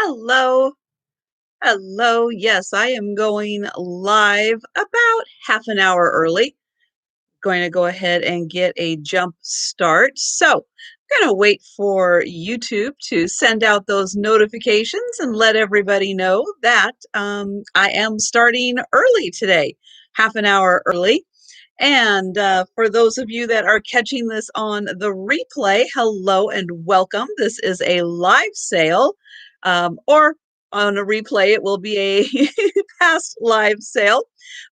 Hello. Hello. Yes, I am going live about half an hour early. Going to go ahead and get a jump start. So I'm going to wait for YouTube to send out those notifications and let everybody know that I am starting early today, half an hour early. And for those of you that are catching this on the replay, hello and welcome. This is a live sale, or on a replay, it will be a past live sale.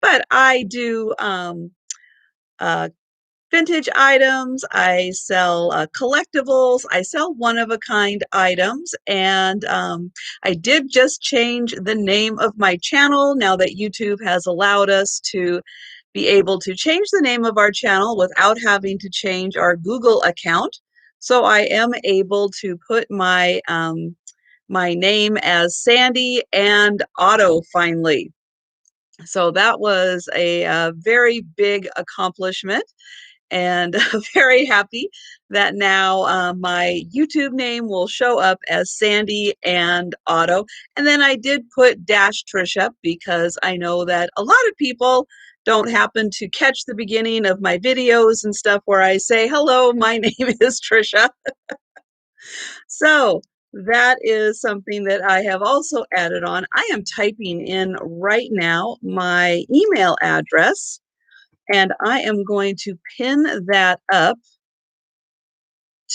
But I do uh, vintage items, I sell collectibles, I sell one-of-a-kind items, and I did just change the name of my channel now that YouTube has allowed us to be able to change the name of our channel without having to change our Google account. So I am able to put my name as Sandy and Otto finally. So that was a very big accomplishment, and very happy that now my YouTube name will show up as Sandy and Otto. And then I did put dash Trisha because I know that a lot of people don't happen to catch the beginning of my videos and stuff where I say, hello, my name is Trisha. So that is something that I have also added on. I am typing in right now my email address, and I am going to pin that up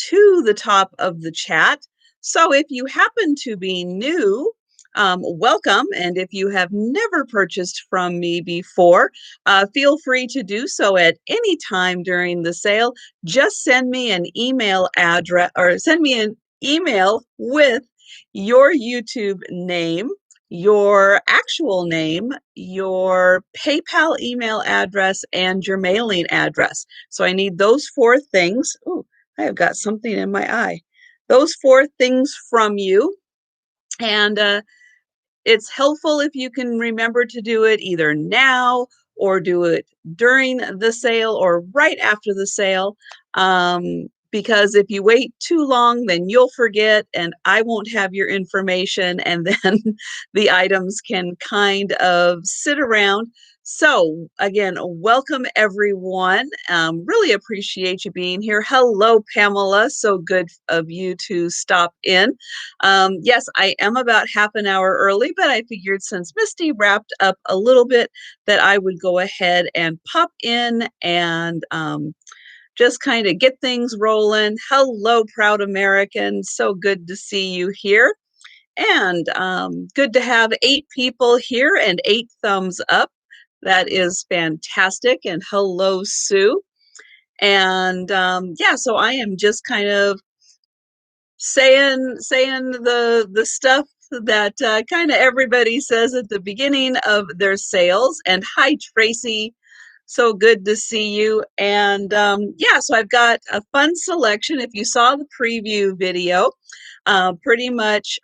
to the top of the chat. So if you happen to be new, welcome. And if you have never purchased from me before, feel free to do so at any time during the sale. Just send me an email address or send me an email with your YouTube name, your actual name, your PayPal email address, and your mailing address. So I need those four things. Ooh, I have got something in my eye. Those four things from you. And it's helpful if you can remember to do it either now or do it during the sale or right after the sale. Because if you wait too long, then you'll forget and I won't have your information, and then the items can kind of sit around. So again, welcome everyone. Really appreciate you being here. Hello, Pamela. So good of you to stop in. Yes, I am about half an hour early, but I figured since Misty wrapped up a little bit that I would go ahead and pop in and just kind of get things rolling. Hello, proud American. So good to see you here. And good to have 8 people here and 8 thumbs up. That is fantastic. And hello, Sue. And yeah, so I am just kind of saying the stuff that kind of everybody says at the beginning of their sales. And hi, Tracy. So good to see you. And yeah, so I've got a fun selection. If you saw the preview video, pretty much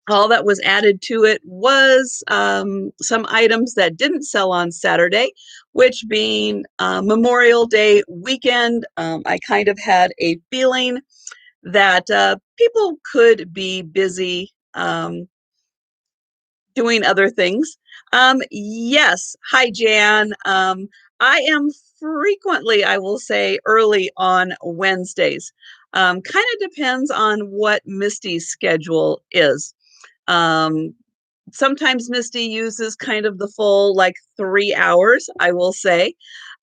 all that was added to it was some items that didn't sell on Saturday, which being Memorial Day weekend. I kind of had a feeling that people could be busy doing other things. Yes, hi Jan. I am frequently, I will say, early on Wednesdays. Kind of depends on what Misty's schedule is. Um, Sometimes Misty uses kind of the full like 3 hours, I will say.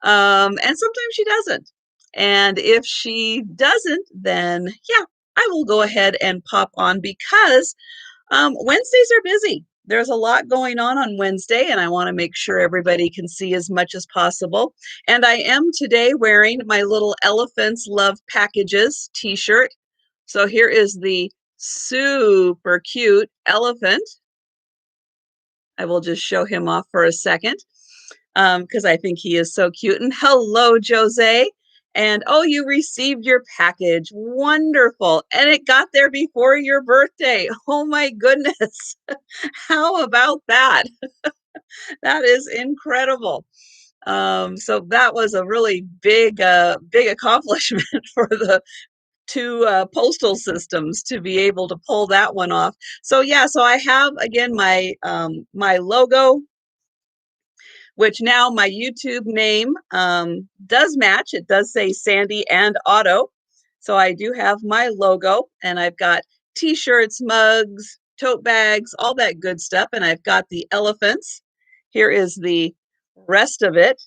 And sometimes she doesn't. And if she doesn't, then yeah, I will go ahead and pop on because Wednesdays are busy. There's a lot going on Wednesday, and I want to make sure everybody can see as much as possible. And I am today wearing my little Elephants Love Packages t-shirt. So here is the super cute elephant. I will just show him off for a second because I think he is so cute. And hello, Jose. And oh, you received your package. Wonderful. And it got there before your birthday. Oh my goodness. How about that? That is incredible. So that was a really big accomplishment for the two postal systems to be able to pull that one off. So yeah, so I have again my my logo, which now my YouTube name does match. It does say Sandy and Otto. So I do have my logo, and I've got t-shirts, mugs, tote bags, all that good stuff. And I've got the elephants. Here is the rest of it,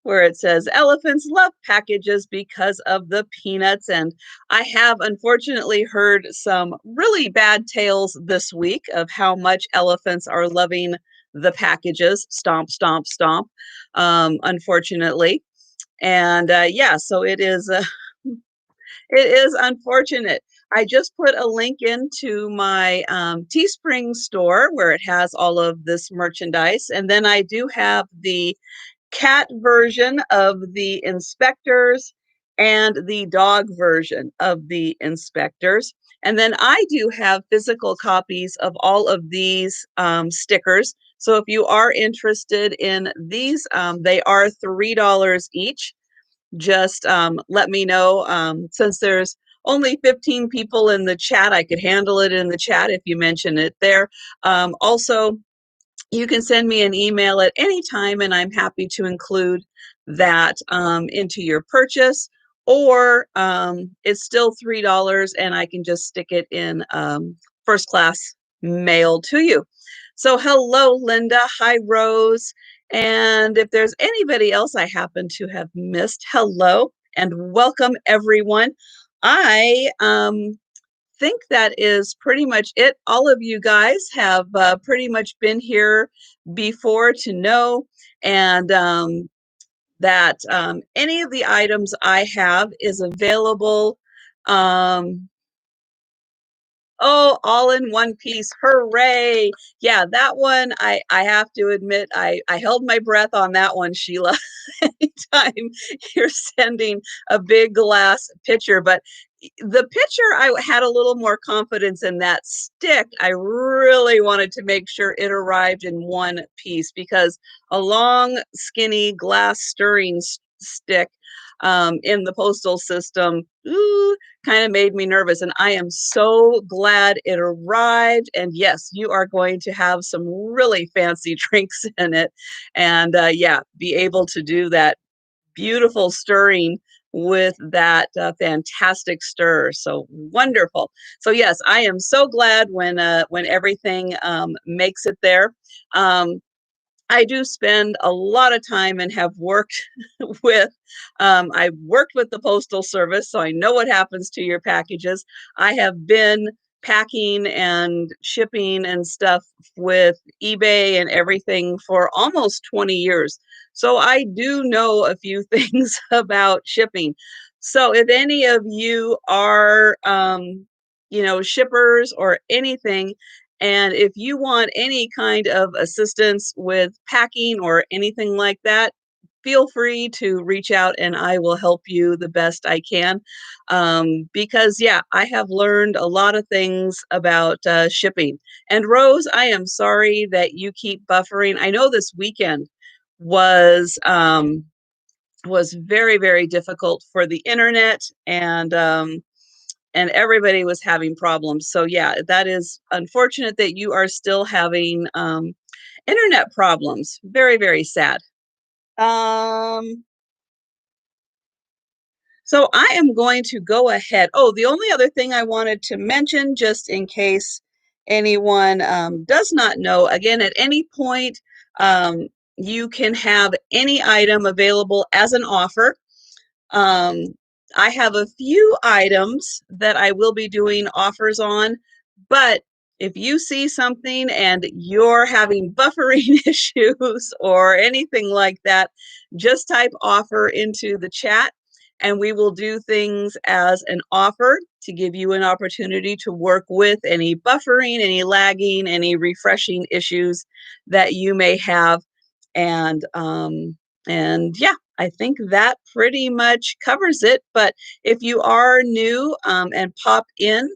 where it says elephants love packages because of the peanuts. And I have unfortunately heard some really bad tales this week of how much elephants are loving the packages. Stomp, stomp, stomp, unfortunately. And yeah, so it is it is unfortunate. I just put a link into my Teespring store where it has all of this merchandise. And then I do have the cat version of the inspectors and the dog version of the inspectors. And then I do have physical copies of all of these stickers. So if you are interested in these, they are $3 each. Just let me know. Since there's only 15 people in the chat, I could handle it in the chat if you mention it there. Also, you can send me an email at any time, and I'm happy to include that into your purchase. Or it's still $3, and I can just stick it in first class mail to you. So hello, Linda. Hi, Rose. And if there's anybody else I happen to have missed, hello and welcome, everyone. I think that is pretty much it. All of you guys have pretty much been here before to know, and that any of the items I have is available. Um, Oh, all in one piece. Hooray. Yeah, that one, I have to admit, I held my breath on that one, Sheila. Anytime you're sending a big glass pitcher, but the pitcher, I had a little more confidence in. That stick, I really wanted to make sure it arrived in one piece, because a long, skinny glass stirring stick in the postal system, ooh, kind of made me nervous. And I am so glad it arrived. And yes, you are going to have some really fancy drinks in it. And yeah, be able to do that beautiful stirring with that fantastic stir. So wonderful. So yes, I am so glad when everything makes it there. I do spend a lot of time and have worked with, I've worked with the Postal Service, so I know what happens to your packages. I have been packing and shipping and stuff with eBay and everything for almost 20 years. So I do know a few things about shipping. So if any of you are, shippers or anything, and if you want any kind of assistance with packing or anything like that, feel free to reach out and I will help you the best I can. Because, yeah, I have learned a lot of things about shipping. And Rose, I am sorry that you keep buffering. I know this weekend was very, very difficult for the internet, and everybody was having problems. So yeah, that is unfortunate that you are still having internet problems. Very, very sad. Um, so I am going to go ahead. Oh, the only other thing I wanted to mention, just in case anyone does not know, again, at any point, you can have any item available as an offer. Um, I have a few items that I will be doing offers on, but if you see something and you're having buffering issues or anything like that, just type offer into the chat and we will do things as an offer to give you an opportunity to work with any buffering, any lagging, any refreshing issues that you may have. And yeah, I think that pretty much covers it. But if you are new and pop in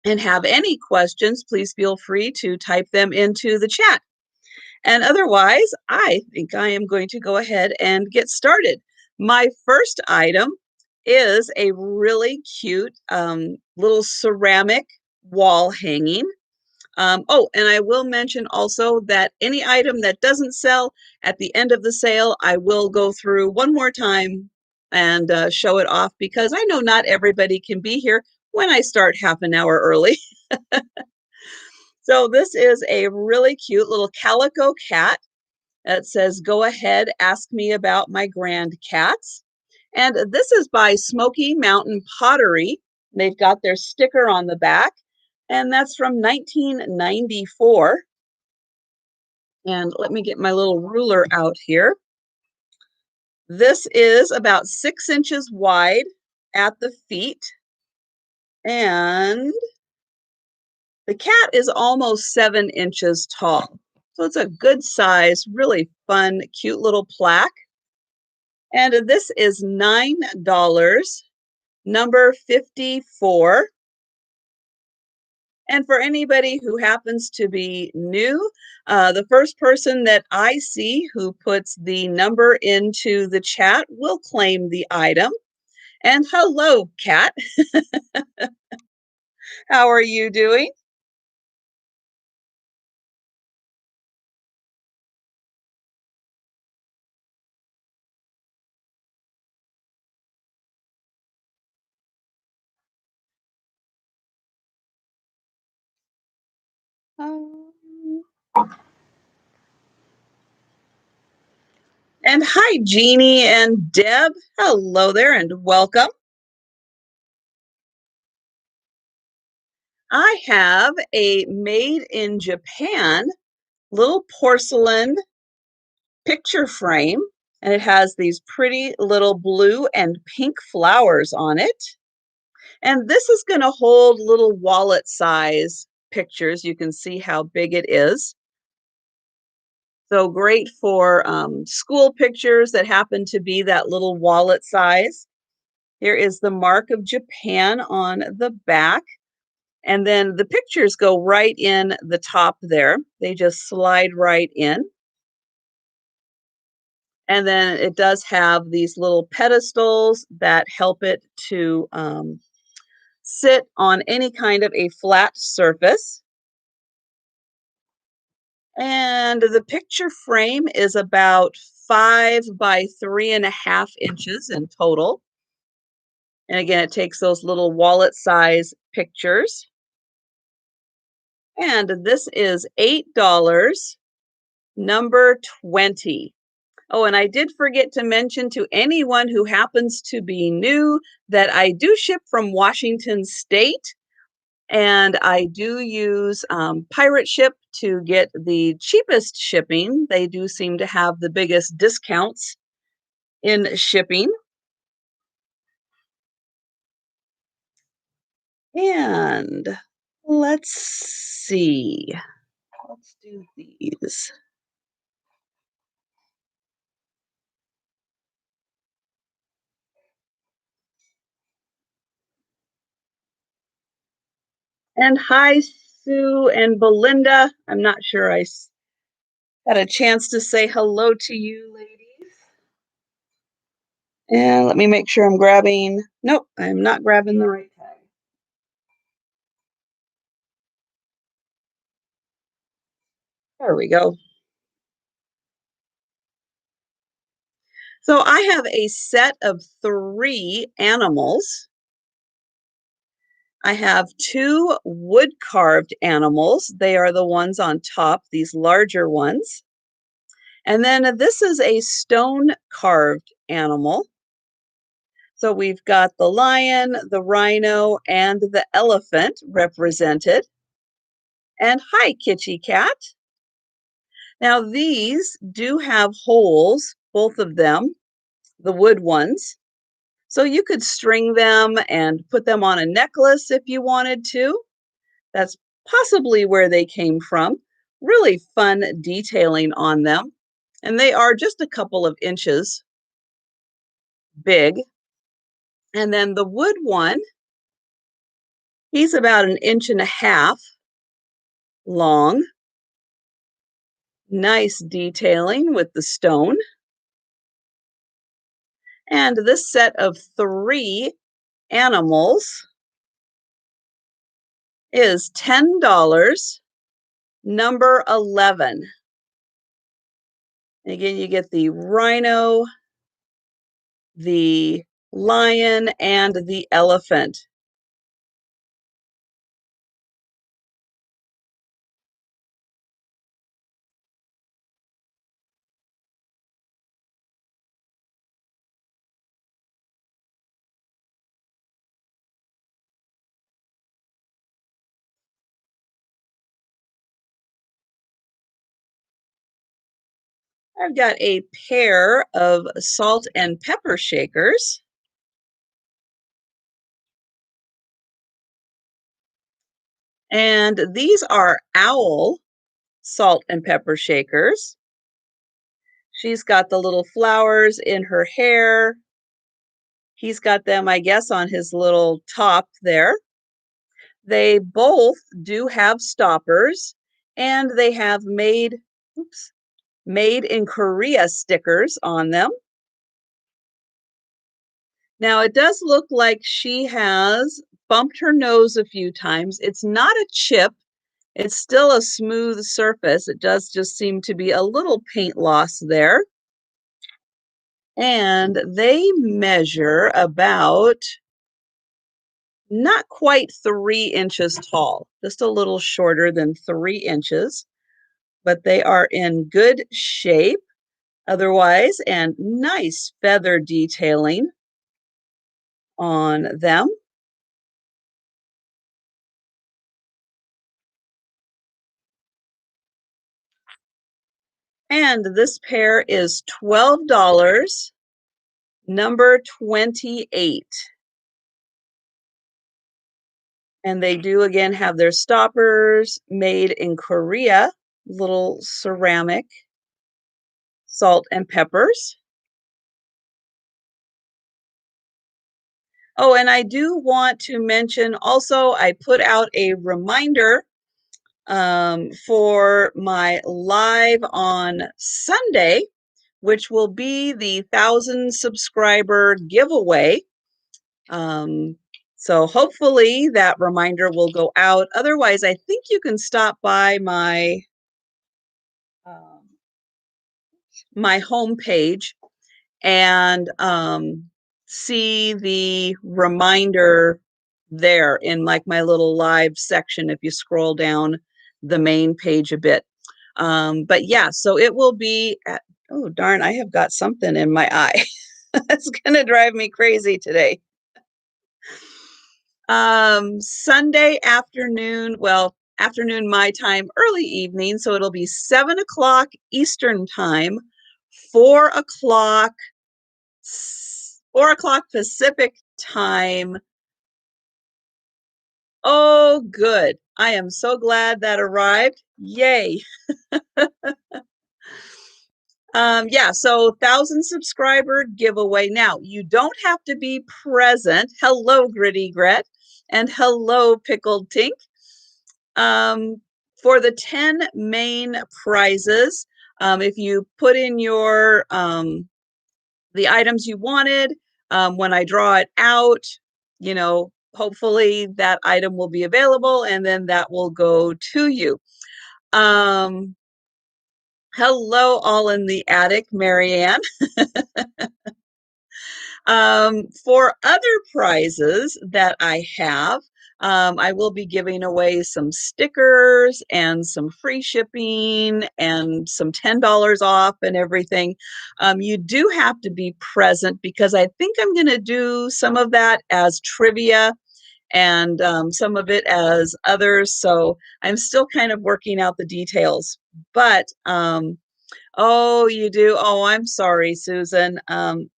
and have any questions, please feel free to type them into the chat. And otherwise, I think I am going to go ahead and get started. My first item is a really cute little ceramic wall hanging. Oh, and I will mention also that any item that doesn't sell at the end of the sale, I will go through one more time and show it off because I know not everybody can be here when I start half an hour early. So this is a really cute little calico cat. It says, "Go ahead, ask me about my grand cats." And this is by Smoky Mountain Pottery. They've got their sticker on the back, and that's from 1994. And let me get my little ruler out here. This is about 6 inches wide at the feet, and the cat is almost 7 inches tall. So it's a good size, really fun, cute little plaque. And this is $9, number 54. And for anybody who happens to be new, the first person that I see who puts the number into the chat will claim the item. And hello, Kat. How are you doing? Um, and hi, Jeannie and Deb. Hello there and welcome. I have a made in Japan little porcelain picture frame, and it has these pretty little blue and pink flowers on it. And this is going to hold little wallet size pictures. You can see how big it is. So great for school pictures that happen to be that little wallet size. Here is the mark of Japan on the back. And then the pictures go right in the top there. They just slide right in. And then it does have these little pedestals that help it to sit on any kind of a flat surface. And the picture frame is about 5 by 3.5 inches in total. And again, it takes those little wallet size pictures. And this is $8, number 20. Oh, and I did forget to mention to anyone who happens to be new that I do ship from Washington State. And I do use Pirate Ship to get the cheapest shipping. They do seem to have the biggest discounts in shipping. And let's see. Let's do these. And hi, Sue and Belinda. I'm not sure I had a chance to say hello to you, ladies. And let me make sure I'm grabbing. Nope, I'm not grabbing the right tag. There we go. So I have a set of 3 animals. I have 2 wood-carved animals. They are the ones on top, these larger ones. And then this is a stone-carved animal. So we've got the lion, the rhino, and the elephant represented. And hi, Kitty Cat. Now these do have holes, both of them, the wood ones. So you could string them and put them on a necklace if you wanted to. That's possibly where they came from. Really fun detailing on them. And they are just a couple of inches big. And then the wood one, he's about 1.5 inches long. Nice detailing with the stone. And this set of 3 animals is $10, number 11. Again, you get the rhino, the lion, and the elephant. I've got a pair of salt and pepper shakers. And these are owl salt and pepper shakers. She's got the little flowers in her hair. He's got them, I guess, on his little top there. They both do have stoppers, and they have made in Korea stickers on them. Now, it does look like she has bumped her nose a few times. It's not a chip. It's still a smooth surface. It does just seem to be a little paint loss there. And they measure about not quite 3 inches tall, just a little shorter than 3 inches, but they are in good shape otherwise, and nice feather detailing on them. And this pair is $12, number 28. And they do again have their stoppers made in Korea, little ceramic salt and peppers. Oh, and I do want to mention also, I put out a reminder for my live on Sunday, which will be the 1,000 subscriber giveaway. So hopefully that reminder will go out. Otherwise, I think you can stop by um, my homepage and see the reminder there in like my little live section if you scroll down the main page a bit. But yeah, so it will be at, oh darn, I have got something in my eye. That's gonna drive me crazy today. Sunday afternoon, well, afternoon my time, early evening, so it'll be 7 o'clock Eastern time, 4 o'clock 4 o'clock Pacific time. Oh, good. I am so glad that arrived. Yay. Yeah, so 1,000 subscriber giveaway. Now, you don't have to be present. Hello, Gritty Gret, and hello, Pickled Tink. For the 10 main prizes, if you put in your the items you wanted, when I draw it out, hopefully that item will be available and then that will go to you. Um, Hello, all in the attic, Marianne. For other prizes that I have, I will be giving away some stickers and some free shipping and some $10 off and everything. You do have to be present because I think I'm going to do some of that as trivia and some of it as others. So I'm still kind of working out the details. But oh, you do? Oh, I'm sorry, Susan.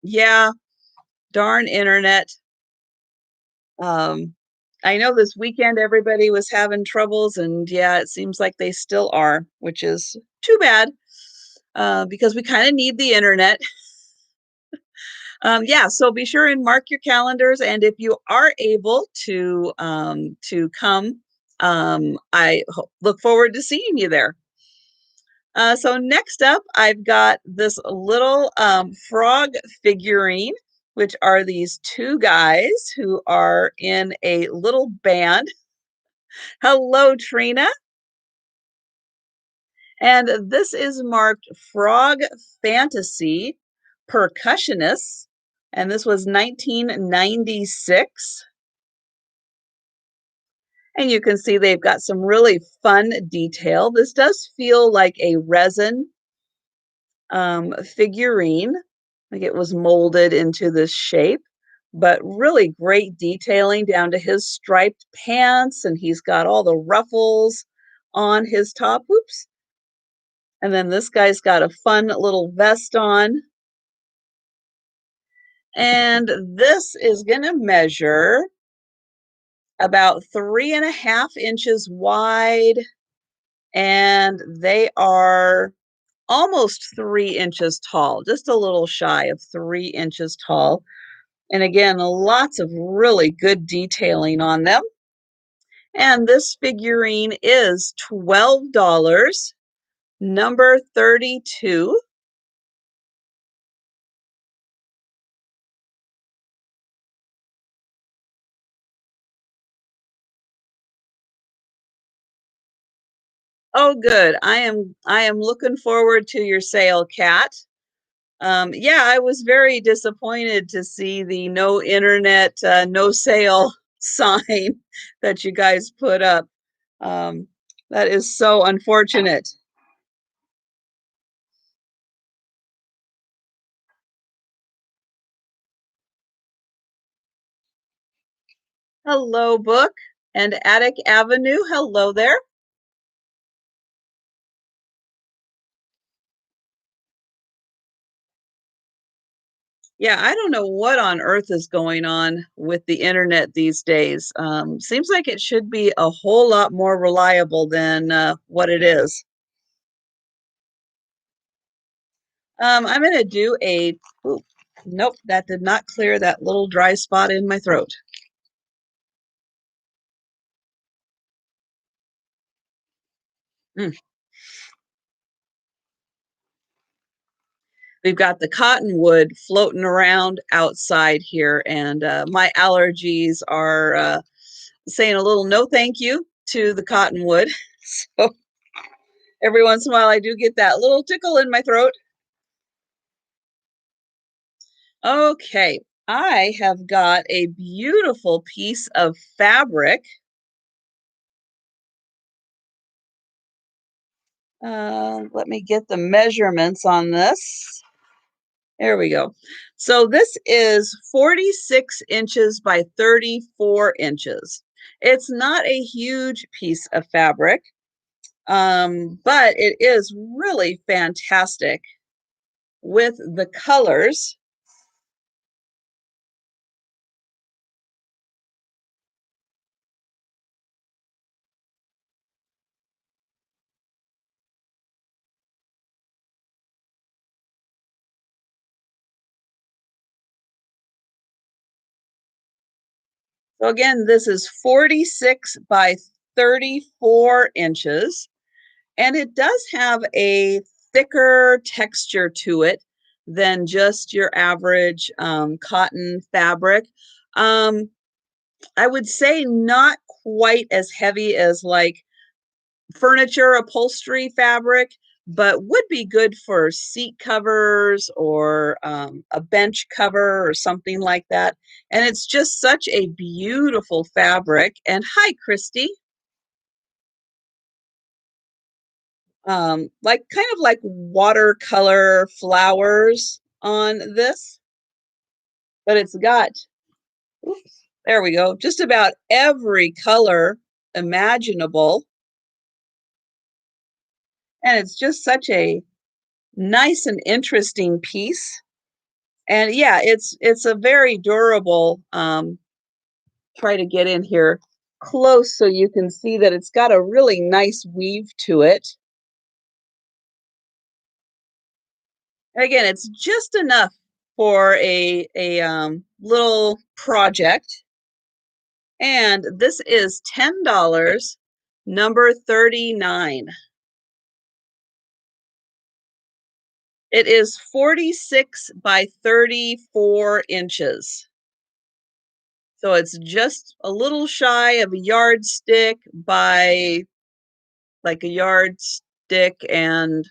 Yeah, darn internet. Um, I know this weekend everybody was having troubles, and yeah, it seems like they still are, which is too bad because we kind of need the internet. Yeah, so be sure and mark your calendars, and if you are able to come, look forward to seeing you there. So next up, I've got this little frog figurine. which are these two guys who are in a little band. Hello, Trina. And this is marked Frog Fantasy Percussionists. And this was 1996. And you can see they've got some really fun detail. This does feel like a resin figurine, like it was molded into this shape, but really great detailing down to his striped pants, and he's got all the ruffles on his top. Oops. And then this guy's got a fun little vest on. And this is going to measure about 3.5 inches wide, and they are almost 3 inches tall, just a little shy of 3 inches tall. And again, lots of really good detailing on them. And this figurine is $12, number 32. Oh, good. I am looking forward to your sale, Kat. Yeah, I was very disappointed to see the no internet, no sale sign that you guys put up. Um, that is so unfortunate. Hello, Book and Attic Avenue. Hello there. Yeah, I don't know what on earth is going on with the internet these days. Seems like it should be a whole lot more reliable than what it is. I'm going to do a, ooh, nope, that did not clear that little dry spot in my throat. Mm. We've got the cottonwood floating around outside here, and my allergies are saying a little no thank you to the cottonwood. So every once in a while, I do get that little tickle in my throat. Okay, I have got a beautiful piece of fabric. Let me get the measurements on this. There we go. So this is 46 inches by 34 inches. It's not a huge piece of fabric, but it is really fantastic with the colors. So again, this is 46 by 34 inches, and it does have a thicker texture to it than just your average cotton fabric. Um, I would say not quite as heavy as like furniture upholstery fabric, but would be good for seat covers or a bench cover or something like that. And it's just such a beautiful fabric. And hi, Christy. Like kind of like watercolor flowers on this, but it's got, oops, there we go, just about every color imaginable. And it's just such a nice and interesting piece. And yeah, it's a very durable, try to get in here close so you can see that it's got a really nice weave to it. And again, it's just enough for a little project. And this is $10, number 39. It is 46 by 34 inches. So it's just a little shy of a yardstick by like a yardstick and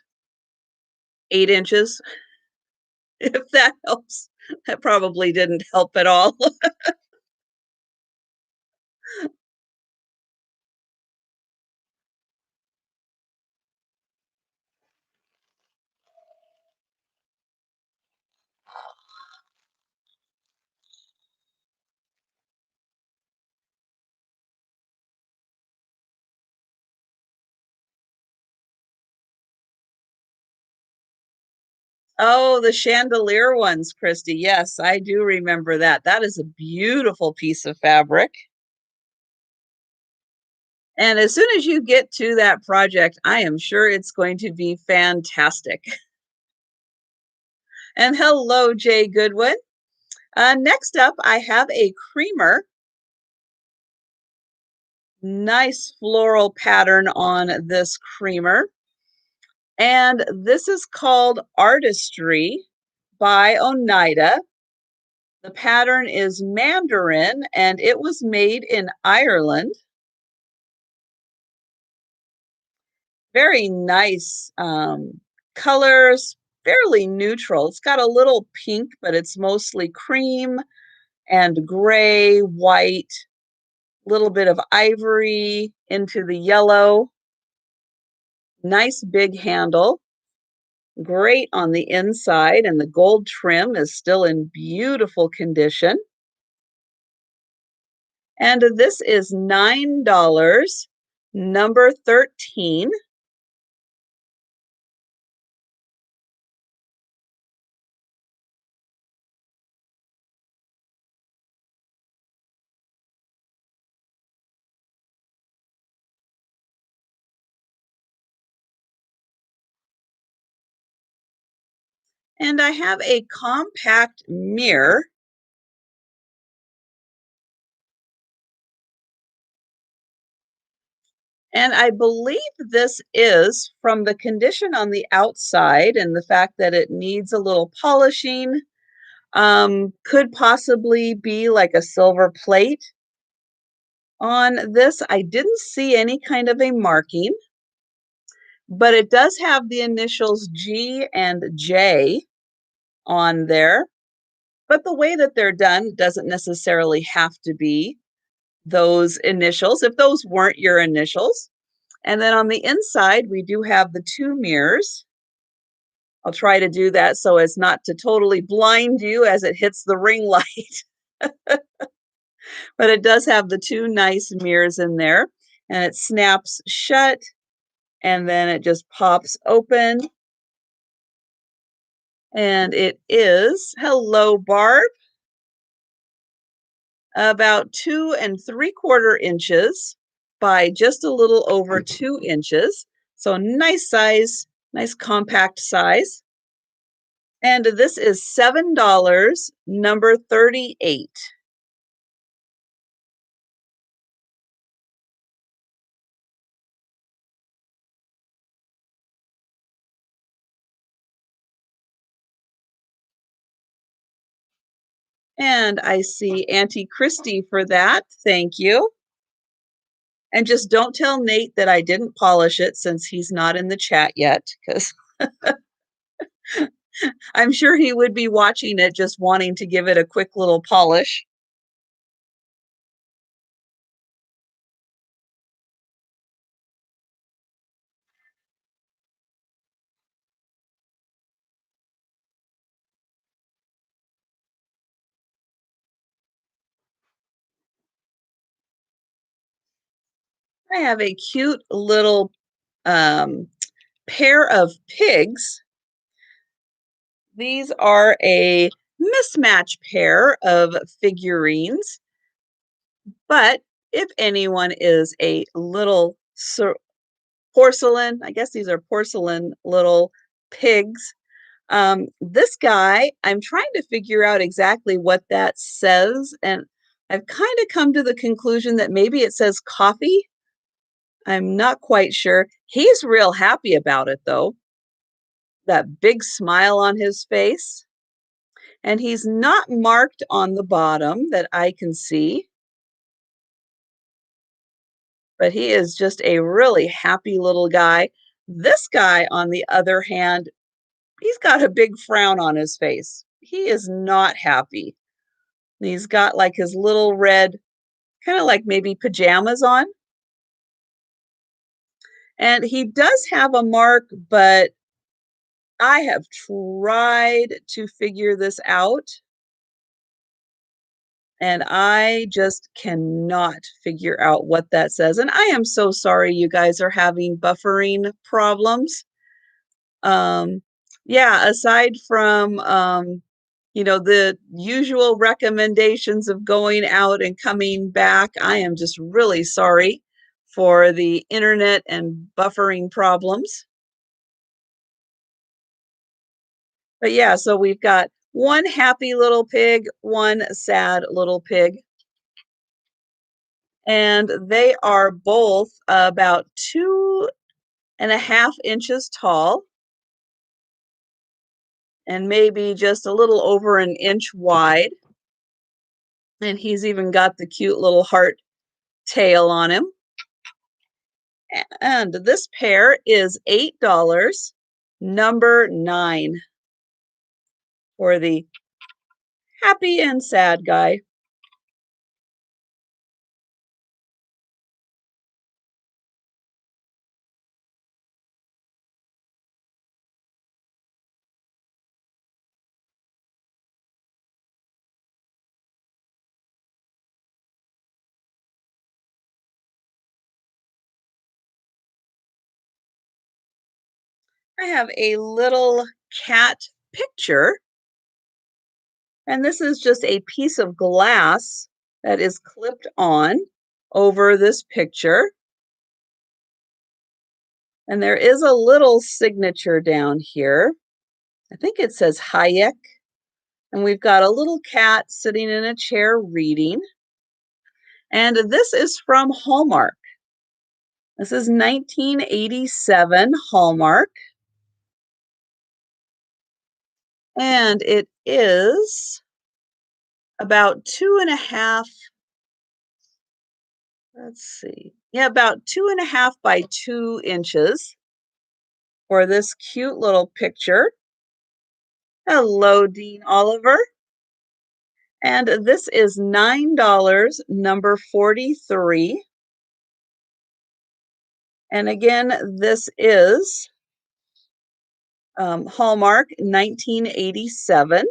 8 inches, if that helps. That probably didn't help at all. Oh, the chandelier ones, Christy. Yes, I do remember that. That is a beautiful piece of fabric. And as soon as you get to that project, I am sure it's going to be fantastic. And hello, Jay Goodwin. Next up, I have a creamer. Nice floral pattern on this creamer. And this is called Artistry by Oneida. The pattern is Mandarin and it was made in Ireland. Very nice colors, fairly neutral. It's got a little pink, but it's mostly cream and gray, white, little bit of ivory into the yellow. Nice big handle. Great on the inside, and the gold trim is still in beautiful condition. And this is $9, number 13. And I have a compact mirror. And I believe this is from the condition on the outside and the fact that it needs a little polishing. Could possibly be like a silver plate on this. I didn't see any kind of a marking, but it does have the initials G and J on there. But the way that they're done doesn't necessarily have to be those initials if those weren't your initials. And then on the inside, we do have the two mirrors. I'll try to do that so as not to totally blind you as it hits the ring light. But it does have the two nice mirrors in there, and it snaps shut and then it just pops open. And it is, hello, Barb, about 2 3/4 inches by just a little over 2 inches. So nice size, nice compact size. And this is $7, number 38. And I see Auntie Christy for that. Thank you. And just don't tell Nate that I didn't polish it since he's not in the chat yet, because I'm sure he would be watching it just wanting to give it a quick little polish. I have a cute little um, pair of pigs. These are a mismatch pair of figurines, but if anyone is a little porcelain, I guess these are porcelain little pigs. This guy, I'm trying to figure out exactly what that says, and I've kind of come to the conclusion that maybe it says coffee. I'm not quite sure. He's real happy about it though. that big smile on his face. And he's not marked on the bottom that I can see, but he is just a really happy little guy. This guy, on the other hand, he's got a big frown on his face. He is not happy. He's got like his little red, kind of like maybe pajamas on. And he does have a mark, but I have tried to figure this out, and I just cannot figure out what that says. And I am so sorry you guys are having buffering problems. Um, yeah, aside from the usual recommendations of going out and coming back, I am just really sorry for the internet and buffering problems. But yeah, so we've got one happy little pig, one sad little pig, and they are both about 2.5 inches tall and maybe just a little over an inch wide. And he's even got the cute little heart tail on him. And this pair is $8, number 9, for the happy and sad guy. I have a little cat picture, and this is just a piece of glass that is clipped on over this picture. And there is a little signature down here. I think it says Hayek. And we've got a little cat sitting in a chair reading. And this is from Hallmark. This is 1987 Hallmark. And it is about 2.5, let's see. Yeah, about 2.5 by 2 inches for this cute little picture. Hello, Dean Oliver. And this is $9, number 43. And again, this is Hallmark 1987.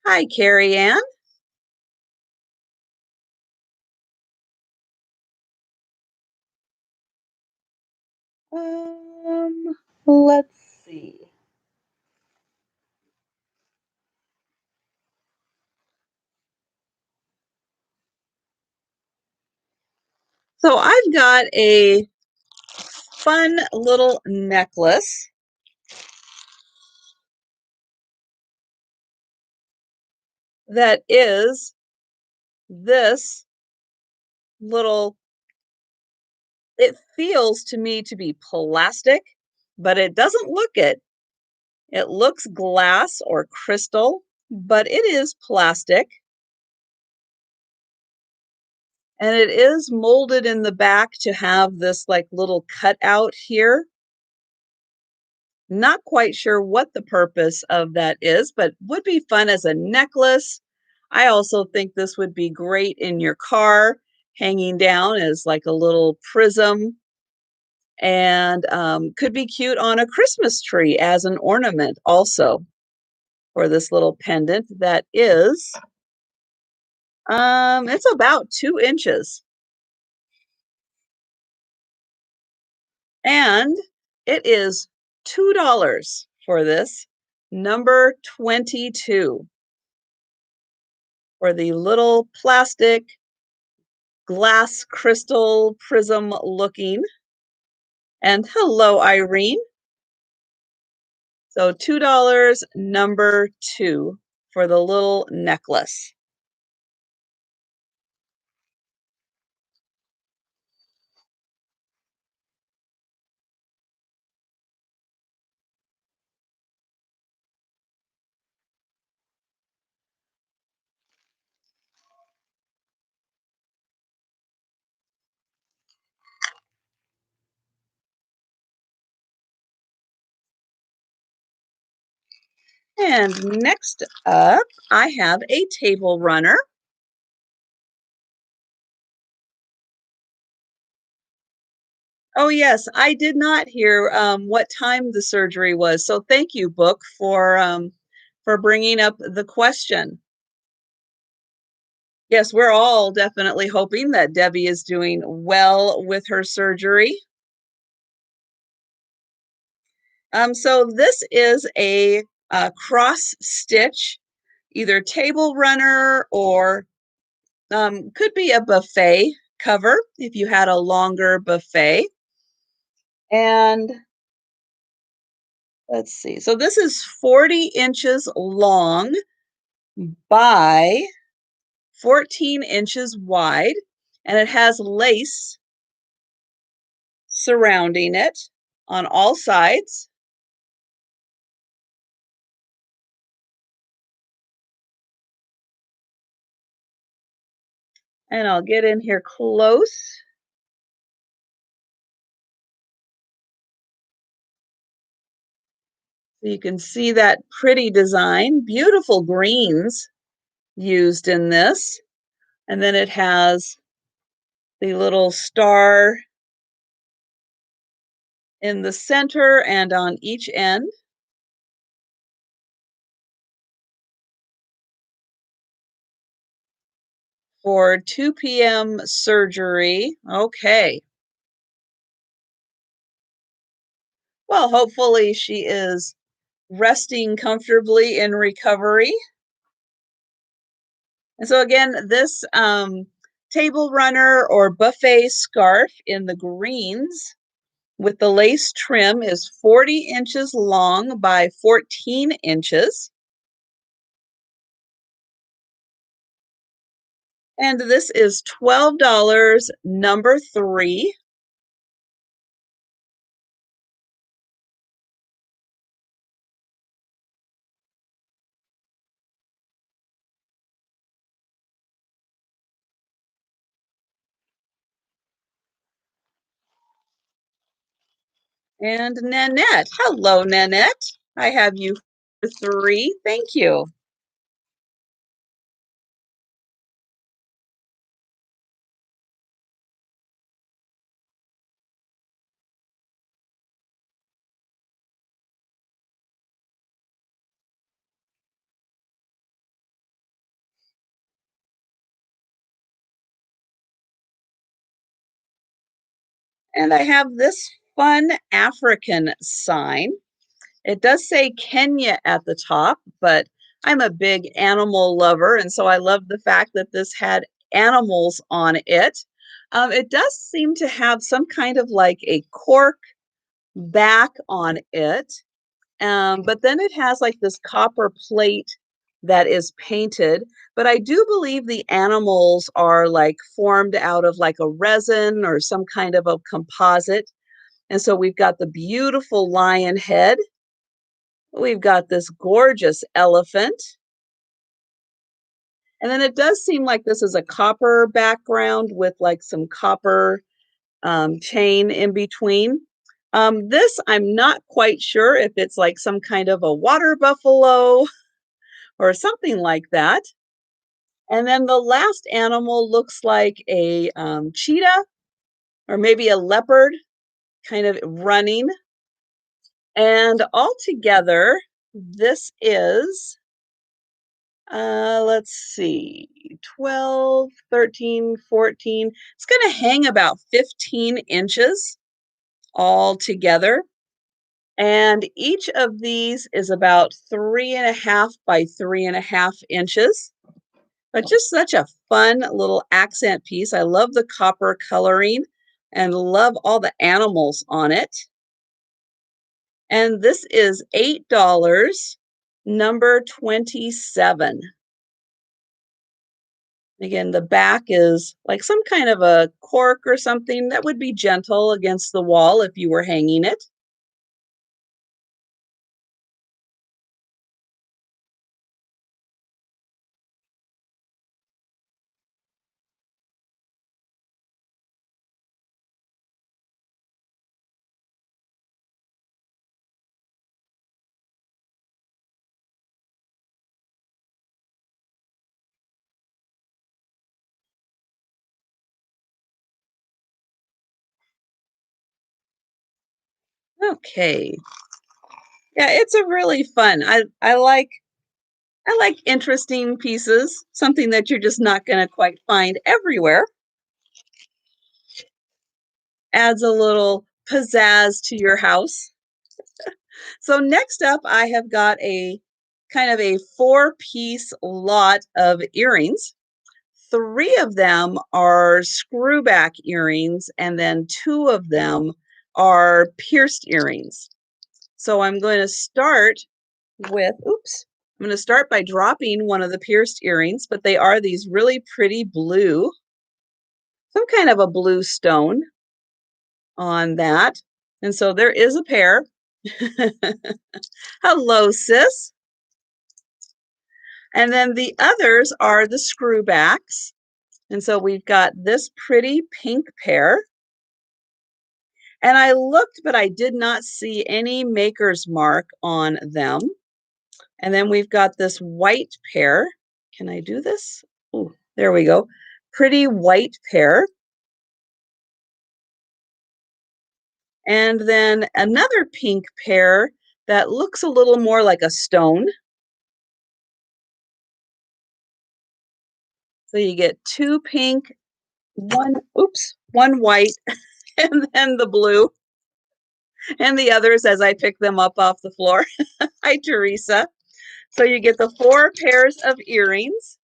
Hi, Carrie Ann. Let's see. So I've got a fun little necklace that is this little, it feels to me to be plastic, but it doesn't look it. It looks glass or crystal, but it is plastic. And it is molded in the back to have this like little cutout here. Not quite sure what the purpose of that is, but would be fun as a necklace. I also think this would be great in your car, hanging down as like a little prism, and could be cute on a Christmas tree as an ornament also, for this little pendant that is, it's about 2 inches. And it is $2 for this, number 22, for the little plastic glass crystal prism looking. And hello, Irene. So $2, number 2, for the little necklace. And next up, I have a table runner. Oh, yes, I did not hear what time the surgery was. So thank you, Book, for bringing up the question. Yes, we're all definitely hoping that Debbie is doing well with her surgery. So this is a cross stitch, either table runner or could be a buffet cover if you had a longer buffet. And let's see. So this is 40 inches long by 14 inches wide, and it has lace surrounding it on all sides. And I'll get in here close so you can see that pretty design. Beautiful greens used in this. And then it has the little star in the center and on each end for 2 p.m. surgery. Okay. Well, hopefully she is resting comfortably in recovery. And so again, this table runner or buffet scarf in the greens with the lace trim is 40 inches long by 14 inches. And this is $12, number 3. And Nanette. Hello, Nanette. I have you for 3. Thank you. And I have this fun African sign. It does say Kenya at the top, but I'm a big animal lover, and so I love the fact that this had animals on it. It does seem to have some kind of like a cork back on it, but then it has like this copper plate that is painted. But I do believe the animals are like formed out of like a resin or some kind of a composite. And so we've got the beautiful lion head. We've got this gorgeous elephant. And then it does seem like this is a copper background with like some copper chain in between. This, I'm not quite sure if it's like some kind of a water buffalo or something like that. And then the last animal looks like a cheetah or maybe a leopard kind of running. And altogether, this is let's see, 12, 13, 14. It's going to hang about 15 inches all together. And each of these is about 3.5 by 3.5 inches. But just such a fun little accent piece. I love the copper coloring and love all the animals on it. And this is $8, number 27. Again, the back is like some kind of a cork or something that would be gentle against the wall if you were hanging it. Okay. Yeah, it's a really fun. I like interesting pieces, something that you're just not going to quite find everywhere. Adds a little pizzazz to your house. So next up, I have got a kind of a four-piece lot of earrings. Three of them are screwback earrings, and then two of them are pierced earrings. So I'm going to start I'm going to start by dropping one of the pierced earrings, but they are these really pretty blue, some kind of a blue stone on that. And so there is a pair. Hello, sis. And then the others are the screwbacks. And so we've got this pretty pink pair. And I looked, but I did not see any maker's mark on them. And then we've got this white pair. Can I do this? Oh, there we go. Pretty white pair. And then another pink pair that looks a little more like a stone. So you get two pink, one white, and then the blue, and the others as I pick them up off the floor. Hi, Teresa. So you get the four pairs of earrings,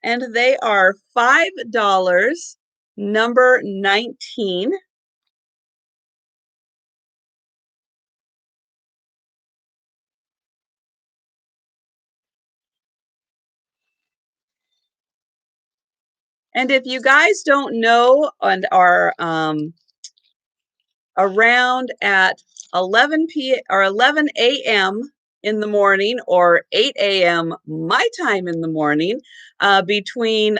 and they are $5, number 19. And if you guys don't know and are around at 11 a.m. in the morning or 8 a.m. my time in the morning, between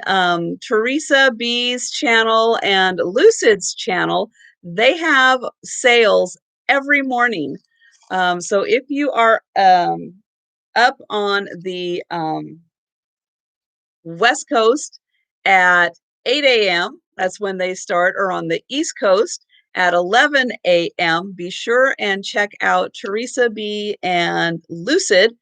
Teresa B's channel and Lucid's channel, they have sales every morning. So if you are up on the West Coast at 8 a.m., that's when they start, or on the East Coast at 11 a.m., be sure and check out Teresa B and Lucid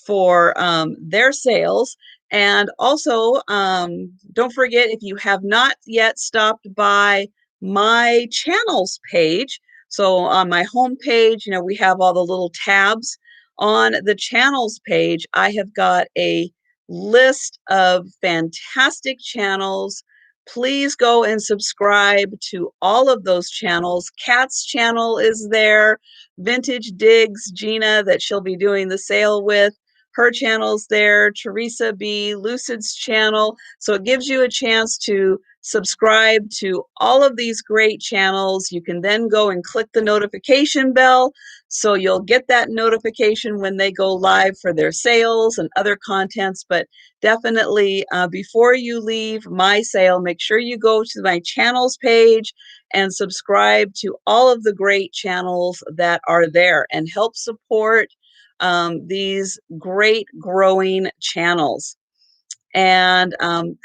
for their sales. And also, don't forget, if you have not yet stopped by my channels page, so on my home page, we have all the little tabs. On the channels page, I have got a list of fantastic channels. Please go and subscribe to all of those channels. Kat's channel is there. Vintage Digs, Gina, that she'll be doing the sale with. Her channel's there. Teresa B, Lucid's channel. So it gives you a chance to subscribe to all of these great channels. You can then go and click the notification bell, so you'll get that notification when they go live for their sales and other contents. But definitely, before you leave my sale, make sure you go to my channels page and subscribe to all of the great channels that are there and help support these great growing channels. And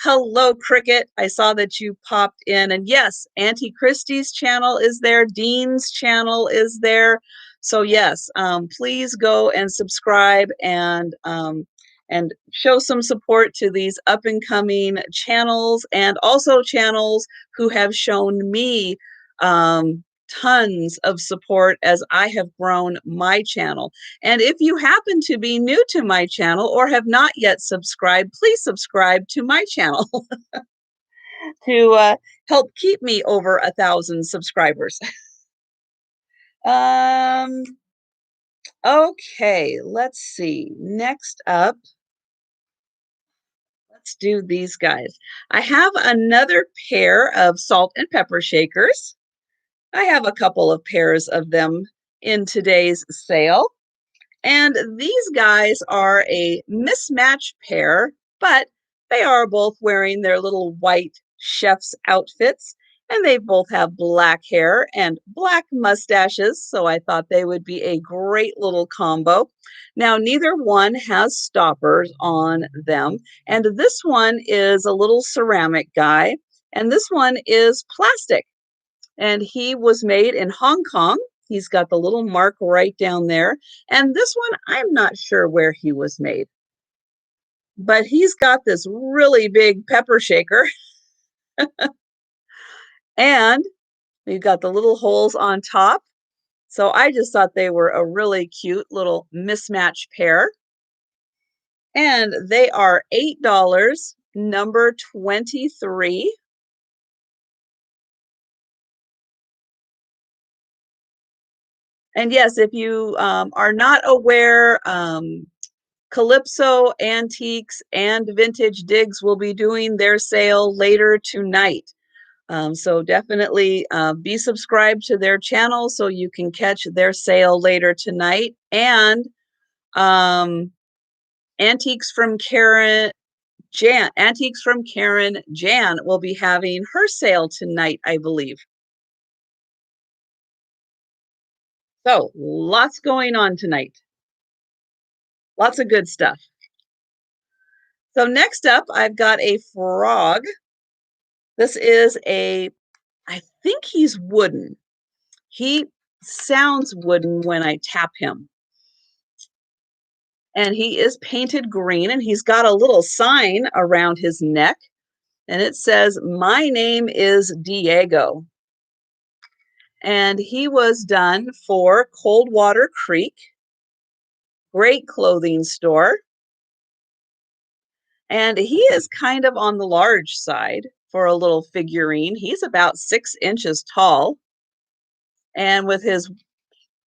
hello, Cricket. I saw that you popped in. And yes, Auntie Christie's channel is there. Dean's channel is there. So yes, please go and subscribe and show some support to these up and coming channels, and also channels who have shown me tons of support as I have grown my channel. And if you happen to be new to my channel or have not yet subscribed, please subscribe to my channel to help keep me over 1,000 subscribers. um, okay, let's see. Next up, let's do these guys. I have another pair of salt and pepper shakers. I have a couple of pairs of them in today's sale. And these guys are a mismatched pair, but they are both wearing their little white chef's outfits, and they both have black hair and black mustaches, so I thought they would be a great little combo. Now, neither one has stoppers on them, and this one is a little ceramic guy, and this one is plastic, and he was made in Hong Kong. He's got the little mark right down there. And this one, I'm not sure where he was made, but he's got this really big pepper shaker. And we've got the little holes on top. So I just thought they were a really cute little mismatched pair. And they are $8, number 23. And yes, if you are not aware, Calypso Antiques and Vintage Digs will be doing their sale later tonight. So definitely be subscribed to their channel so you can catch their sale later tonight. And um, Antiques from Karen Jan will be having her sale tonight, I believe. So lots going on tonight. Lots of good stuff. So next up, I've got a frog. This is I think he's wooden. He sounds wooden when I tap him. And he is painted green, and he's got a little sign around his neck, and it says, "My name is Diego." And he was done for Coldwater Creek, great clothing store. And he is kind of on the large side for a little figurine. He's about 6 inches tall. And with his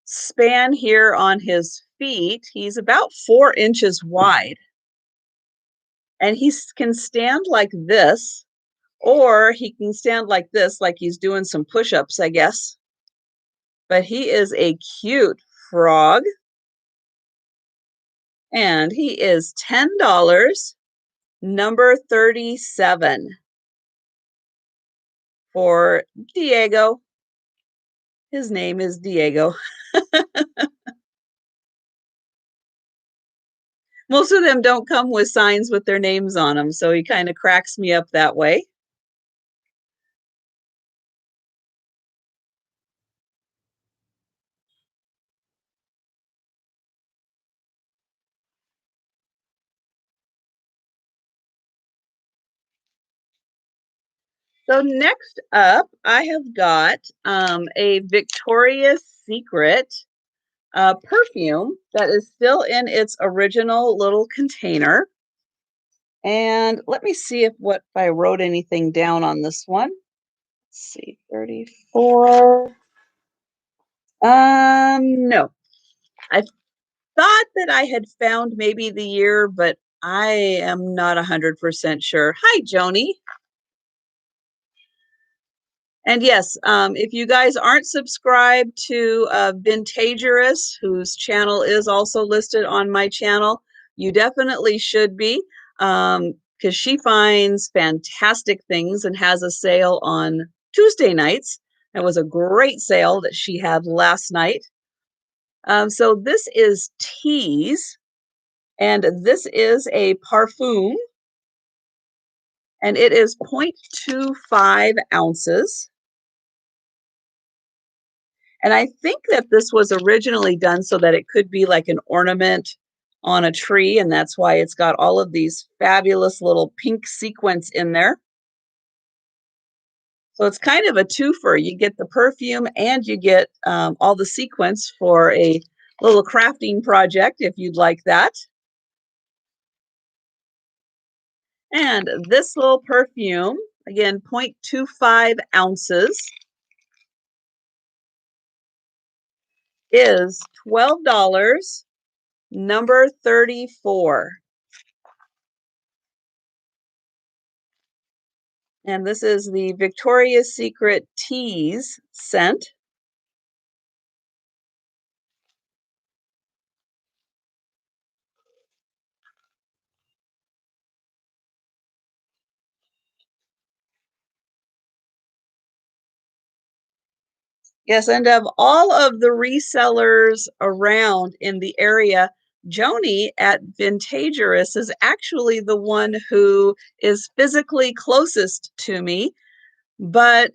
span here on his feet, he's about 4 inches wide. And he can stand like this, or he can stand like this, like he's doing some push-ups, I guess. But he is a cute frog. And he is $10, number 37, for Diego. His name is Diego. Most of them don't come with signs with their names on them, so he kind of cracks me up that way. So next up, I have got a Victoria's Secret perfume that is still in its original little container. And let me see if I wrote anything down on this one. Let's see, 34. No. I thought that I had found maybe the year, but I am not 100% sure. Hi, Joni. And yes, if you guys aren't subscribed to Vintagerous, whose channel is also listed on my channel, you definitely should be, because she finds fantastic things and has a sale on Tuesday nights. It was a great sale that she had last night. So this is Tease, and this is a parfum, and it is 0.25 ounces. And I think that this was originally done so that it could be like an ornament on a tree, and that's why it's got all of these fabulous little pink sequins in there. So it's kind of a twofer. You get the perfume and you get all the sequins for a little crafting project if you'd like that. And this little perfume, again, 0.25 ounces, is $12, number 34. And this is the Victoria's Secret Tease scent. Yes, and of all of the resellers around in the area, Joni at Vintagerous is actually the one who is physically closest to me. But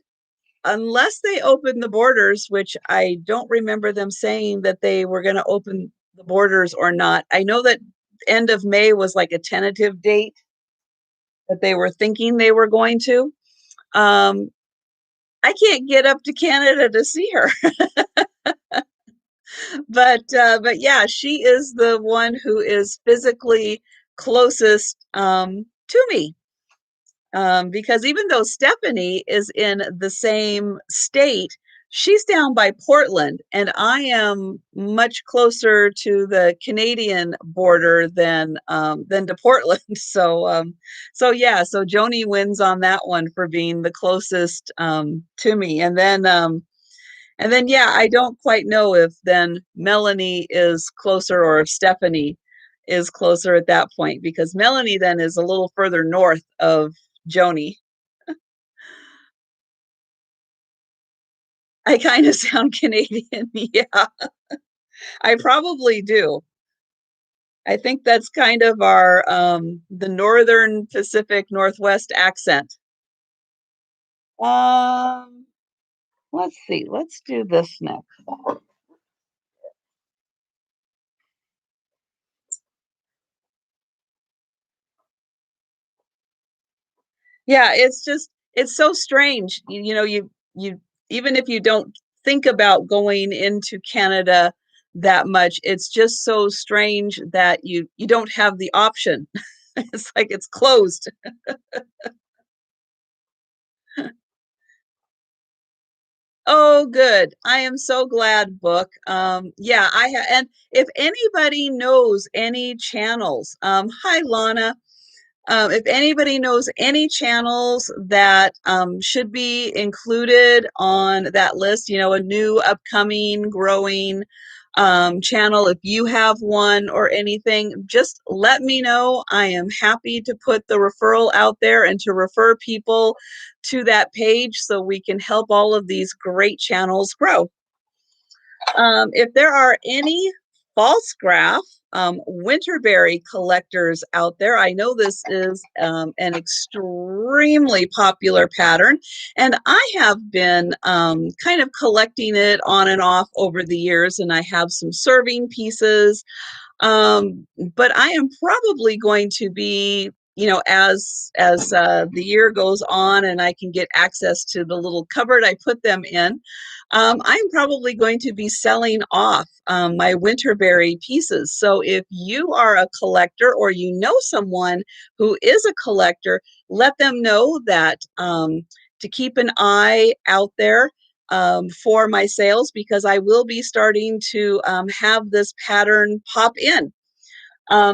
unless they open the borders, which I don't remember them saying that they were going to open the borders or not. I know that end of May was like a tentative date that they were thinking they were going to. Um, I can't get up to Canada to see her, but yeah, she is the one who is physically closest to me. Because even though Stephanie is in the same state, she's down by Portland, and I am much closer to the Canadian border than to Portland. So yeah, so Joni wins on that one for being the closest to me, and then yeah, I don't quite know if then Melanie is closer or if Stephanie is closer at that point, because Melanie then is a little further north of Joni. I kind of sound Canadian. Yeah, I probably do. I think that's kind of our the Northern Pacific Northwest accent. Um, let's see. Let's do this next. Yeah, it's just it's so strange. You know, you even if you don't think about going into Canada that much, it's just so strange that you don't have the option. It's like it's closed. Oh, good. I am so glad, book. Yeah, and if anybody knows any channels, hi Lana. If anybody knows any channels that should be included on that list, you know, a new upcoming growing channel, if you have one or anything, just let me know. I am happy to put the referral out there and to refer people to that page so we can help all of these great channels grow. If there are any false graph winterberry collectors out there, I know this is an extremely popular pattern, and I have been kind of collecting it on and off over the years, and I have some serving pieces. But I am probably going to be, you know, as the year goes on and I can get access to the little cupboard I put them in, I'm probably going to be selling off my Winterberry pieces. So if you are a collector or you know someone who is a collector, let them know that to keep an eye out there for my sales, because I will be starting to have this pattern pop in.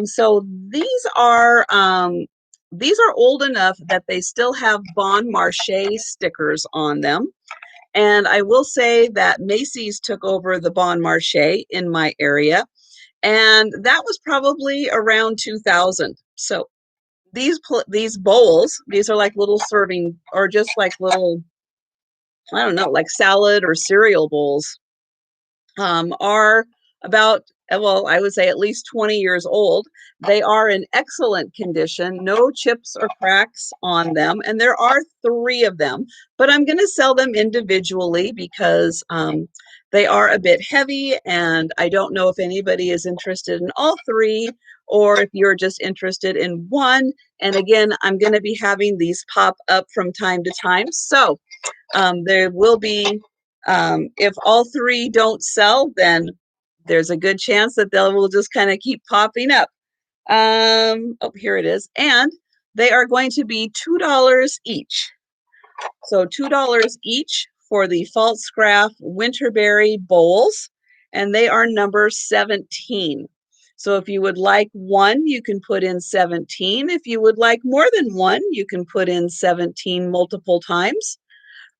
So these are old enough that they still have Bon Marché stickers on them. And I will say that Macy's took over the Bon Marché in my area, and that was probably around 2000. So these bowls, these are like little serving or just like little, I don't know, like salad or cereal bowls, are about, well, I would say at least 20 years old. They are in excellent condition, no chips or cracks on them, and there are three of them, but I'm going to sell them individually because they are a bit heavy, and I don't know if anybody is interested in all three or if you're just interested in one. And again, I'm going to be having these pop up from time to time. So there will be, if all three don't sell, then there's a good chance that they will just kind of keep popping up. Oh, here it is. And they are going to be $2 each. So $2 each for the false graph Winterberry bowls, and they are number 17. So if you would like one, you can put in 17. If you would like more than one, you can put in 17 multiple times.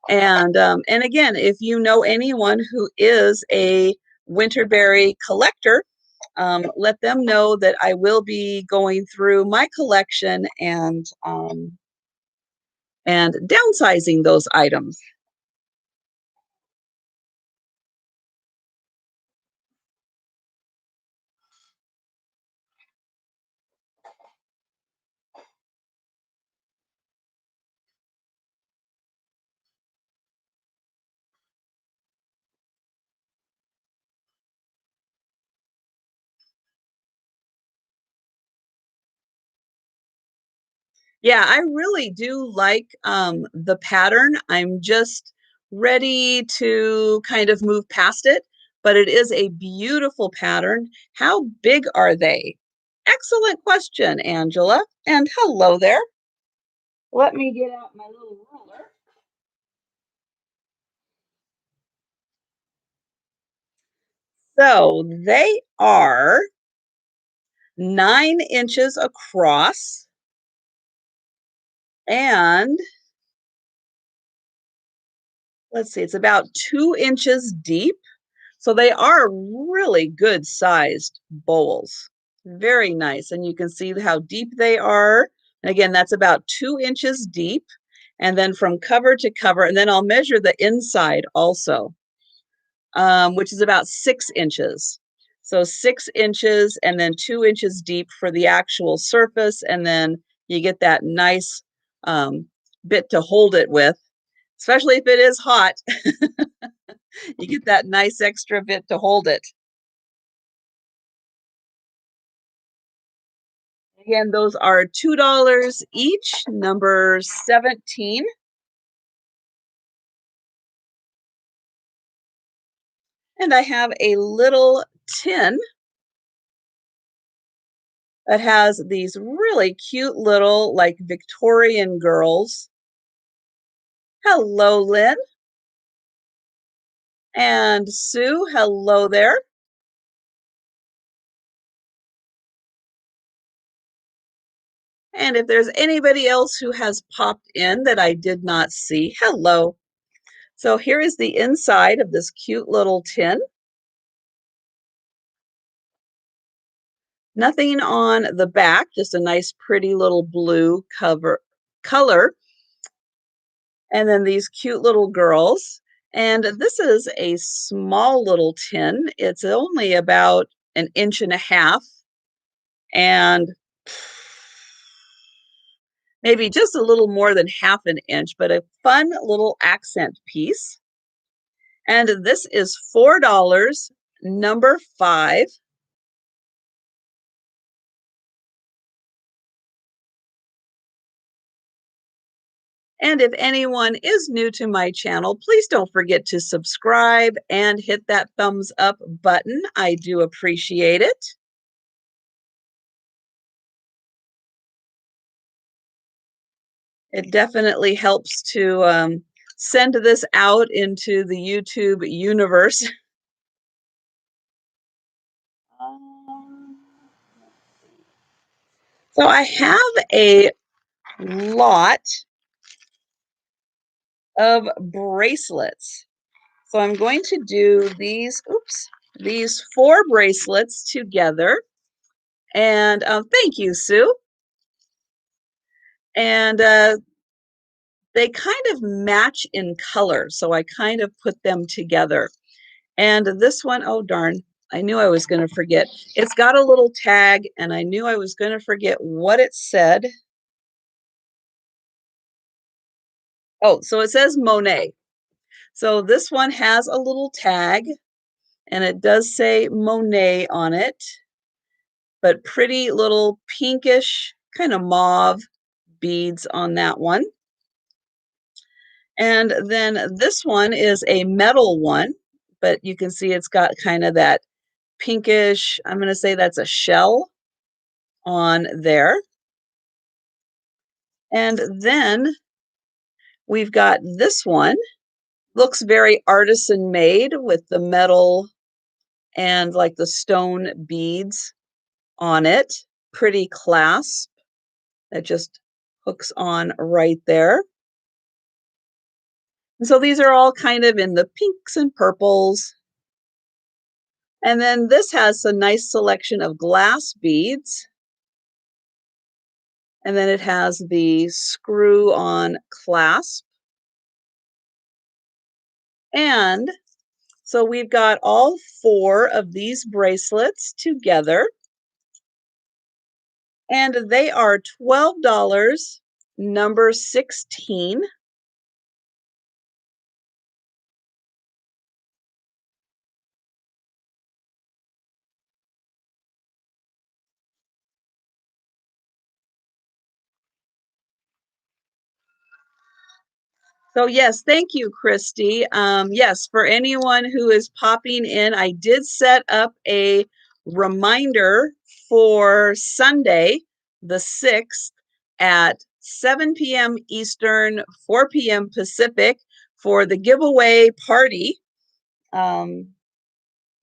And again, if you know anyone who is a Winterberry collector, let them know that I will be going through my collection and downsizing those items. Yeah, I really do like the pattern. I'm just ready to kind of move past it, but it is a beautiful pattern. How big are they? Excellent question, Angela. And hello there. Let me get out my little ruler. So they are 9 inches across and let's see, it's about 2 inches deep. So they are really good sized bowls. Very nice. And you can see how deep they are. And again, that's about 2 inches deep. And then from cover to cover, and then I'll measure the inside also, which is about 6 inches. So 6 inches and then 2 inches deep for the actual surface. And then you get that nice bit to hold it with, especially if it is hot. You get that nice extra bit to hold it. Again, those are $2 each, number 17. And I have a little tin that has these really cute little, like, Victorian girls. Hello, Lynn. And Sue, hello there. And if there's anybody else who has popped in that I did not see, hello. So here is the inside of this cute little tin. Nothing on the back, just a nice pretty little blue color. And then these cute little girls. And this is a small little tin. It's only about an inch and a half and maybe just a little more than half an inch, but a fun little accent piece. And this is $4, number 5. And if anyone is new to my channel, please don't forget to subscribe and hit that thumbs up button. I do appreciate it. It definitely helps to send this out into the YouTube universe. Um, So I have a lot of bracelets. So I'm going to do these 4 bracelets together. And thank you, Sue. And they kind of match in color. So I kind of put them together. And this one, oh darn, I knew I was going to forget. It's got a little tag, and I knew I was going to forget what it said. Oh, so it says Monet. So this one has a little tag, and it does say Monet on it, but pretty little pinkish, kind of mauve beads on that one. And then this one is a metal one, but you can see it's got kind of that pinkish, I'm going to say that's a shell on there. And then we've got this one. Looks very artisan made with the metal and like the stone beads on it. Pretty clasp that just hooks on right there. And so these are all kind of in the pinks and purples. And then this has a nice selection of glass beads. And then it has the screw on clasp. And so we've got all 4 of these bracelets together. And they are $12, number 16. So yes, thank you, Christy. Yes, for anyone who is popping in, I did set up a reminder for Sunday, the 6th at 7 p.m. Eastern, 4 p.m. Pacific for the giveaway party. Um,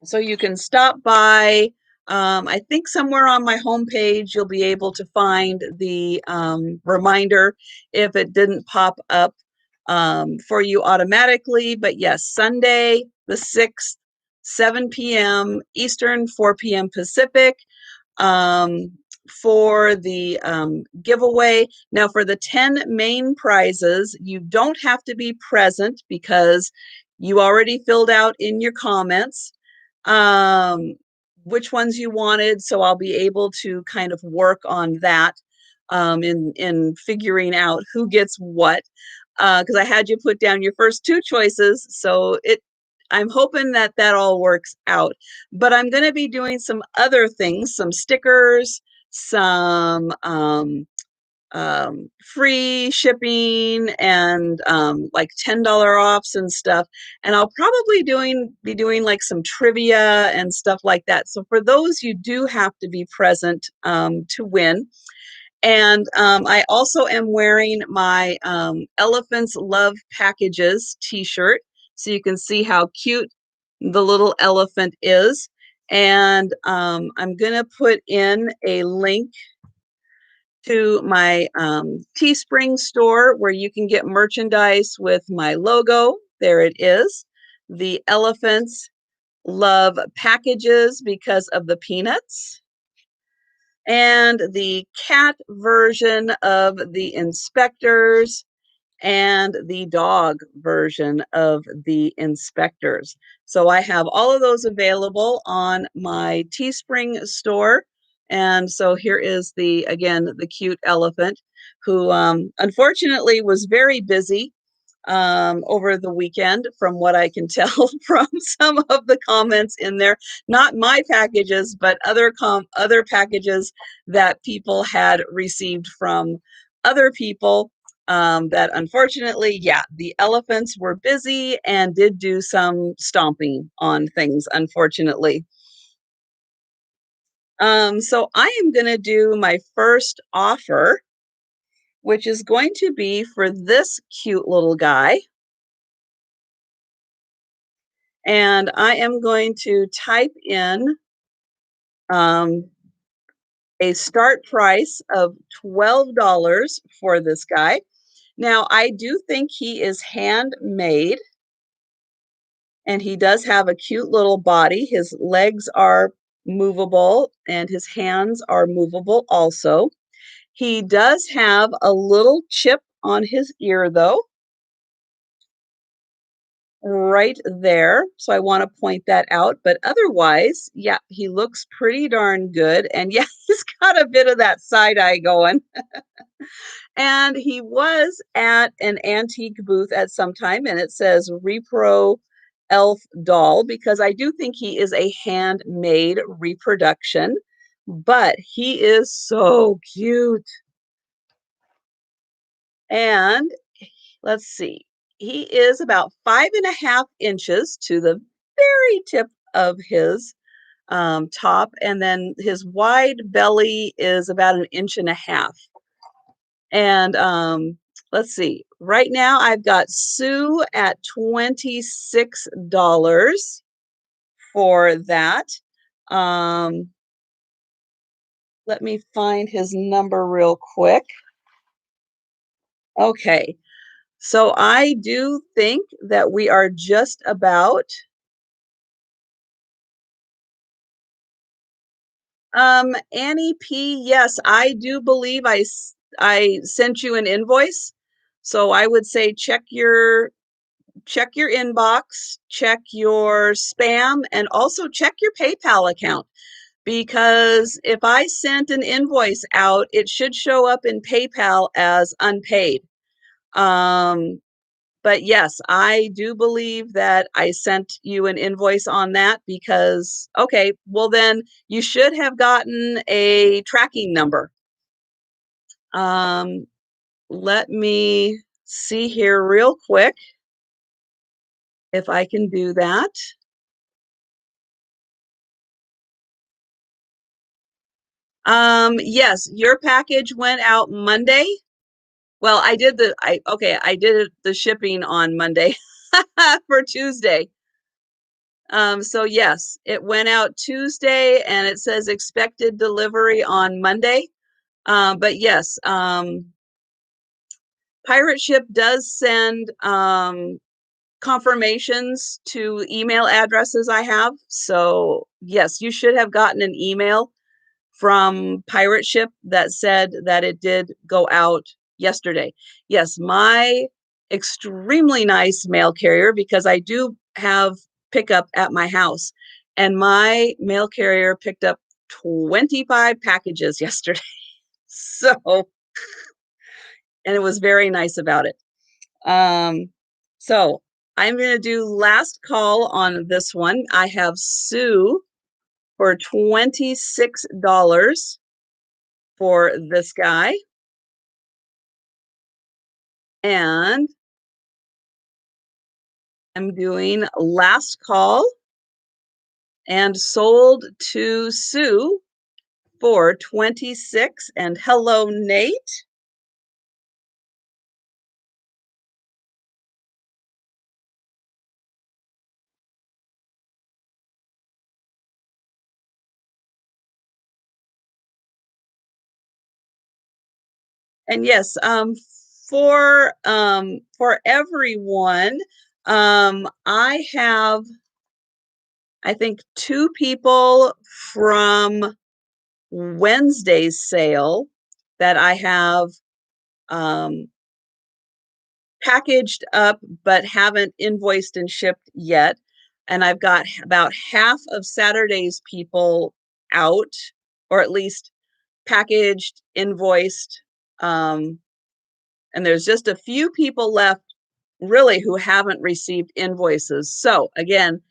so you can stop by. I think somewhere on my homepage, you'll be able to find the reminder if it didn't pop up for you automatically. But yes, Sunday, the 6th, 7 p.m. Eastern, 4 p.m. Pacific um, for the giveaway. Now, for the 10 main prizes, you don't have to be present because you already filled out in your comments um, which ones you wanted. So I'll be able to kind of work on that in figuring out who gets what. Because I had you put down your first two choices, so I'm hoping that that all works out. But I'm going to be doing some other things, some stickers, some free shipping and like $10 offs and stuff. And I'll probably be doing like some trivia and stuff like that. So for those, you do have to be present to win. And I also am wearing my Elephants Love Packages t-shirt. So you can see how cute the little elephant is. And I'm going to put in a link to my Teespring store where you can get merchandise with my logo. There it is. The elephants love packages because of the peanuts. And the cat version of the inspectors and the dog version of the inspectors. So I have all of those available on my Teespring store. And so here is again, the cute elephant who unfortunately was very busy over the weekend, from what I can tell from some of the comments in there. Not my packages, but other packages that people had received from other people. That unfortunately, yeah, the elephants were busy and did do some stomping on things, unfortunately. So I am going to do my first offer, which is going to be for this cute little guy. And I am going to type in um, a start price of $12 for this guy. Now, I do think he is handmade, and he does have a cute little body. His legs are movable, and his hands are movable also. He does have a little chip on his ear, though, right there. So I want to point that out. But otherwise, yeah, he looks pretty darn good. And yeah, he's got a bit of that side eye going. And he was at an antique booth at some time, and it says Repro Elf Doll, because I do think he is a handmade reproduction, but he is so cute. And let's see, he is about 5.5 inches to the very tip of his top, and then his wide belly is about 1.5 inches. And let's see, right now I've got Sue at $26 for that. Um, Let me find his number real quick. Okay, so I do think that we are just about Annie P, yes, I do believe I sent you an invoice. So I would say check your inbox, check your spam, and also check your PayPal account. Because if I sent an invoice out, it should show up in PayPal as unpaid. But yes, I do believe that I sent you an invoice on that because, okay, well then you should have gotten a tracking number. Um, Let me see here real quick if I can do that. Yes, your package went out Monday. Well, I did the shipping on Monday for Tuesday. So yes, it went out Tuesday and it says expected delivery on Monday. But yes, Pirate Ship does send confirmations to email addresses I have. So yes, you should have gotten an email from Pirate Ship that said that it did go out yesterday. Yes, my extremely nice mail carrier, because I do have pickup at my house, and my mail carrier picked up 25 packages yesterday. So, and it was very nice about it. So I'm going to do last call on this one. I have Sue for $26 for this guy. And I'm doing last call and sold to Sue for 26. And hello, Nate. And yes, for everyone, I have, I think, 2 people from Wednesday's sale that I have um, packaged up but haven't invoiced and shipped yet. And I've got about half of Saturday's people out, or at least packaged, invoiced. Um, and there's just a few people left really who haven't received invoices. So again,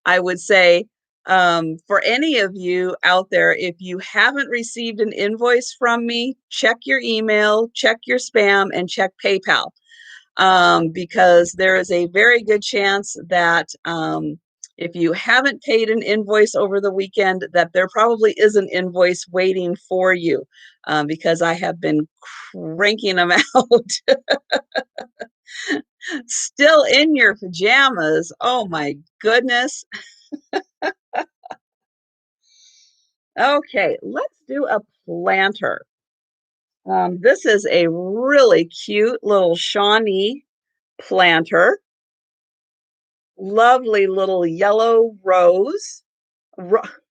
I would say for any of you out there, if you haven't received an invoice from me, check your email, check your spam, and check PayPal. Because there is a very good chance that if you haven't paid an invoice over the weekend, that there probably is an invoice waiting for you, because I have been cranking them out. Still in your pajamas. Oh my goodness. Okay, let's do a planter. This is a really cute little Shawnee planter. Lovely little yellow rose,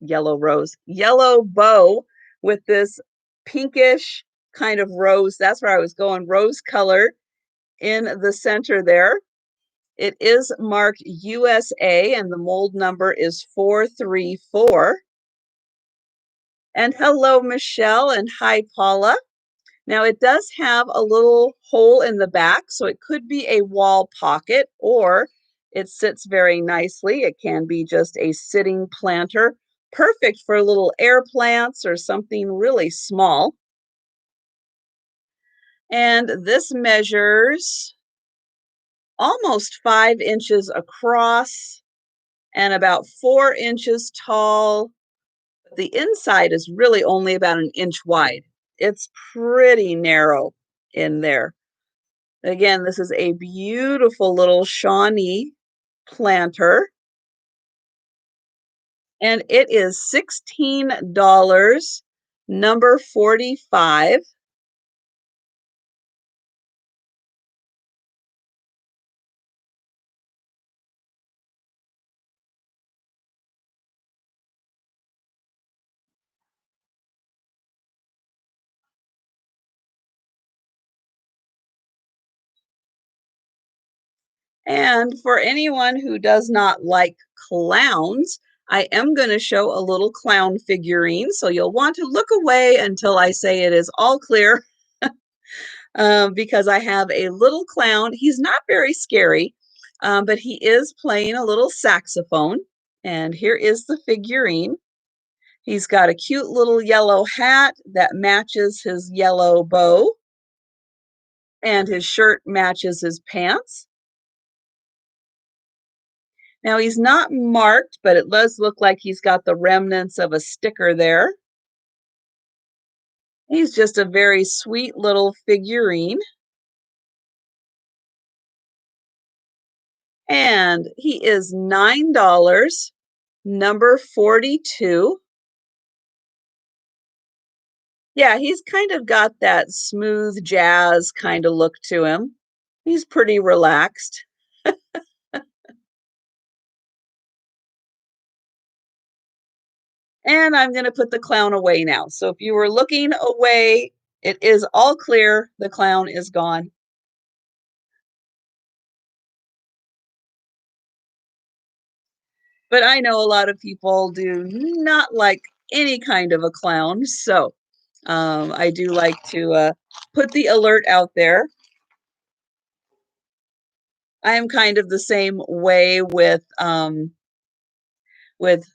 yellow bow with this pinkish kind of rose. That's where I was going, rose color in the center there. It is marked USA and the mold number is 434. And hello, Michelle, and hi, Paula. Now it does have a little hole in the back, so it could be a wall pocket, or it sits very nicely. It can be just a sitting planter, perfect for little air plants or something really small. And this measures almost 5 inches across and about 4 inches tall. The inside is really only about an inch wide. It's pretty narrow in there. Again, this is a beautiful little Shawnee planter, and it is $16, number 45. And for anyone who does not like clowns, I am going to show a little clown figurine. So you'll want to look away until I say it is all clear, because I have a little clown. He's not very scary, but he is playing a little saxophone. And here is the figurine. He's got a cute little yellow hat that matches his yellow bow. And his shirt matches his pants. Now he's not marked, but it does look like he's got the remnants of a sticker there. He's just a very sweet little figurine. And he is $9, number 42. Yeah, he's kind of got that smooth jazz kind of look to him. He's pretty relaxed. And I'm going to put the clown away now. So if you were looking away, it is all clear. The clown is gone. But I know a lot of people do not like any kind of a clown. So I do like to put the alert out there. I am kind of the same way with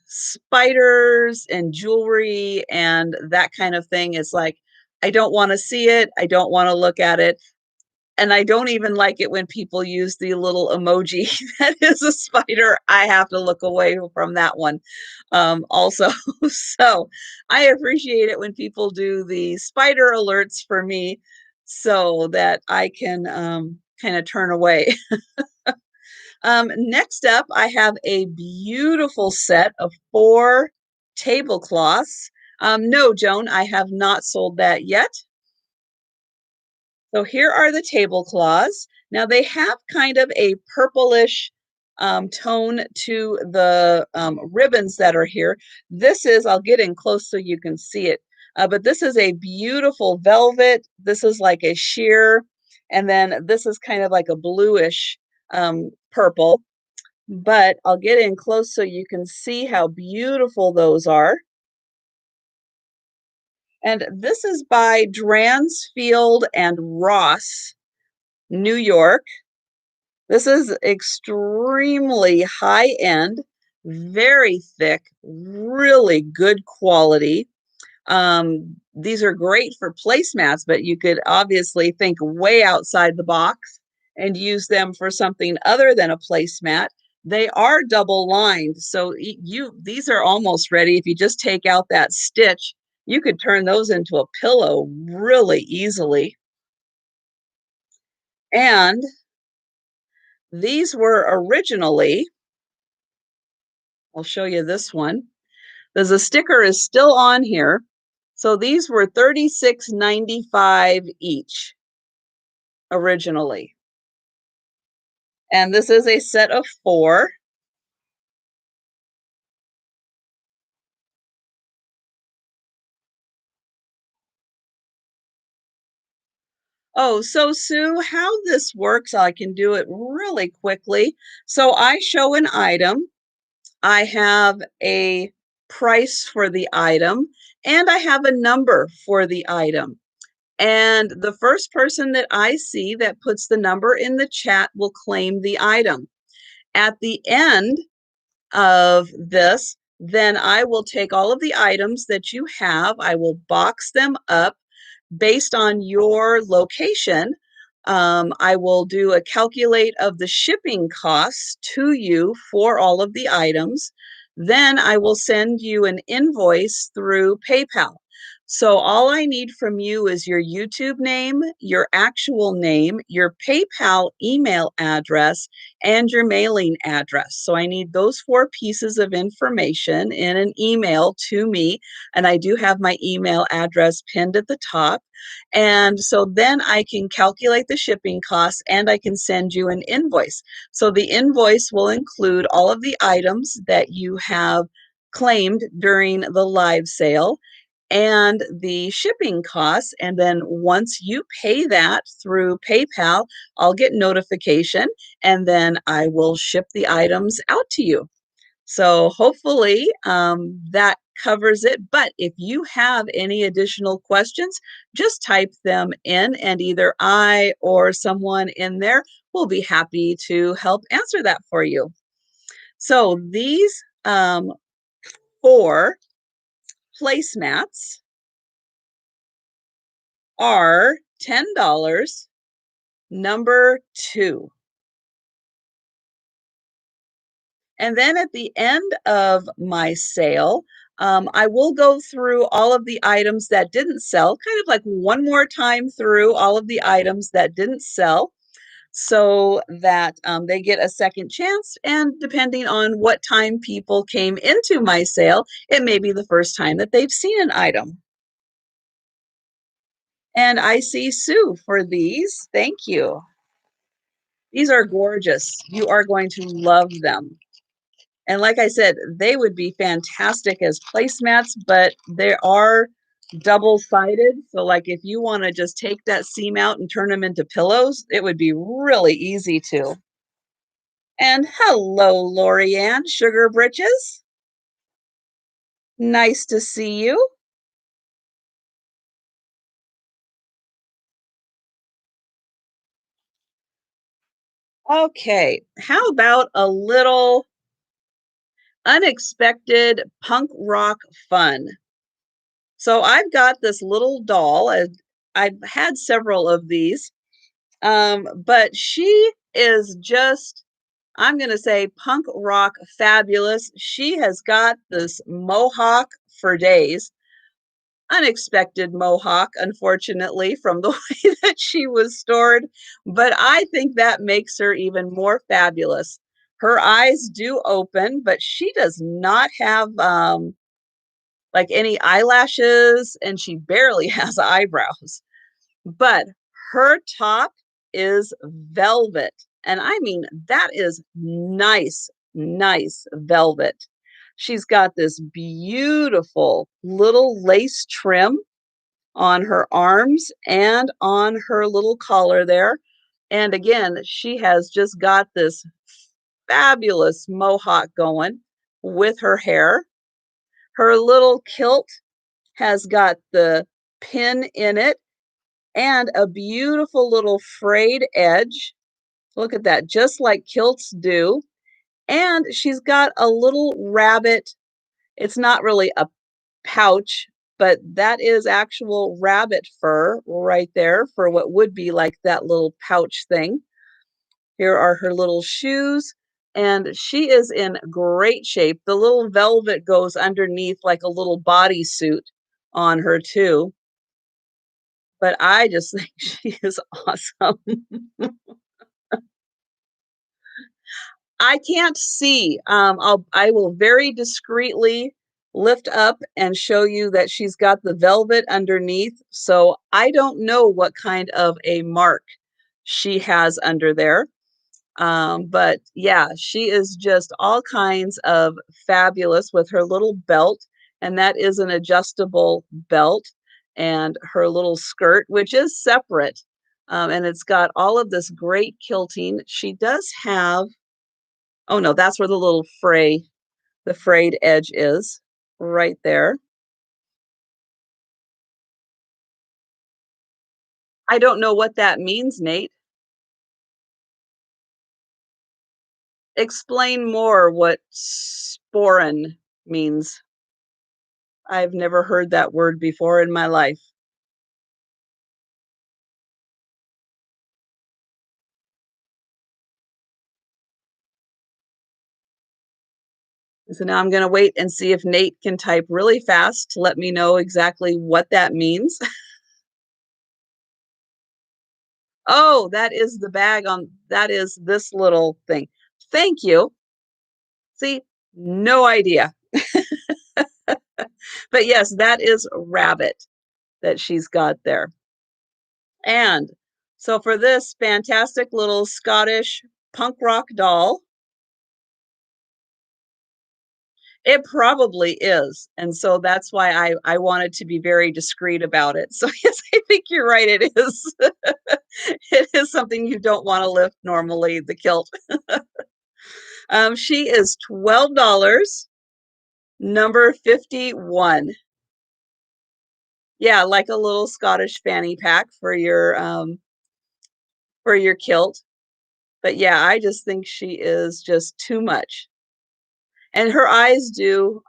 spiders and jewelry and that kind of thing. It's like I don't want to see it. I don't want to look at it. And I don't even like it when people use the little emoji that is a spider. I have to look away from that one also. So I appreciate it when people do the spider alerts for me so that I can kind of turn away. Next up, I have a beautiful set of 4 tablecloths. No, Joan, I have not sold that yet. So here are the tablecloths. Now they have kind of a purplish tone to the ribbons that are here. This is, I'll get in close so you can see it, but this is a beautiful velvet. This is like a sheer, and then this is kind of like a bluish purple, but I'll get in close so you can see how beautiful those are. And this is by Dransfield and Ross, New York. This is extremely high end, very thick, really good quality. These are great for placemats, but you could obviously think way outside the box and use them for something other than a placemat. They are double lined, so these are almost ready. If you just take out that stitch, you could turn those into a pillow really easily. And these were originally, I'll show you this one. The sticker is still on here. So these were $36.95 each originally. And this is a set of 4. Oh, so Sue, how this works, I can do it really quickly. So I show an item. I have a price for the item, and I have a number for the item. And the first person that I see that puts the number in the chat will claim the item. At the end of this, then I will take all of the items that you have, I will box them up based on your location. I will do a calculate of the shipping costs to you for all of the items. Then I will send you an invoice through PayPal. So all I need from you is your YouTube name, your actual name, your PayPal email address, and your mailing address. So I need those 4 pieces of information in an email to me. And I do have my email address pinned at the top. And so then I can calculate the shipping costs and I can send you an invoice. So the invoice will include all of the items that you have claimed during the live sale and the shipping costs. And then once you pay that through PayPal, I'll get notification and then I will ship the items out to you. So hopefully that covers it. But if you have any additional questions, just type them in and either I or someone in there will be happy to help answer that for you. So these 4 placemats are $10. Number 2. And then at the end of my sale, I will go through all of the items that didn't sell, kind of like one more time through all of the items that didn't sell so that they get a second chance. And depending on what time people came into my sale, it may be the first time that they've seen an item. And I see Sue for these. Thank you. These are gorgeous. You are going to love them. And like I said, they would be fantastic as placemats, but they are double-sided. So like if you want to just take that seam out and turn them into pillows, it would be really easy to. And hello, Lorianne, Sugar Britches. Nice to see you. Okay, how about a little unexpected punk rock fun? So I've got this little doll, and I've had several of these, but she is just, I'm going to say, punk rock fabulous. She has got this mohawk for days. Unexpected mohawk, unfortunately, from the way that she was stored, but I think that makes her even more fabulous. Her eyes do open, but she does not have like any eyelashes, and she barely has eyebrows. But her top is velvet. And I mean, that is nice, nice velvet. She's got this beautiful little lace trim on her arms and on her little collar there. And again, she has just got this fabulous mohawk going with her hair. Her little kilt has got the pin in it and a beautiful little frayed edge. Look at that, just like kilts do. And she's got a little rabbit. It's not really a pouch, but that is actual rabbit fur right there for what would be like that little pouch thing. Here are her little shoes, and she is in great shape. The little velvet goes underneath like a little bodysuit on her too. But I just think she is awesome. I can't see. I will very discreetly lift up and show you that she's got the velvet underneath. So I don't know what kind of a mark she has under there. But yeah, she is just all kinds of fabulous with her little belt, and that is an adjustable belt, and her little skirt, which is separate. And it's got all of this great kilting. She does have, oh no, that's where the little the frayed edge is right there. I don't know what that means, Nate. Explain more what sporin means. I've never heard that word before in my life. So now I'm going to wait and see if Nate can type really fast to let me know exactly what that means. Oh, that is the bag on, that is this little thing. Thank you. See, no idea. But yes, that is rabbit that she's got there. And so for this fantastic little Scottish punk rock doll, it probably is. And so that's why I wanted to be very discreet about it. So yes, I think you're right. It is. It is something you don't want to lift normally, the kilt. She is $12, number 51. Yeah, like a little Scottish fanny pack for your kilt. But yeah, I just think she is just too much. And her eyes do,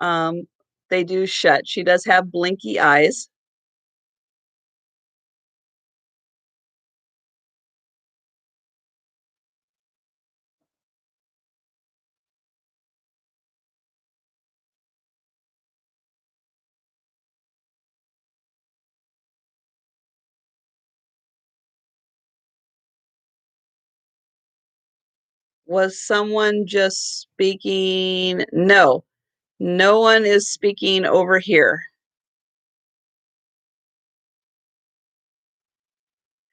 they do shut. She does have blinky eyes. Was someone just speaking? No, no one is speaking over here.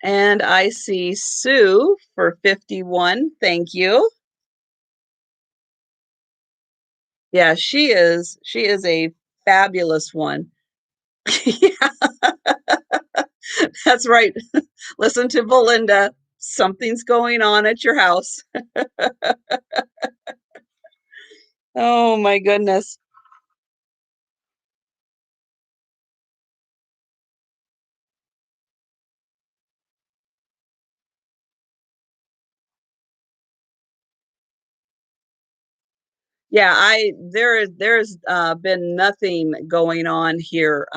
And I see Sue for 51. Thank you. Yeah, she is a fabulous one. Yeah, that's right. Listen to Belinda. Something's going on at your house. Oh my goodness. Yeah, there's been nothing going on here,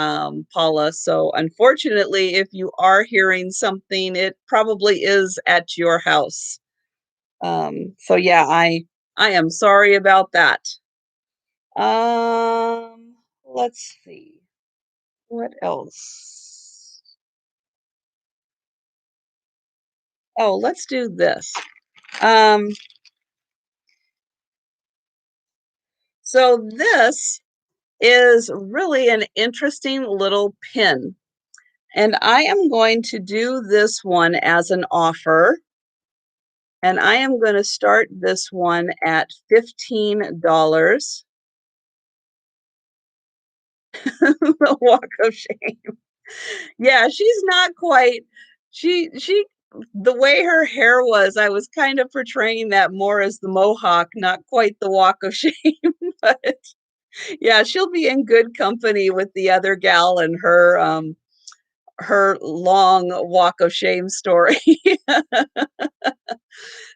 Paula. So unfortunately, if you are hearing something, it probably is at your house. So yeah, I am sorry about that. Let's see. What else? Oh, let's do this. Um, so this is really an interesting little pin. And I am going to do this one as an offer. And I am going to start this one at $15. The walk of shame. Yeah, she's not quite she the way her hair was, I was kind of portraying that more as the mohawk, not quite the walk of shame. But yeah, she'll be in good company with the other gal and her long walk of shame story.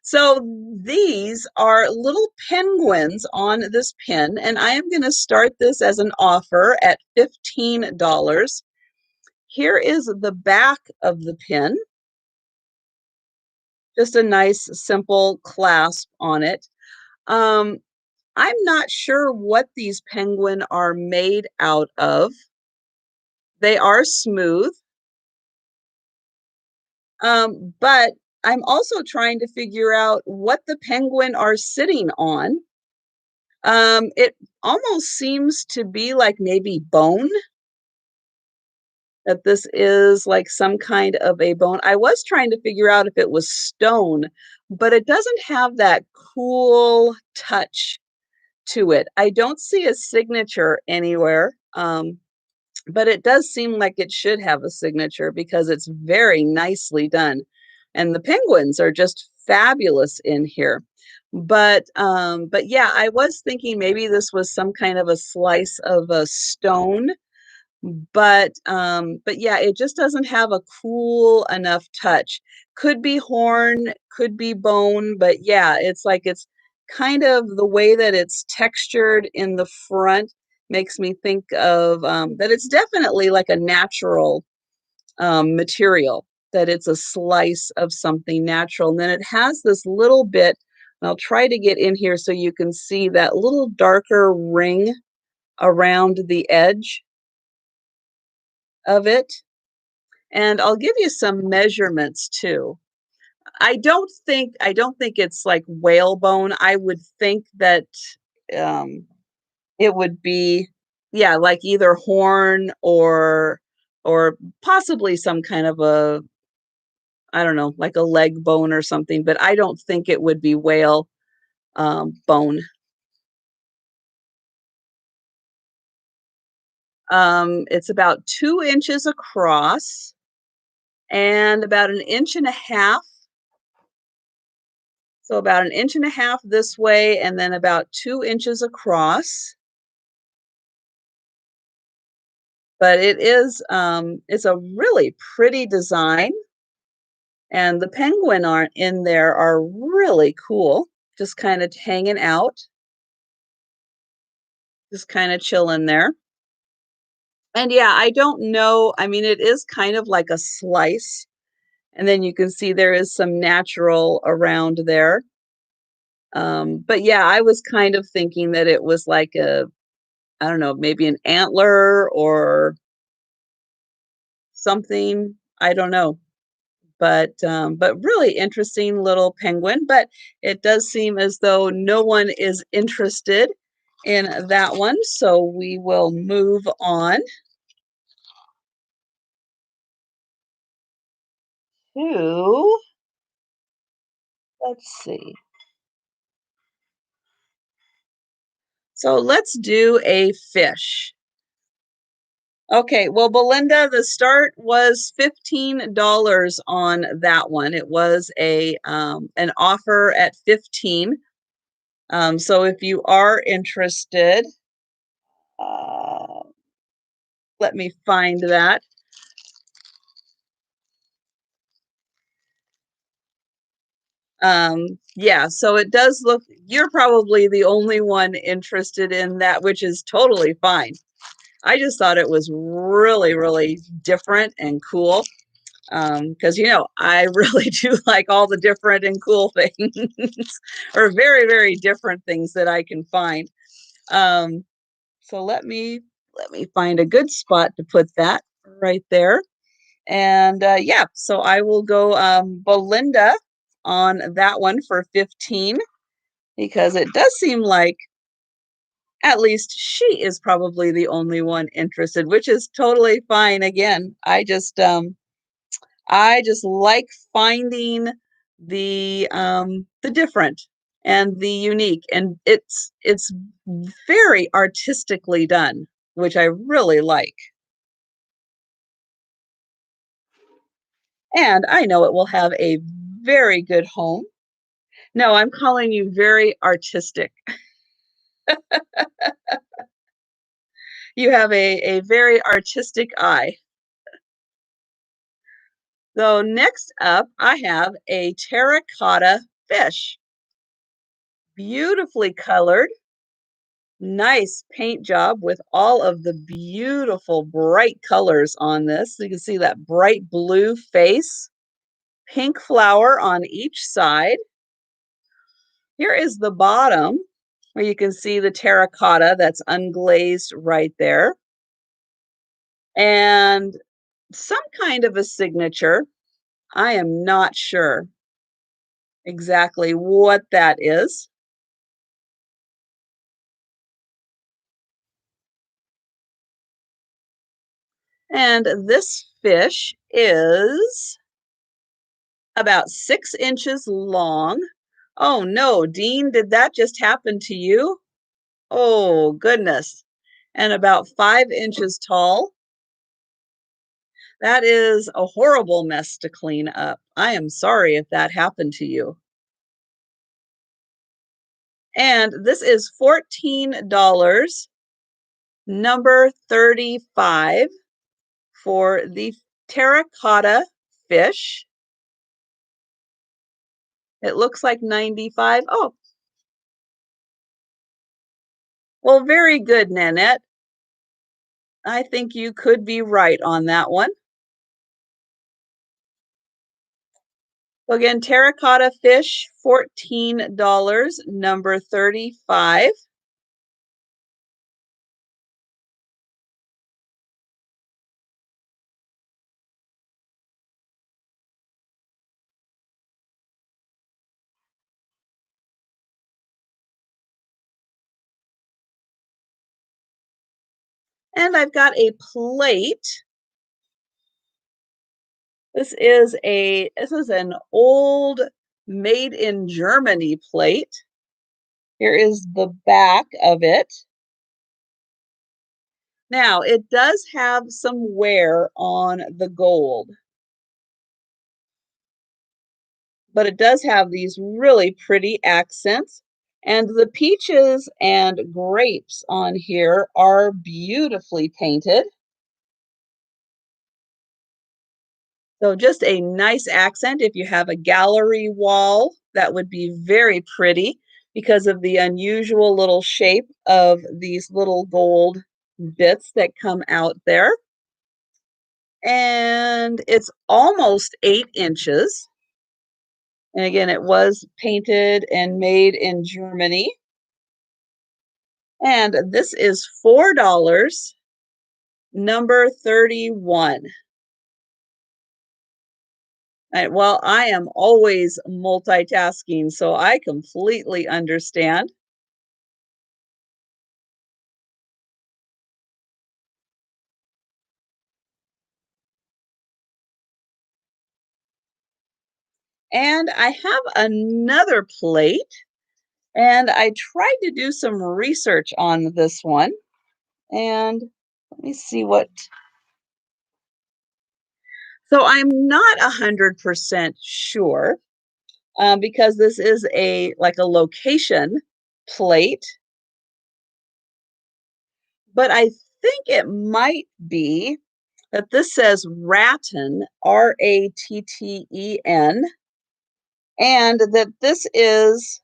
So these are little penguins on this pin, and I am going to start this as an offer at $15. Here is the back of the pin, just a nice simple clasp on it. Um, I'm not sure what these penguin are made out of. They are smooth, but I'm also trying to figure out what the penguin are sitting on. It almost seems to be like maybe bone, that this is like some kind of a bone. I was trying to figure out if it was stone, but it doesn't have that cool touch to it. I don't see a signature anywhere, but it does seem like it should have a signature because it's very nicely done. And the penguins are just fabulous in here. But yeah, I was thinking maybe this was some kind of a slice of a stone, but yeah, it just doesn't have a cool enough touch. Could be horn, could be bone, but yeah, it's like it's kind of the way that it's textured in the front makes me think of that it's definitely like a natural material, that it's a slice of something natural. And then it has this little bit, and I'll try to get in here so you can see that little darker ring around the edge of it. And I'll give you some measurements too. I don't think it's like whalebone. I would think that um, it would be, yeah, like either horn or possibly some kind of a, I don't know, like a leg bone or something, but I don't think it would be whale bone. It's about 2 inches across and about an inch and a half. So about an inch and a half this way and then about 2 inches across. But it's a really pretty design. And the penguin art in there are really cool, just kind of hanging out, just kind of chilling there. And yeah, I don't know. I mean, it is kind of like a slice. And then you can see there is some natural around there. But yeah, I was kind of thinking that it was like a, I don't know, maybe an antler or something. I don't know. but really interesting little penguin. But it does seem as though no one is interested in that one, so we will move on to, let's see. So let's do a fish. Okay, well, Belinda, the start was $15 on that one. It was a an offer at 15. So if you are interested, uh, let me find that. Yeah, so it does look, you're probably the only one interested in that, which is totally fine. I just thought it was really, really different and cool. Because I really do like all the different and cool things, or very, very different things that I can find. So let me find a good spot to put that right there. And yeah, so I will go Belinda on that one for 15, because it does seem like at least she is probably the only one interested, which is totally fine. Again, I just like finding the different and the unique, and it's very artistically done, which I really like. And I know it will have a very good home. No, I'm calling you very artistic. You have a very artistic eye. So next up, I have a terracotta fish. Beautifully colored, nice paint job with all of the beautiful bright colors on this. You can see that bright blue face, pink flower on each side. Here is the bottom, where you can see the terracotta that's unglazed right there. And some kind of a signature. I am not sure exactly what that is. And this fish is about 6 inches long. Oh no, Dean, did that just happen to you? Oh, goodness. And about 5 inches tall. That is a horrible mess to clean up. I am sorry if that happened to you. And this is $14, number 35, for the terracotta fish. It looks like 95. Oh, well, very good, Nanette. I think you could be right on that one. So again, terracotta fish, $14, number 35. And I've got a plate. This is an old made in Germany plate. Here is the back of it. Now, it does have some wear on the gold, but it does have these really pretty accents. And the peaches and grapes on here are beautifully painted. So just a nice accent. If you have a gallery wall, that would be very pretty because of the unusual little shape of these little gold bits that come out there. And it's almost 8 inches. And again, it was painted and made in Germany. And this is $4, number 31. Well, I am always multitasking, so I completely understand. And I have another plate, and I tried to do some research on this one. And let me see what. So I'm not 100% sure because this is a location plate, but I think it might be that this says Ratten, Ratten, and that this is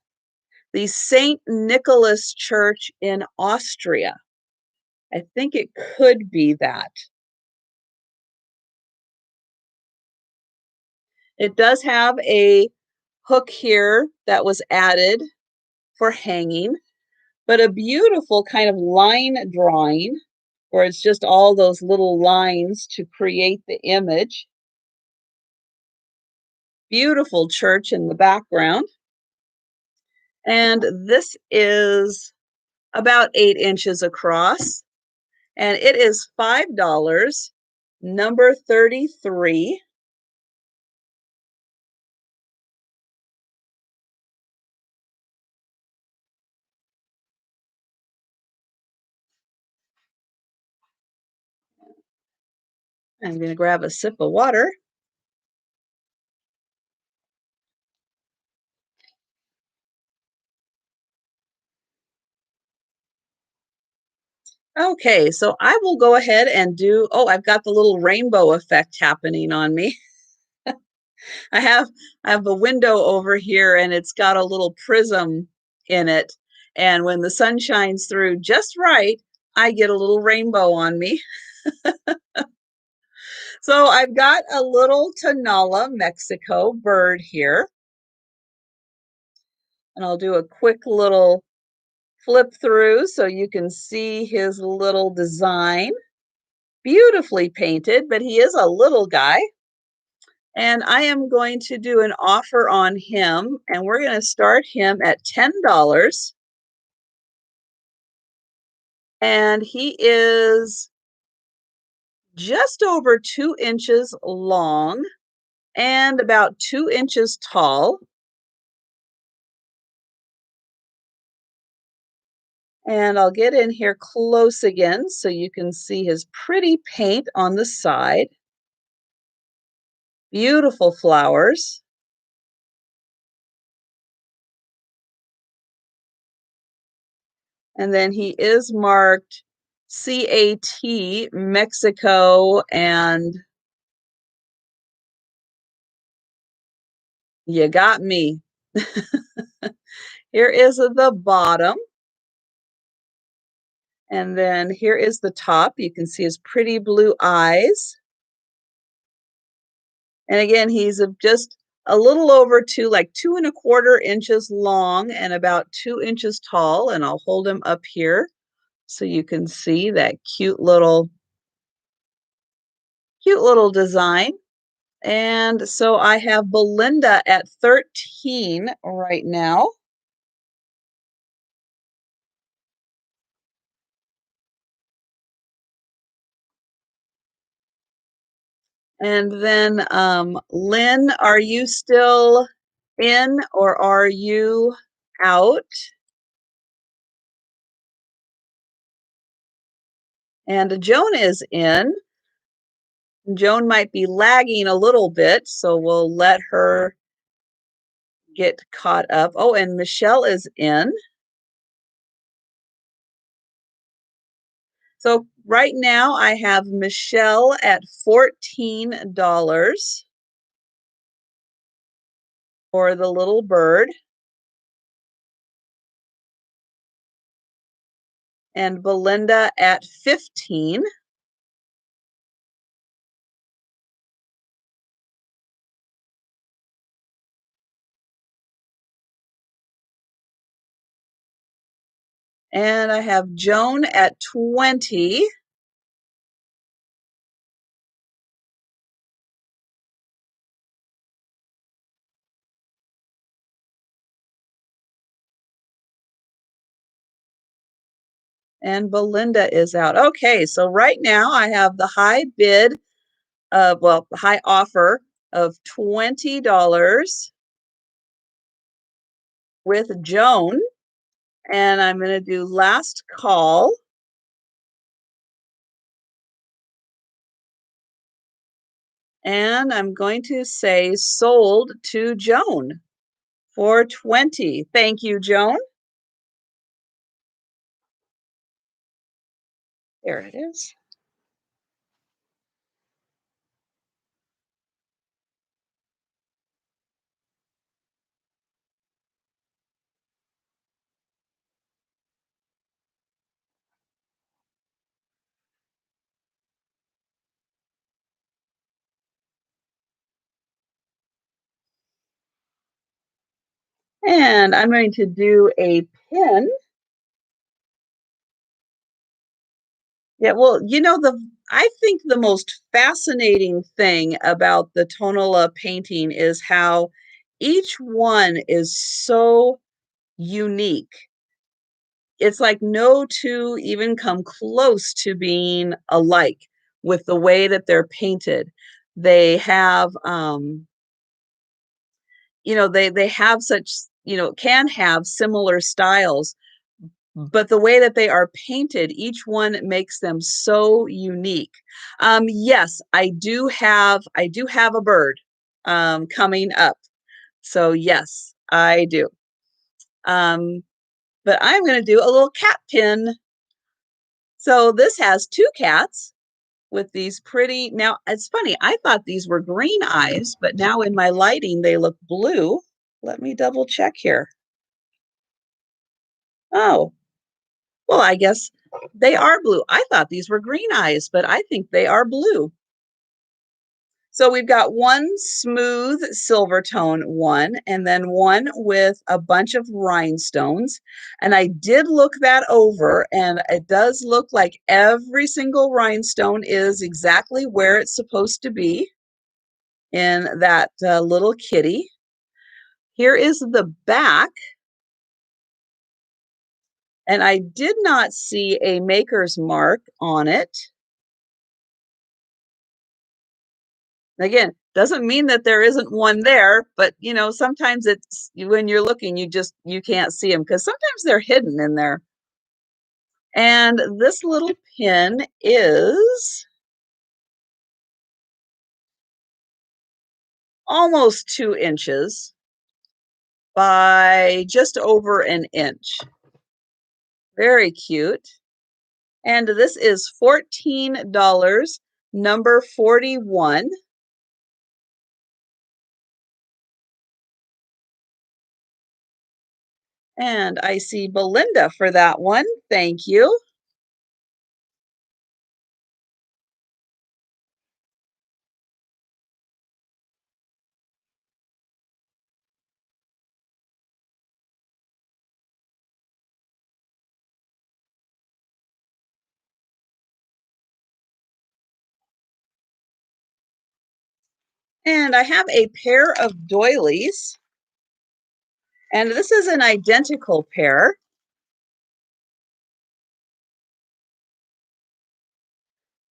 the St. Nicholas Church in Austria. I think it could be that. It does have a hook here that was added for hanging, but a beautiful kind of line drawing where it's just all those little lines to create the image. Beautiful church in the background. And this is about 8 inches across, and it is $5, number 33. I'm going to grab a sip of water. Okay, so I will go ahead and do, oh, I've got the little rainbow effect happening on me. I have I have a window over here and it's got a little prism in it. And when the sun shines through just right, I get a little rainbow on me. So I've got a little Tonala, Mexico bird here. And I'll do a quick little flip through so you can see his little design. Beautifully painted, but he is a little guy. And I am going to do an offer on him, and we're going to start him at $10. And he is just over 2 inches long and about 2 inches tall. And I'll get in here close again so you can see his pretty paint on the side. Beautiful flowers. And then he is marked CAT, Mexico, and you got me. Here is the bottom. And then here is the top. You can see his pretty blue eyes. And again, he's just a little over two, like 2¼ inches long and about 2 inches tall. And I'll hold him up here so you can see that cute little design. And so I have Belinda at 13 right now. And then Lynn, are you still in or are you out? And Joan is in. Joan might be lagging a little bit, so we'll let her get caught up. Oh, and Michelle is in. So right now I have Michelle at $14 for the little bird, and Belinda at 15. And I have Joan at 20. And Belinda is out. Okay, so right now I have the high bid the high offer of $20 with Joan. And I'm going to do last call. And I'm going to say sold to Joan for 20. Thank you, Joan. There it is. And I'm going to do a pin. Yeah, well, I think the most fascinating thing about the Tonola painting is how each one is so unique. It's like no two even come close to being alike with the way that they're painted. They have they have such, can have similar styles, but the way that they are painted, each one makes them so unique. Yes, I do have a bird coming up. So yes, I do. Um, but I'm going to do a little cat pin. So this has two cats with these pretty. Now, it's funny, I thought these were green eyes, but now in my lighting, they look blue. Let me double check here. Oh, well, I guess they are blue. I thought these were green eyes, but I think they are blue. So we've got one smooth silver tone one, and then one with a bunch of rhinestones. And I did look that over, and it does look like every single rhinestone is exactly where it's supposed to be in that little kitty. Here is the back, and I did not see a maker's mark on it. Again, doesn't mean that there isn't one there, but sometimes it's when you're looking, you can't see them because sometimes they're hidden in there. And this little pin is almost 2 inches by just over an inch. Very cute. And this is $14, number 41. And I see Belinda for that one. Thank you. And I have a pair of doilies. And this is an identical pair.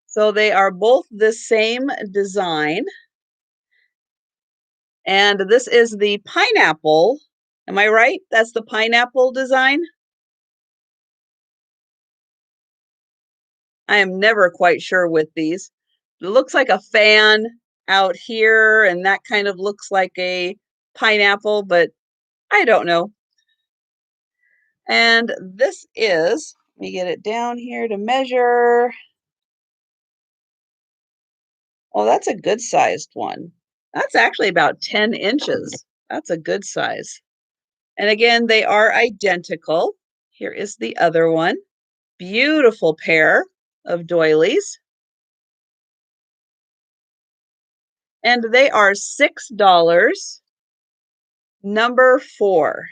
So they are both the same design. And this is the pineapple. Am I right? That's the pineapple design. I am never quite sure with these. It looks like a fan out here, and that kind of looks like a pineapple, but I don't know. And this is, let me get it down here to measure. Oh, that's a good sized one. That's actually about 10 inches. That's a good size. And again, they are identical. Here is the other one. Beautiful pair of doilies. And they are $6, number 4.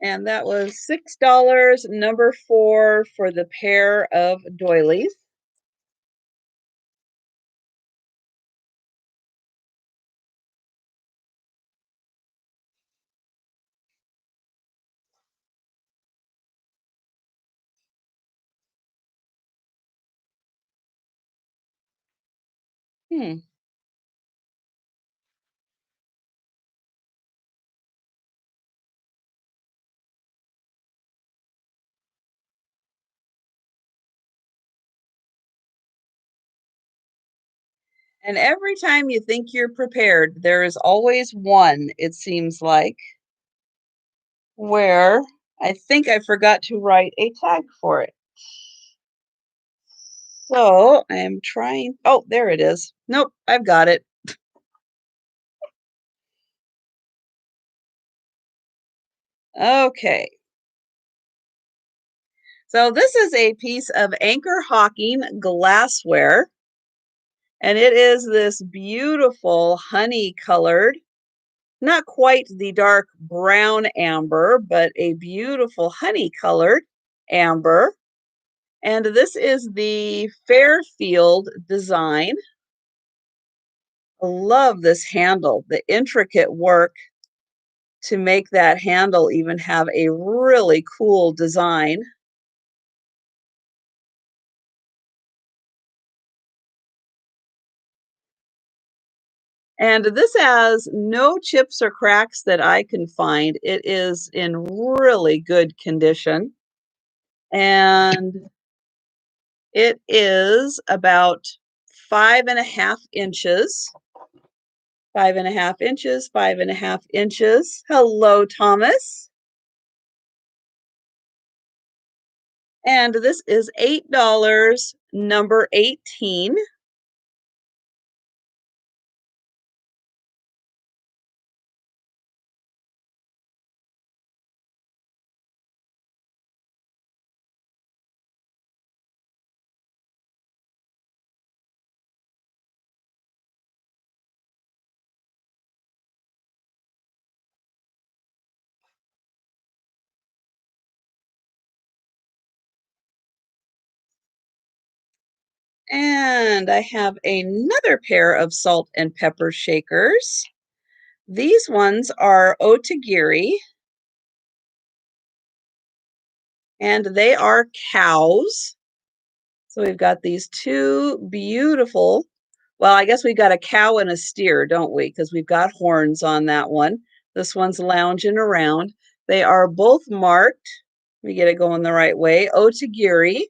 And that was $6, number 4 for the pair of doilies. Hmm. And every time you think you're prepared, there is always one, it seems like, where I think I forgot to write a tag for it. So I am trying. Oh, there it is. Nope, I've got it. Okay. So this is a piece of Anchor Hawking glassware, and it is this beautiful honey colored, not quite the dark brown amber, but a beautiful honey colored amber. And this is the Fairfield design. I love this handle, the intricate work to make that handle even have a really cool design. And this has no chips or cracks that I can find. It is in really good condition. And it is about 5.5 inches. 5.5 inches, 5.5 inches. Hello, Thomas. And this is $8, number 18. And I have another pair of salt and pepper shakers. These ones are Otagiri, and they are cows. So we've got these two beautiful, well, I guess we've got a cow and a steer, don't we? Because we've got horns on that one. This one's lounging around. They are both marked. Let me get it going the right way. Otagiri.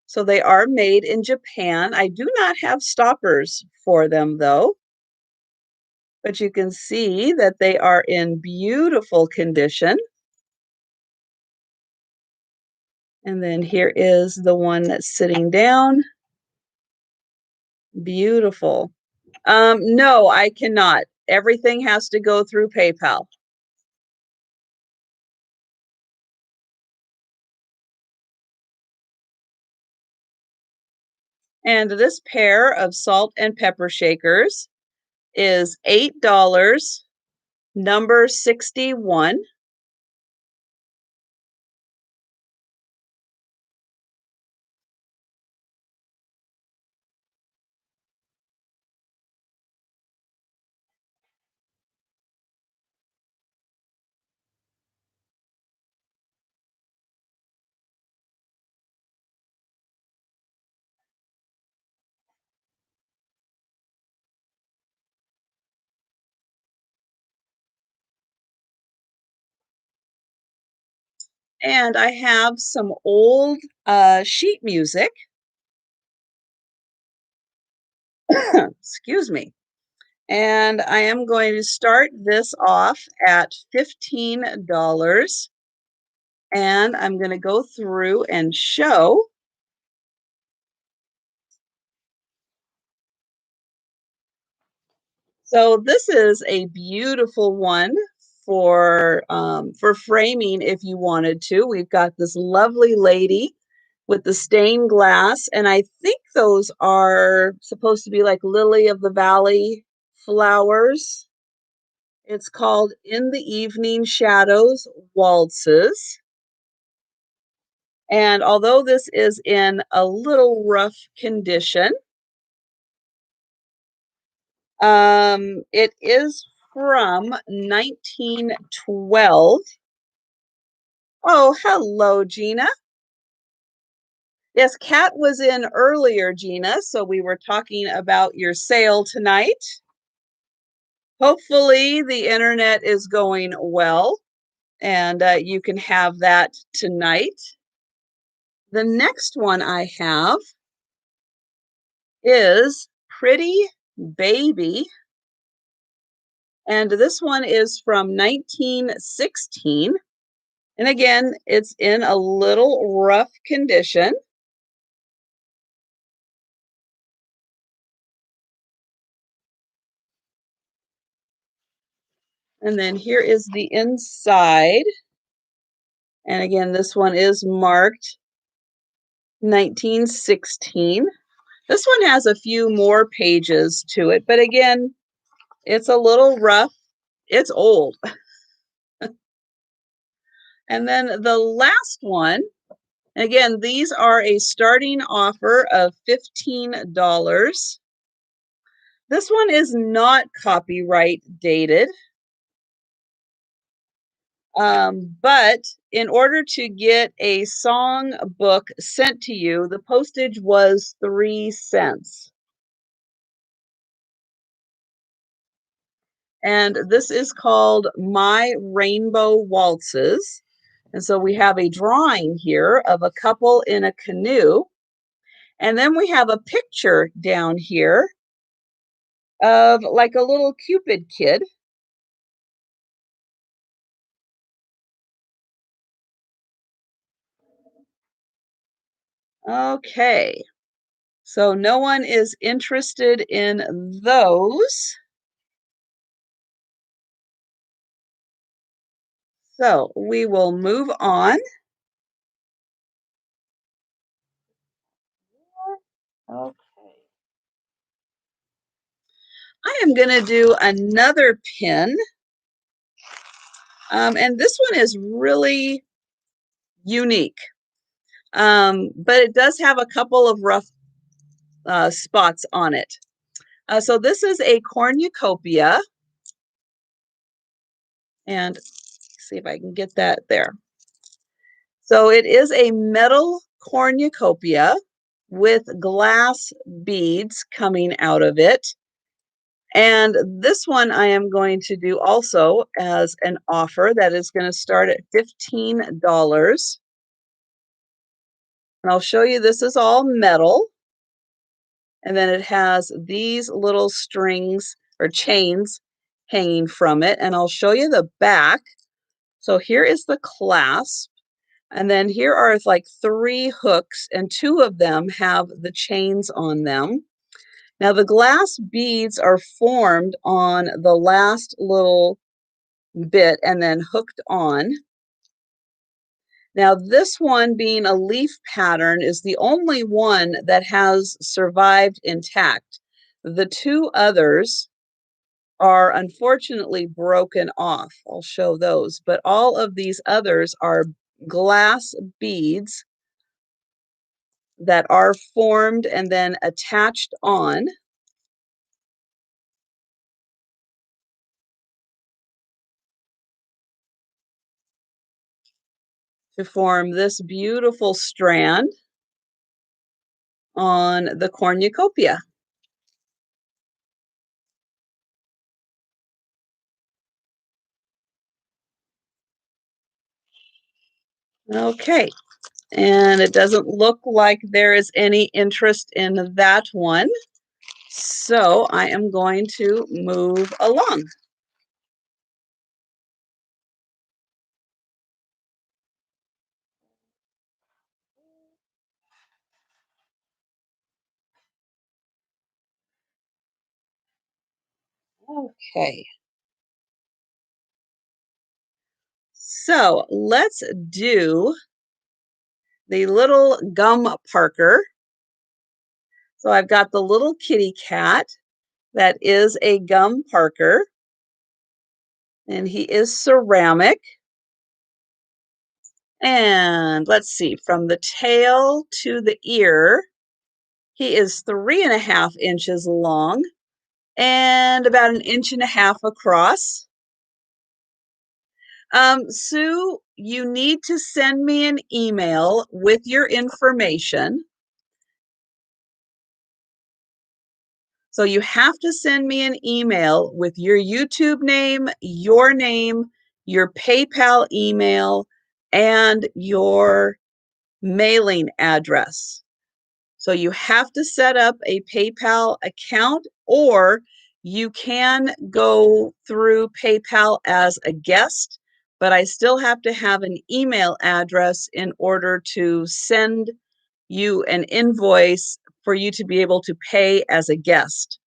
So they are made in Japan. I do not have stoppers for them though, but you can see that they are in beautiful condition. And then here is the one that's sitting down. Beautiful. No, I cannot. Everything has to go through PayPal. And this pair of salt and pepper shakers is $8, number 61. And I have some old sheet music. Excuse me. And I am going to start this off at $15. And I'm going to go through and show. So this is a beautiful one for framing if you wanted to. We've got this lovely lady with the stained glass, and I think those are supposed to be like lily of the valley flowers. It's called In the Evening Shadows Waltzes. And although this is in a little rough condition, it is from 1912. Oh, hello, Gina. Yes, Kat was in earlier, Gina, so we were talking about your sale tonight. Hopefully, the internet is going well and you can have that tonight. The next one I have is Pretty Baby. And this one is from 1916. And again, it's in a little rough condition. And then here is the inside. And again, this one is marked 1916. This one has a few more pages to it, but again, it's a little rough. It's old. And then the last one, again, these are a starting offer of $15. This one is not copyright dated. But in order to get a song book sent to you, the postage was 3 cents. And this is called My Rainbow Waltzes. And so we have a drawing here of a couple in a canoe. And then we have a picture down here of like a little Cupid kid. Okay. So no one is interested in those. So we will move on. Okay. I am going to do another pin. And this one is really unique. But it does have a couple of rough spots on it. So this is a cornucopia. And see if I can get that there. So it is a metal cornucopia with glass beads coming out of it. And this one I am going to do also as an offer that is going to start at $15. And I'll show you this is all metal. And then it has these little strings or chains hanging from it. And I'll show you the back. So here is the clasp. And then here are like 3 hooks, and 2 of them have the chains on them. Now the glass beads are formed on the last little bit and then hooked on. Now this one, being a leaf pattern, is the only one that has survived intact. The 2 others are unfortunately broken off. I'll show those, but all of these others are glass beads that are formed and then attached on. To form this beautiful strand on the cornucopia. Okay, and it doesn't look like there is any interest in that one. So I am going to move along. Okay. So let's do the little gum parker. So I've got the little kitty cat that is a gum parker. and he is ceramic. And let's see, from the tail to the ear, he is 3.5 inches long and about 1.5 inches across. Sue, you need to send me an email with your information. So you have to send me an email with your YouTube name, your PayPal email, and your mailing address. So you have to set up a PayPal account, or you can go through PayPal as a guest, but I still have to have an email address in order to send you an invoice for you to be able to pay as a guest.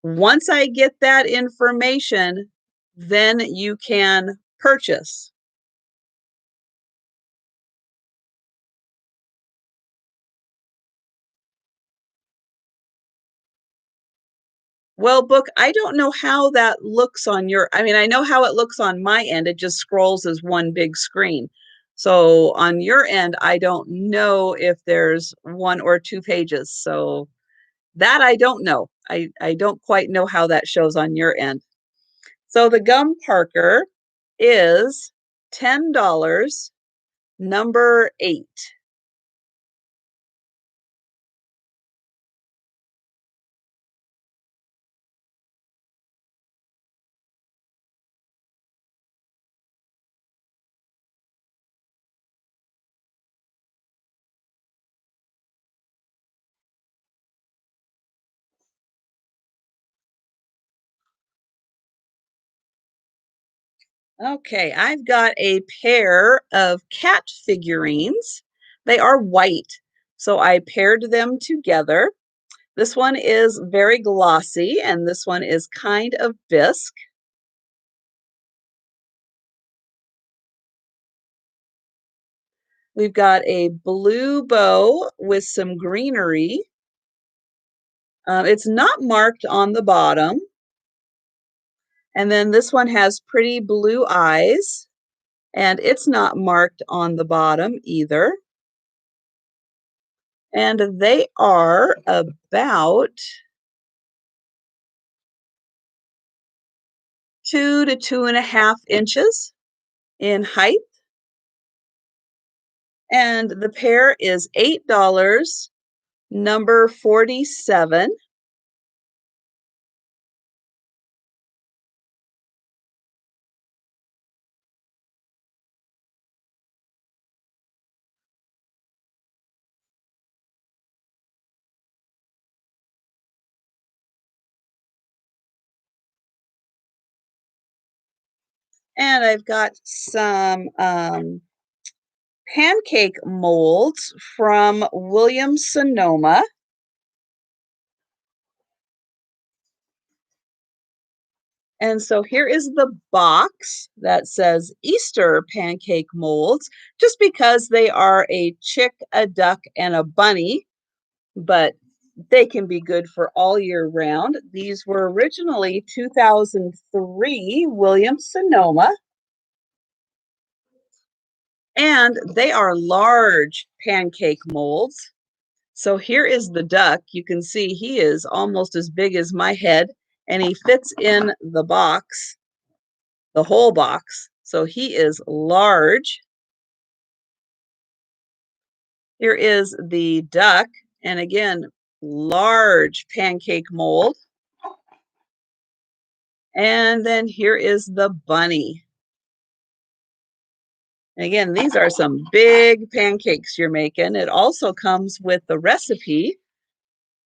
Once I get that information, then you can purchase. Well, Book, I don't know how that looks on your, I mean, I know how it looks on my end. It just scrolls as one big screen. So on your end, I don't know if there's one or two pages. So that I don't know. I don't quite know how that shows on your end. So the gum Parker is $10, number 8. Okay, I've got a pair of cat figurines. They are white, so I paired them together. This one is very glossy, and this one is kind of bisque. We've got a blue bow with some greenery. It's not marked on the bottom. And then this one has pretty blue eyes, and it's not marked on the bottom either. And they are about 2 to 2.5 inches in height. And the pair is $8, number 47. And I've got some pancake molds from Williams Sonoma. And so here is the box that says Easter pancake molds, just because they are a chick, a duck, and a bunny, but they can be good for all year round. These were originally 2003 Williams Sonoma, and they are large pancake molds. So here is the duck. You can see he is almost as big as my head, and he fits in the box, the whole box. So he is large. Here is the duck, and again, large pancake mold. And then here is the bunny. And again, these are some big pancakes you're making. It also comes with the recipe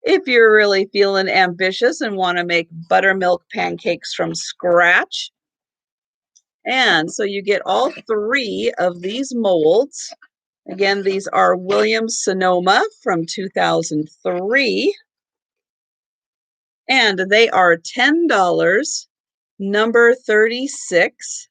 if you're really feeling ambitious and want to make buttermilk pancakes from scratch. And so you get all three of these molds. Again, these are Williams Sonoma from 2003. And they are $10, number 36.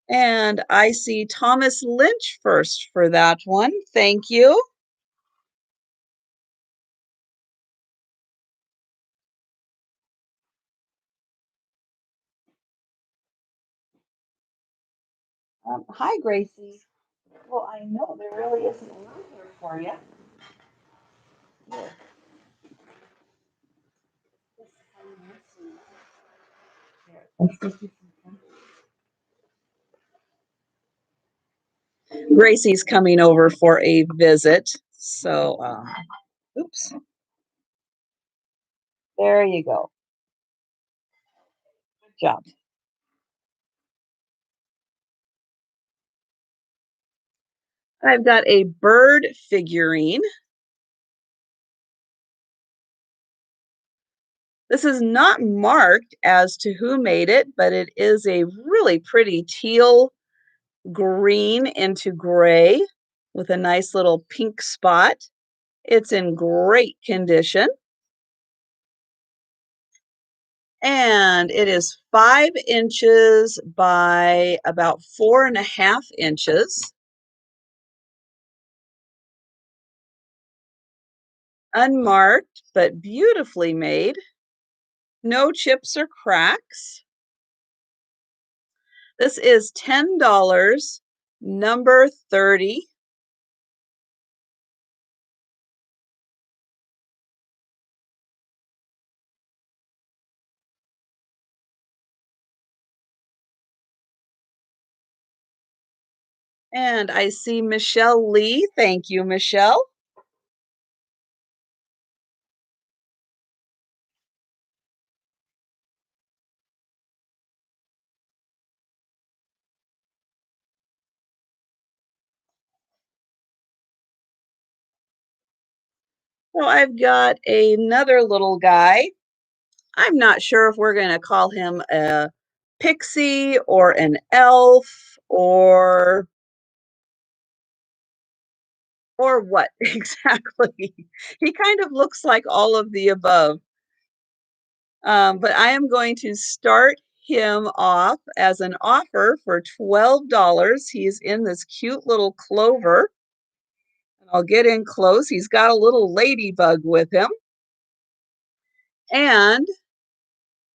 And I see Thomas Lynch first for that one. Thank you. Hi, Gracie. Well, I know there really isn't room here for you. Here. Gracie's coming over for a visit. So, oops, there you go. Good job. I've got a bird figurine. This is not marked as to who made it, but it is a really pretty teal green into gray with a nice little pink spot. It's in great condition. And it is 5 inches by about 4.5 inches. Unmarked, but beautifully made. No chips or cracks. This is $10, number 30. And I see Michelle Lee. Thank you, Michelle. So I've got another little guy. I'm not sure if we're going to call him a pixie or an elf or what exactly. He kind of looks like all of the above. But I am going to start him off as an offer for $12. He's in this cute little clover. I'll get in close. He's got a little ladybug with him. And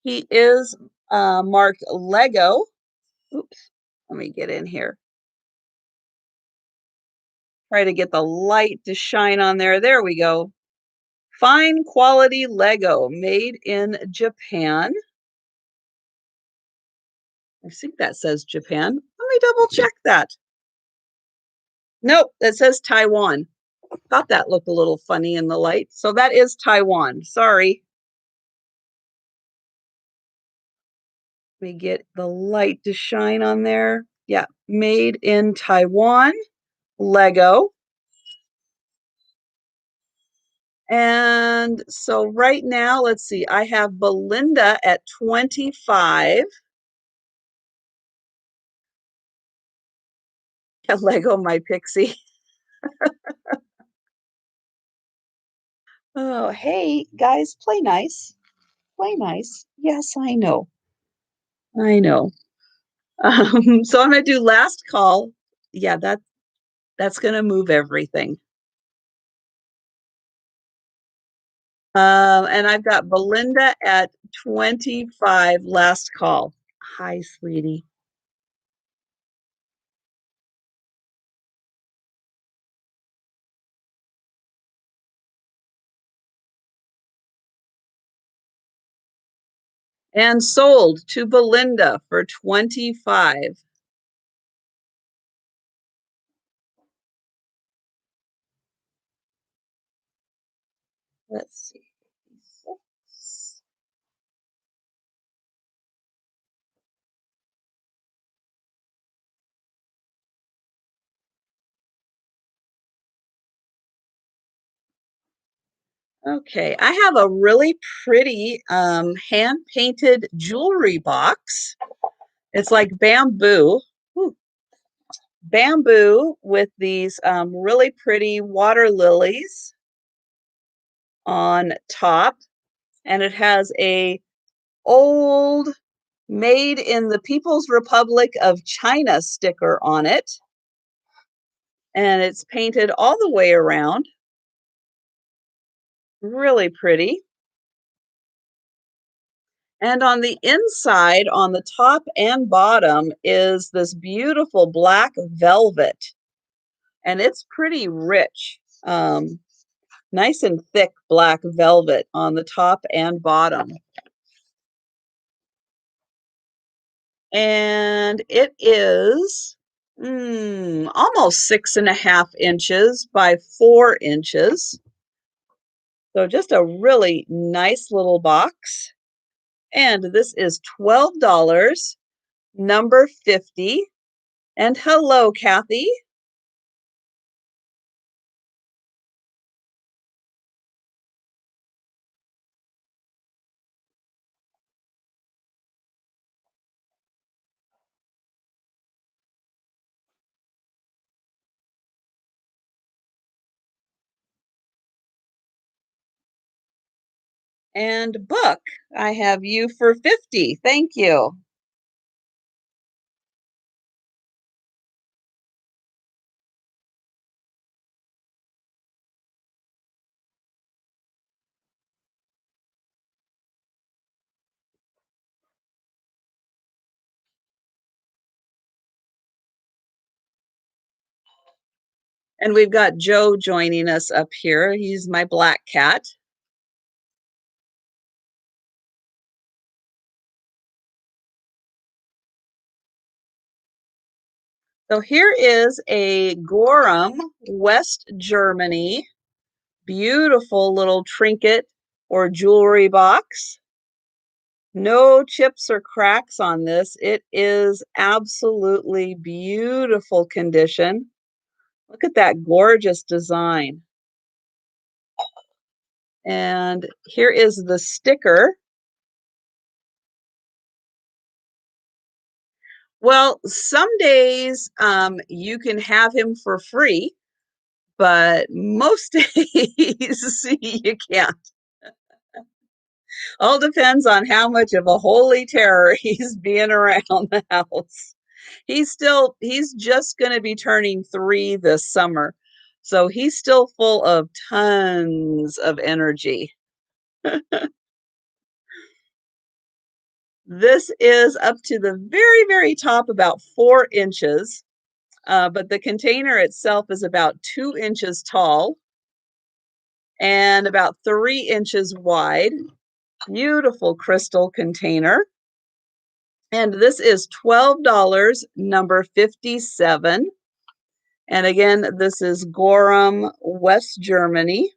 he is marked Lego. Oops, let me get in here. Try to get the light to shine on there. There we go. Fine quality Lego made in Japan. I think that says Japan. Let me double check that. Nope, that says Taiwan. Thought that looked a little funny in the light. So that is Taiwan. Sorry. Let me get the light to shine on there. Yeah, made in Taiwan, Lego. And so right now, let's see, I have Belinda at 25. Lego my pixie. Oh, hey, guys, play nice. Play nice. Yes, I know. I know. So I'm gonna do last call. Yeah, that's gonna move everything. And I've got Belinda at 25, last call. Hi, sweetie. And sold to Belinda for 25. Let's see. Okay, I have a really pretty hand-painted jewelry box. It's like bamboo. Ooh, bamboo with these really pretty water lilies on top, and it has a old Made in the People's Republic of China sticker on it. And it's painted all the way around. Really pretty. And on the inside, on the top and bottom, is this beautiful black velvet. And it's pretty rich. Nice and thick black velvet on the top and bottom. And it is almost 6.5 inches by 4 inches. So just a really nice little box. And this is $12, number 50. And hello, Kathy. And book, I have you for 50. Thank you. And we've got Joe joining us up here. He's my black cat. So here is a Gorham, West Germany, beautiful little trinket or jewelry box. No chips or cracks on this. It is absolutely beautiful condition. Look at that gorgeous design. And here is the sticker. Well, some days you can have him for free, but most days you can't. All depends on how much of a holy terror he's being around the house. He's just going to be turning 3 this summer. So he's still full of tons of energy. This is up to the very, very top, about 4 inches. But the container itself is about 2 inches tall and about 3 inches wide. Beautiful crystal container. And this is $12, number 57. And again, this is Gorham, West Germany.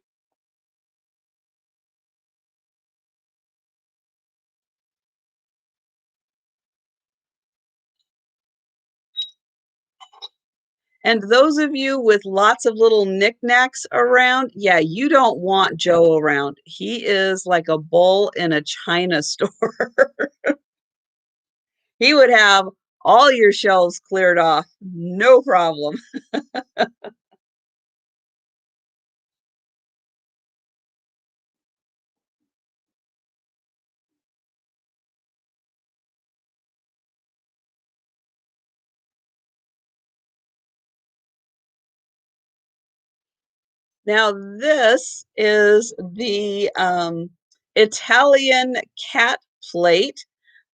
And those of you with lots of little knickknacks around, yeah, you don't want Joe around. He is like a bull in a china store. He would have all your shelves cleared off, no problem. Now, this is the Italian cat plate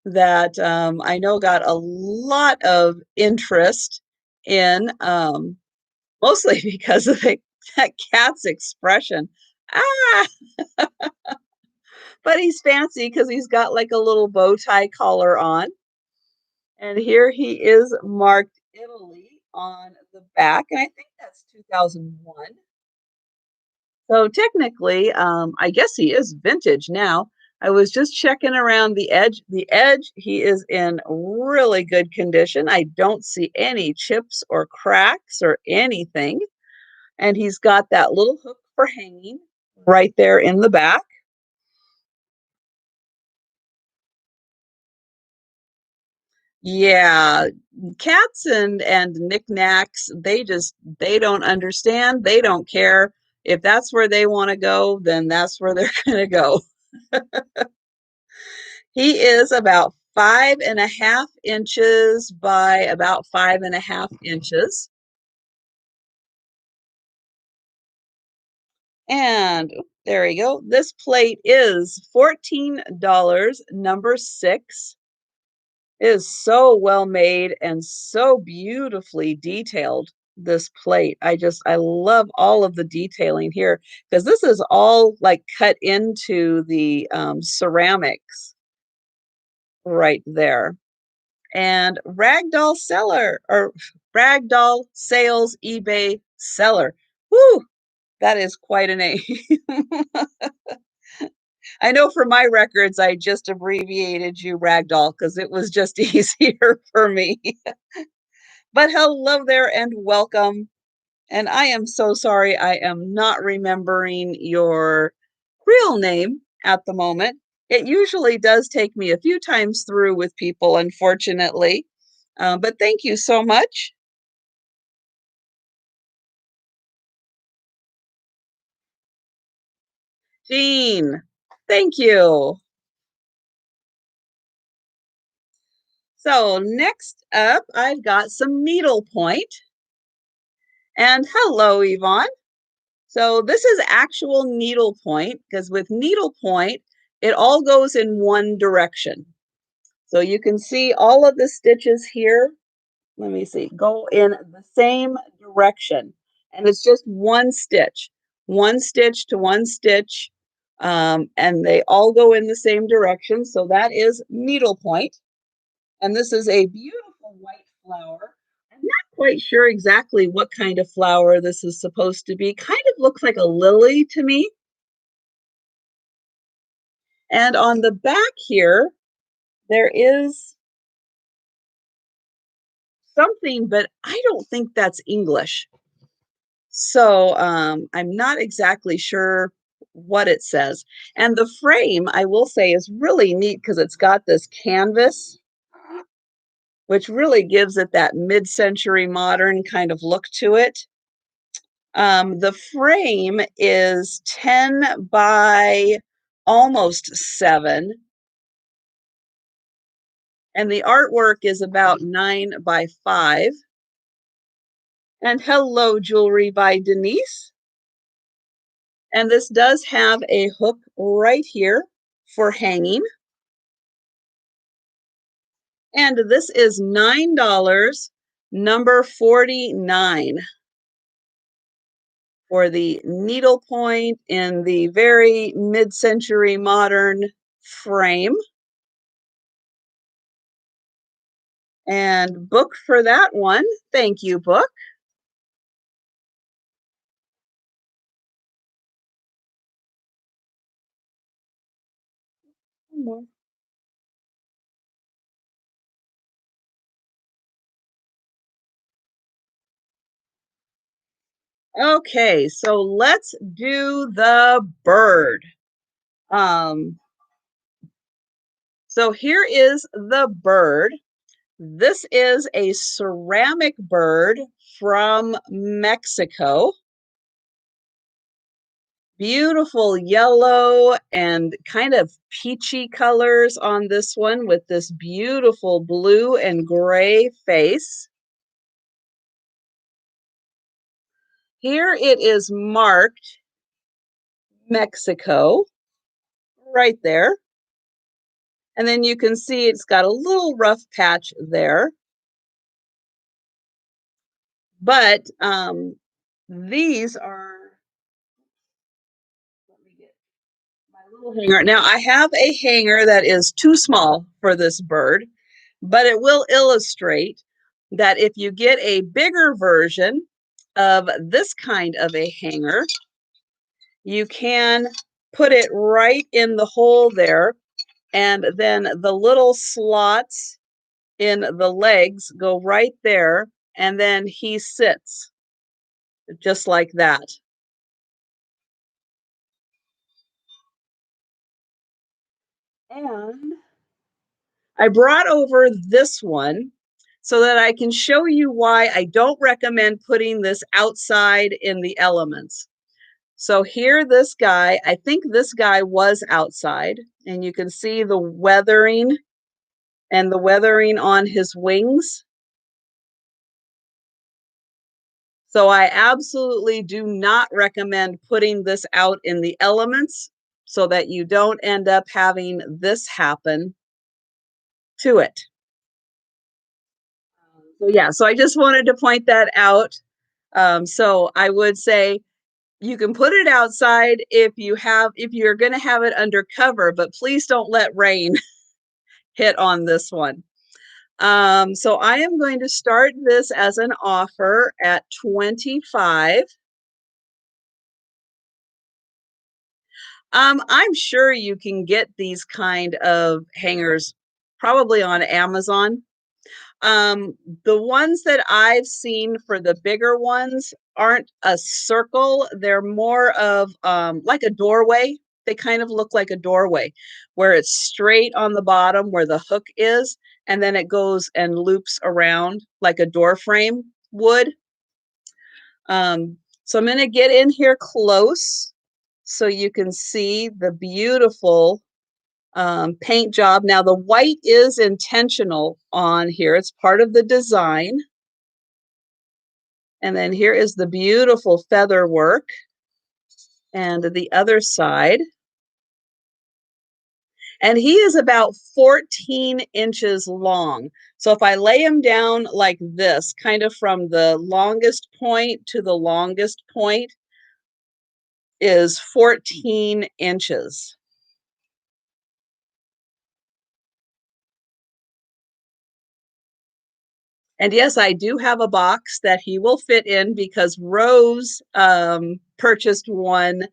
that I know got a lot of interest in, mostly because of that cat's expression. Ah, but he's fancy because he's got like a little bow tie collar on. And here he is marked Italy on the back. And I think that's 2001. So technically, I guess he is vintage now. I was just checking around the edge. The edge, he is in really good condition. I don't see any chips or cracks or anything. And he's got that little hook for hanging right there in the back. Yeah, cats and knickknacks, they don't understand. They don't care. If that's where they want to go, then that's where they're going to go. He is about 5.5 inches by about 5.5 inches. And there we go. This plate is $14, number 6. It is so well made and so beautifully detailed, this plate. I love all of the detailing here because this is all like cut into the ceramics right there. And Ragdoll Seller or Ragdoll Sales eBay Seller. Woo! That is quite a name. I know for my records, I just abbreviated you Ragdoll because it was just easier for me. But hello there and welcome. And I am so sorry I am not remembering your real name at the moment. It usually does take me a few times through with people, unfortunately. But thank you so much. Jean, thank you. So next up, I've got some needlepoint. And hello, Yvonne. So this is actual needlepoint because with needlepoint, it all goes in one direction. So you can see all of the stitches here. Let me see, go in the same direction. And it's just one stitch to one stitch. And they all go in the same direction. So that is needlepoint. And this is a beautiful white flower. I'm not quite sure exactly what kind of flower this is supposed to be. Kind of looks like a lily to me. And on the back here, there is something, but I don't think that's English. So I'm not exactly sure what it says. And the frame, I will say, is really neat because it's got this canvas, which really gives it that mid-century modern kind of look to it. The frame is 10 by almost 7, and the artwork is about 9 by 5. And hello, Jewelry by Denise. And this does have a hook right here for hanging. And this is $9, number 49, for the needlepoint in the very mid-century modern frame. And book for that one. Thank you, book. Okay, so let's do the bird. Um, so here is the bird. This is a ceramic bird from Mexico. Beautiful yellow and kind of peachy colors on this one with this beautiful blue and gray face. Here it is marked Mexico right there. And then you can see it's got a little rough patch there. But these are, let me get my little hanger. Now I have a hanger that is too small for this bird, but it will illustrate that if you get a bigger version of this kind of a hanger, you can put it right in the hole there, and then the little slots in the legs go right there, and then he sits just like that. And I brought over this one so that I can show you why I don't recommend putting this outside in the elements. So here, this guy, I think this guy was outside, and you can see the weathering and the weathering on his wings. So I absolutely do not recommend putting this out in the elements so that you don't end up having this happen to it. So yeah, so I just wanted to point that out. So I would say you can put it outside if you're going to have it under cover, but please don't let rain hit on this one. So I am going to start this as an offer at 25. I'm sure you can get these kind of hangers probably on Amazon. Um, the ones that I've seen for the bigger ones aren't a circle. They're more of like a doorway. They kind of look like a doorway where it's straight on the bottom where the hook is, and then it goes and loops around like a door frame would. So I'm going to get in here close so you can see the beautiful paint job. Now the white is intentional on here. It's part of the design. And then here is the beautiful feather work and the other side. And he is about 14 inches long. So if I lay him down like this, kind of from the longest point to the longest point is 14 inches. And yes, I do have a box that he will fit in because Rose purchased one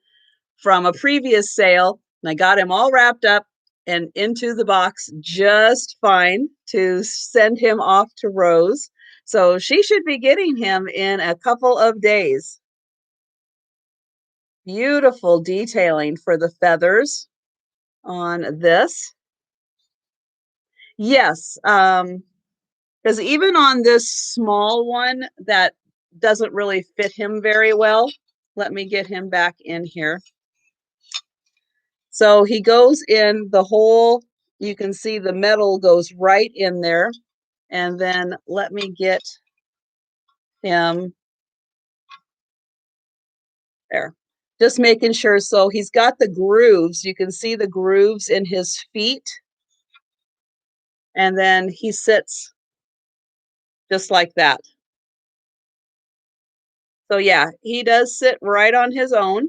from a previous sale, and I got him all wrapped up and into the box just fine to send him off to Rose. So she should be getting him in a couple of days. Beautiful detailing for the feathers on this. Yes, because even on this small one that doesn't really fit him very well, let me get him back in here. So he goes in the hole. You can see the metal goes right in there. And then let me get him there. Just making sure. So he's got the grooves. You can see the grooves in his feet. And then he sits just like that. So yeah, he does sit right on his own.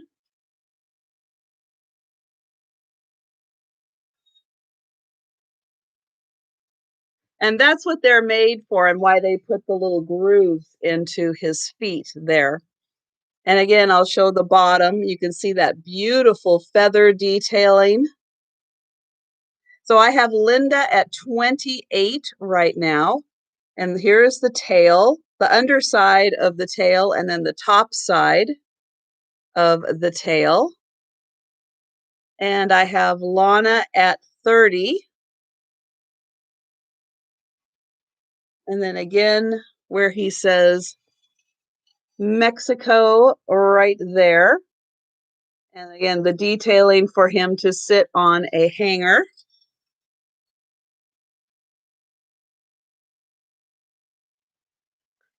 And that's what they're made for and why they put the little grooves into his feet there. And again, I'll show the bottom. You can see that beautiful feather detailing. So I have Linda at 28 right now. And here's the tail, the underside of the tail, and then the top side of the tail. And I have Lana at 30. And then again, where he says Mexico right there. And again, the detailing for him to sit on a hanger.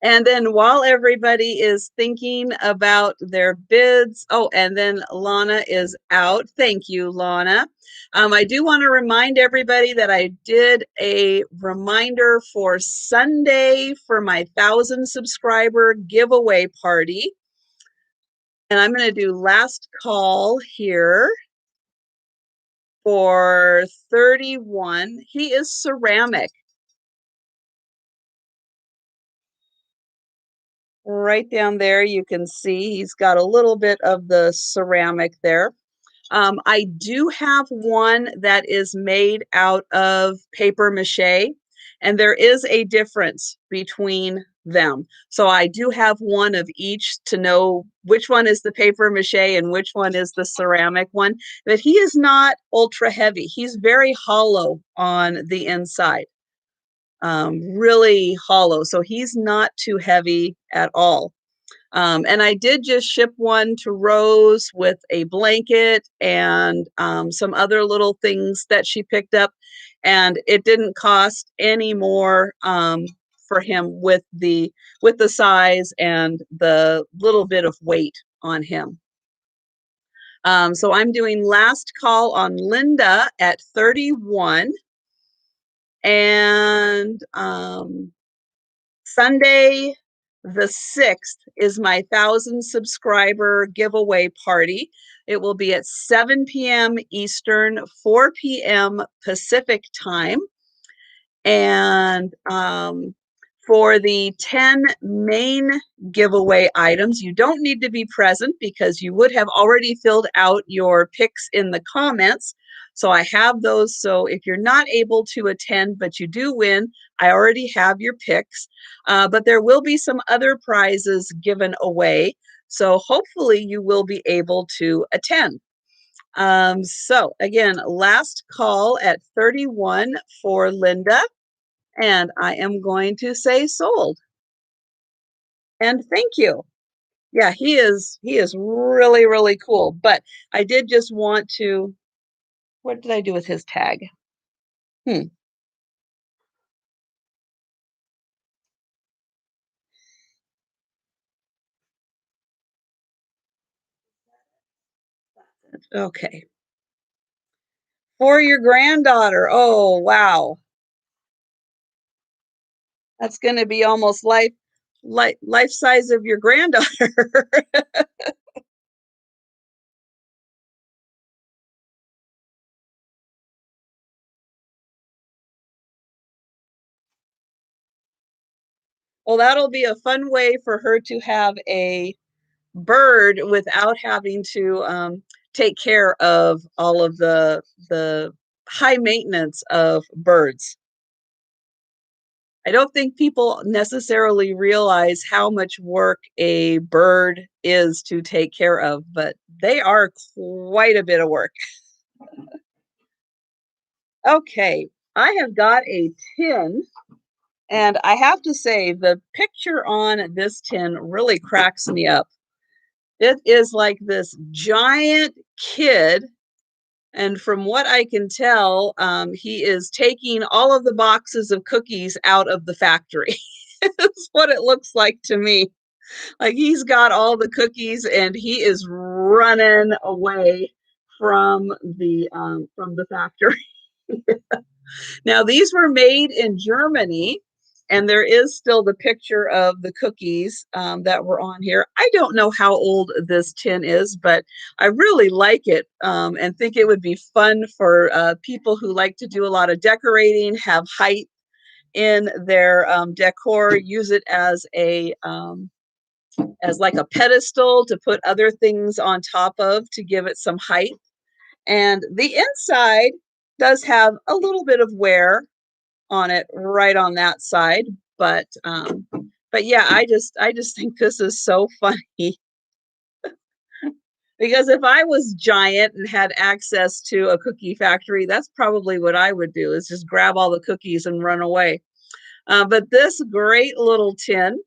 And then while everybody is thinking about their bids, oh, and then Lana is out. Thank you, Lana. I do want to remind everybody that I did a reminder for Sunday for my 1,000 subscriber giveaway party. And I'm going to do last call here for 31. He is ceramic. Right down there, you can see he's got a little bit of the ceramic there. I do have one that is made out of paper mache, and there is a difference between them. So I do have one of each to know which one is the paper mache and which one is the ceramic one. But he is not ultra heavy. He's very hollow on the inside. Really hollow. So he's not too heavy at all. And I did just ship one to Rose with a blanket and some other little things that she picked up. and it didn't cost any more for him with the size and the little bit of weight on him. So I'm doing last call on Linda at 31, and Sunday the 6th is my 1,000 subscriber giveaway party. It will be at 7 p.m. Eastern, 4 p.m. Pacific time. And for the 10 main giveaway items, you don't need to be present because you would have already filled out your picks in the comments. So I have those. So if you're not able to attend, but you do win, I already have your picks. But there will be some other prizes given away. So hopefully you will be able to attend. So again, last call at 31 for Linda. And I am going to say sold. And thank you. Yeah, he is really, really cool. But I did just want to, what did I do with his tag? Hmm. Okay. For your granddaughter. Oh, wow. That's going to be almost life size of your granddaughter. Well, that'll be a fun way for her to have a bird without having to take care of all of the high maintenance of birds. I don't think people necessarily realize how much work a bird is to take care of, but they are quite a bit of work. Okay, I have got a tin, and I have to say the picture on this tin really cracks me up. It is like this giant kid. And from what I can tell, he is taking all of the boxes of cookies out of the factory. That's what it looks like to me. Like he's got all the cookies and he is running away from the factory. Now these were made in Germany, and there is still the picture of the cookies that were on here. I don't know how old this tin is, but I really like it and think it would be fun for people who like to do a lot of decorating, have height in their decor, use it as like a pedestal to put other things on top of to give it some height. And the inside does have a little bit of wear on it right on that side, but yeah, I just think this is so funny because if I was giant and had access to a cookie factory, that's probably what I would do, is just grab all the cookies and run away. But this great little tin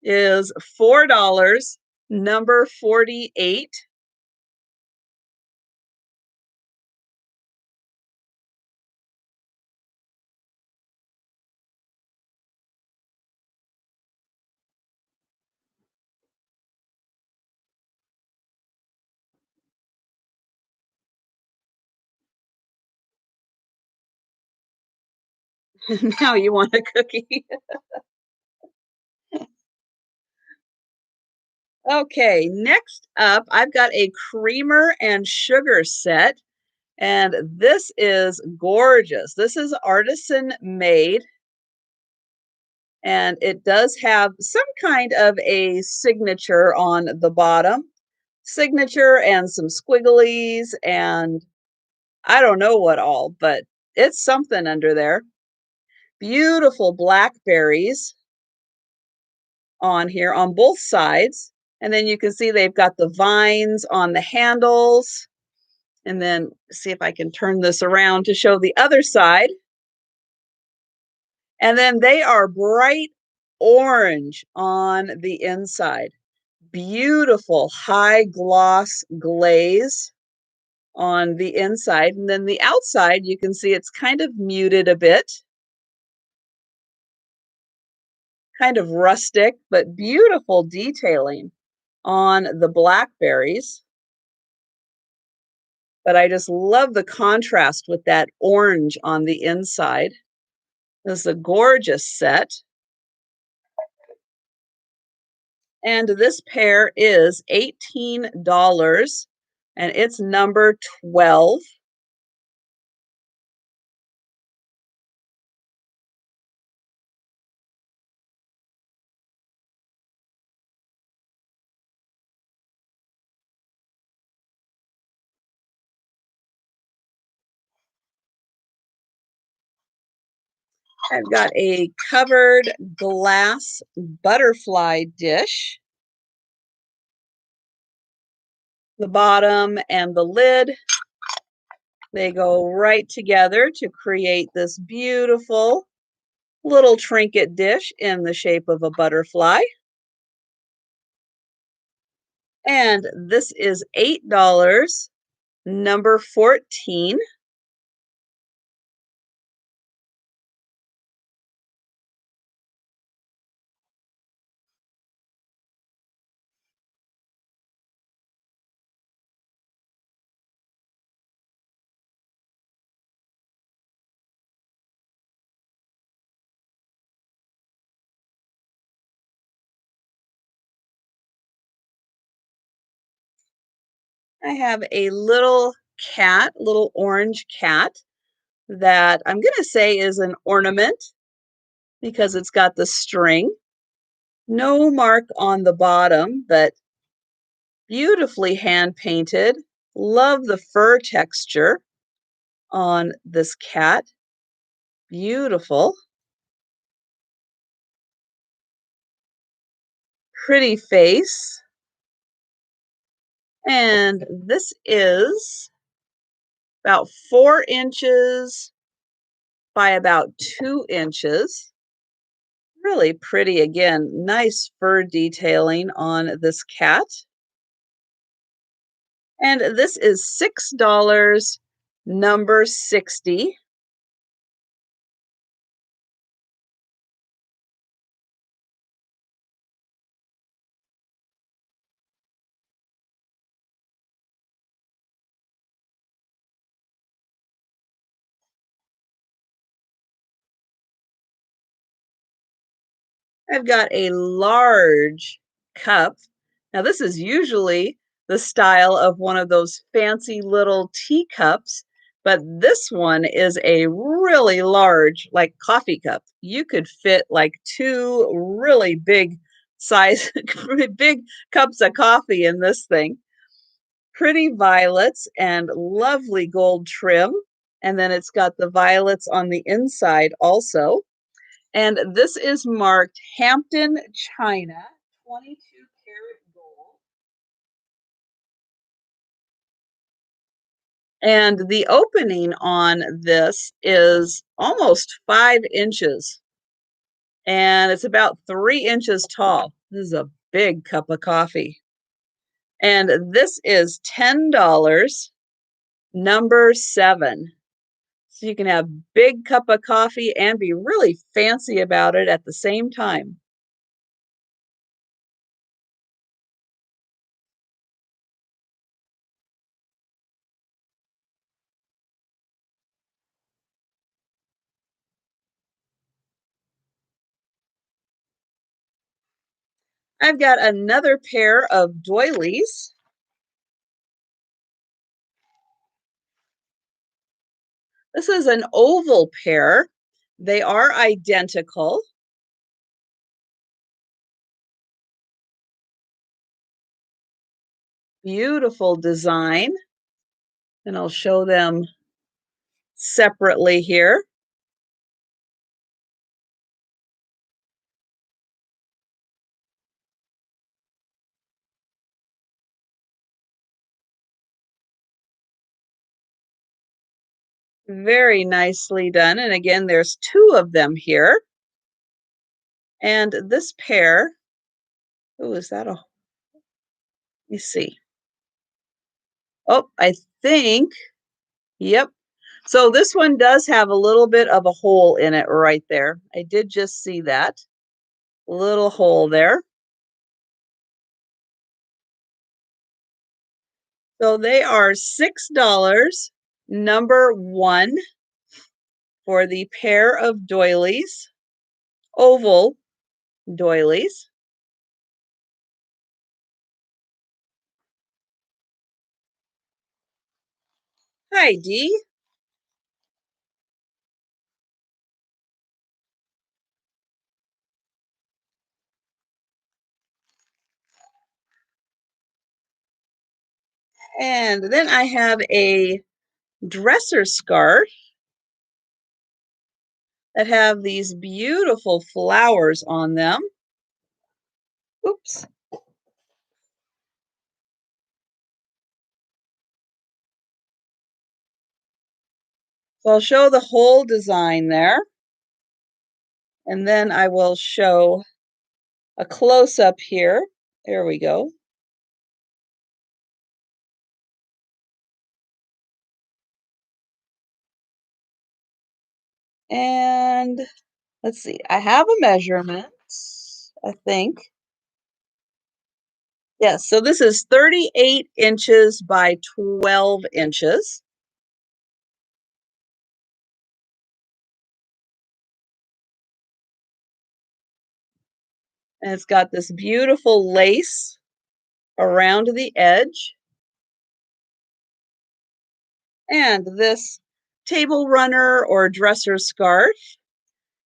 is $4, number 48. Now you want a cookie. Okay, next up, I've got a creamer and sugar set, and this is gorgeous. This is artisan made, and it does have some kind of a signature on the bottom. Signature and some squigglies, and I don't know what all, but it's something under there. Beautiful blackberries on here on both sides. And then you can see they've got the vines on the handles. And then see if I can turn this around to show the other side. And then they are bright orange on the inside. Beautiful high gloss glaze. on the inside, and then the outside, you can see it's kind of muted a bit, kind of rustic, but beautiful detailing on the blackberries. But I just love the contrast with that orange on the inside. This is a gorgeous set. And this pair is $18 and it's number 12. I've got a covered glass butterfly dish. The bottom and the lid, they go right together to create this beautiful little trinket dish in the shape of a butterfly. And this is $8, number 14. I have a little cat, little orange cat that I'm going to say is an ornament because it's got the string. No mark on the bottom, but beautifully hand painted. Love the fur texture on this cat. Beautiful. Pretty face. And this is about 4 inches by about 2 inches. Really pretty again. Nice fur detailing on this cat. And this is $6, number 60. I've got a large cup. Now, this is usually the style of one of those fancy little teacups, but this one is a really large, like coffee cup. You could fit like two really big size, big cups of coffee in this thing. Pretty violets and lovely gold trim. And then it's got the violets on the inside also. And this is marked Hampton, China, 22 karat gold. And the opening on this is almost 5 inches, and it's about 3 inches tall. This is a big cup of coffee. And this is $10, number 7. So you can have big cup of coffee and be really fancy about it at the same time. I've got another pair of doilies. This is an oval pair. They are identical. Beautiful design. And I'll show them separately here. Very nicely done. And again, there's two of them here. And this pair, oh, is that a, let me see. Oh, I think, yep. So this one does have a little bit of a hole in it right there. I did just see that little hole there. So they are $6, number one, for the pair of doilies, oval doilies. Hi, Dee. And then I have a dresser scarf that have these beautiful flowers on them. Oops. So I'll show the whole design there, and then I will show a close-up here. There we go. And let's see, I have a measurement, I think. Yes, so this is 38 inches by 12 inches. And it's got this beautiful lace around the edge. And this table runner or dresser scarf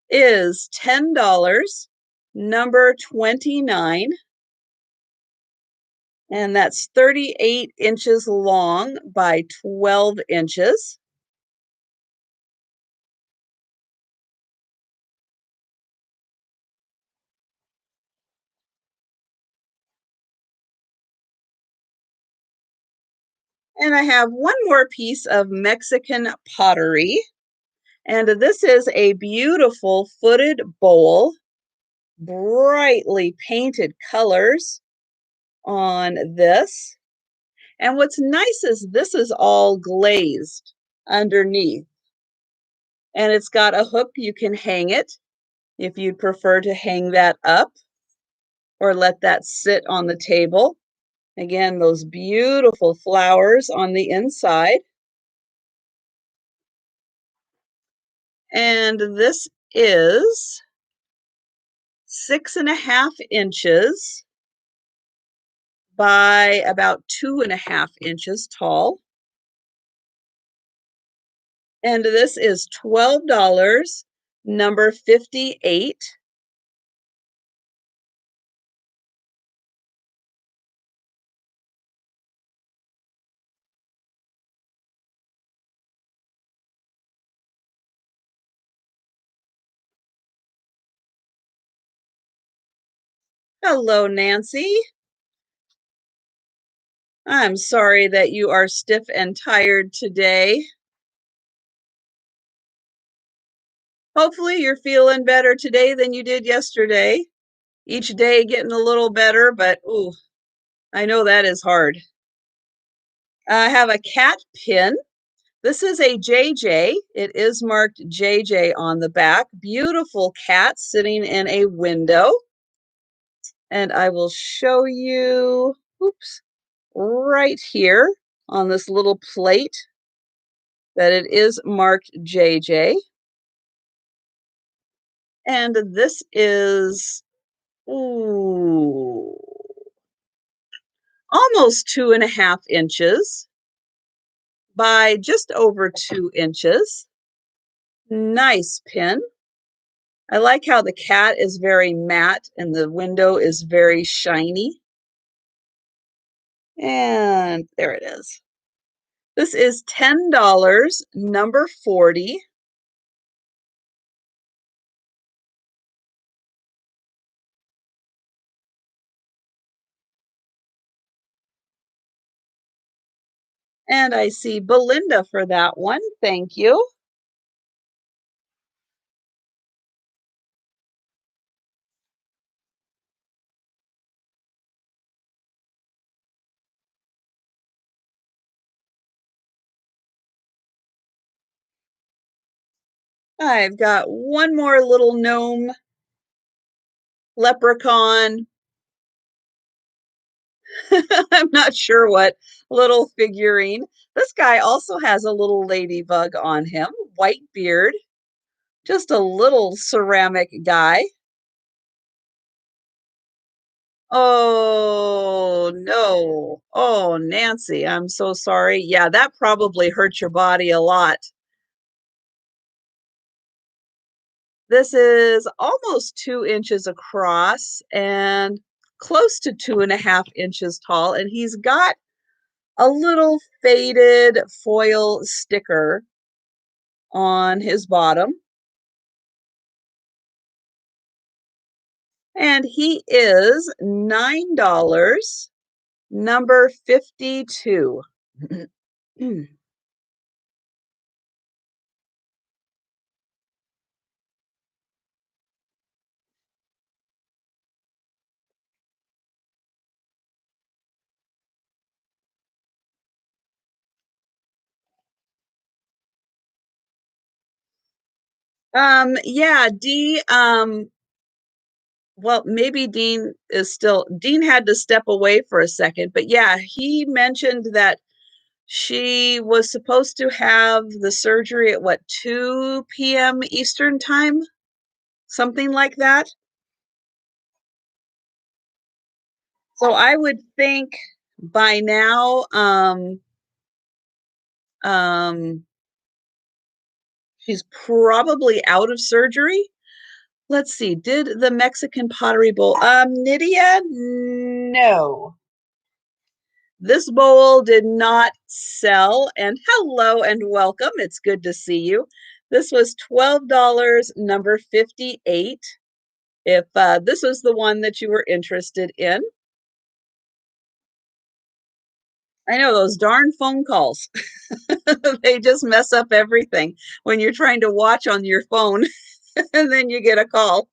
is $10, number 29. And that's 38 inches long by 12 inches. And I have one more piece of Mexican pottery. And this is a beautiful footed bowl, brightly painted colors on this. And what's nice is this is all glazed underneath. And it's got a hook you can hang it if you'd prefer to hang that up or let that sit on the table. Again, those beautiful flowers on the inside. And this is 6.5 inches by about 2.5 inches tall. And this is $12, number 58. Hello, Nancy. I'm sorry that you are stiff and tired today. Hopefully, you're feeling better today than you did yesterday. Each day getting a little better, but ooh, I know that is hard. I have a cat pin. This is a JJ. It is marked JJ on the back. Beautiful cat sitting in a window. And I will show you, oops, right here on this little plate that it is marked JJ. And this is, ooh, almost 2.5 inches by just over 2 inches. Nice pin. I like how the cat is very matte and the window is very shiny. And there it is. This is $10, number 40. And I see Belinda for that one. Thank you. I've got one more little gnome leprechaun. I'm not sure what little figurine. This guy also has a little ladybug on him, white beard, just a little ceramic guy. Oh, no. Oh, Nancy, I'm so sorry. Yeah, that probably hurt your body a lot. This is almost 2 inches across and close to 2.5 inches tall. And he's got a little faded foil sticker on his bottom. And he is $9, number 52. Yeah, Dee, well, maybe Dean had to step away for a second, but yeah, he mentioned that she was supposed to have the surgery at what, 2 p.m. Eastern time? Something like that. So I would think by now, um, she's probably out of surgery. Let's see, did the Mexican pottery bowl, Nydia? No. This bowl did not sell. And hello and welcome. It's good to see you. This was $12, number 58. If this was the one that you were interested in. I know those darn phone calls. They just mess up everything when you're trying to watch on your phone and then you get a call.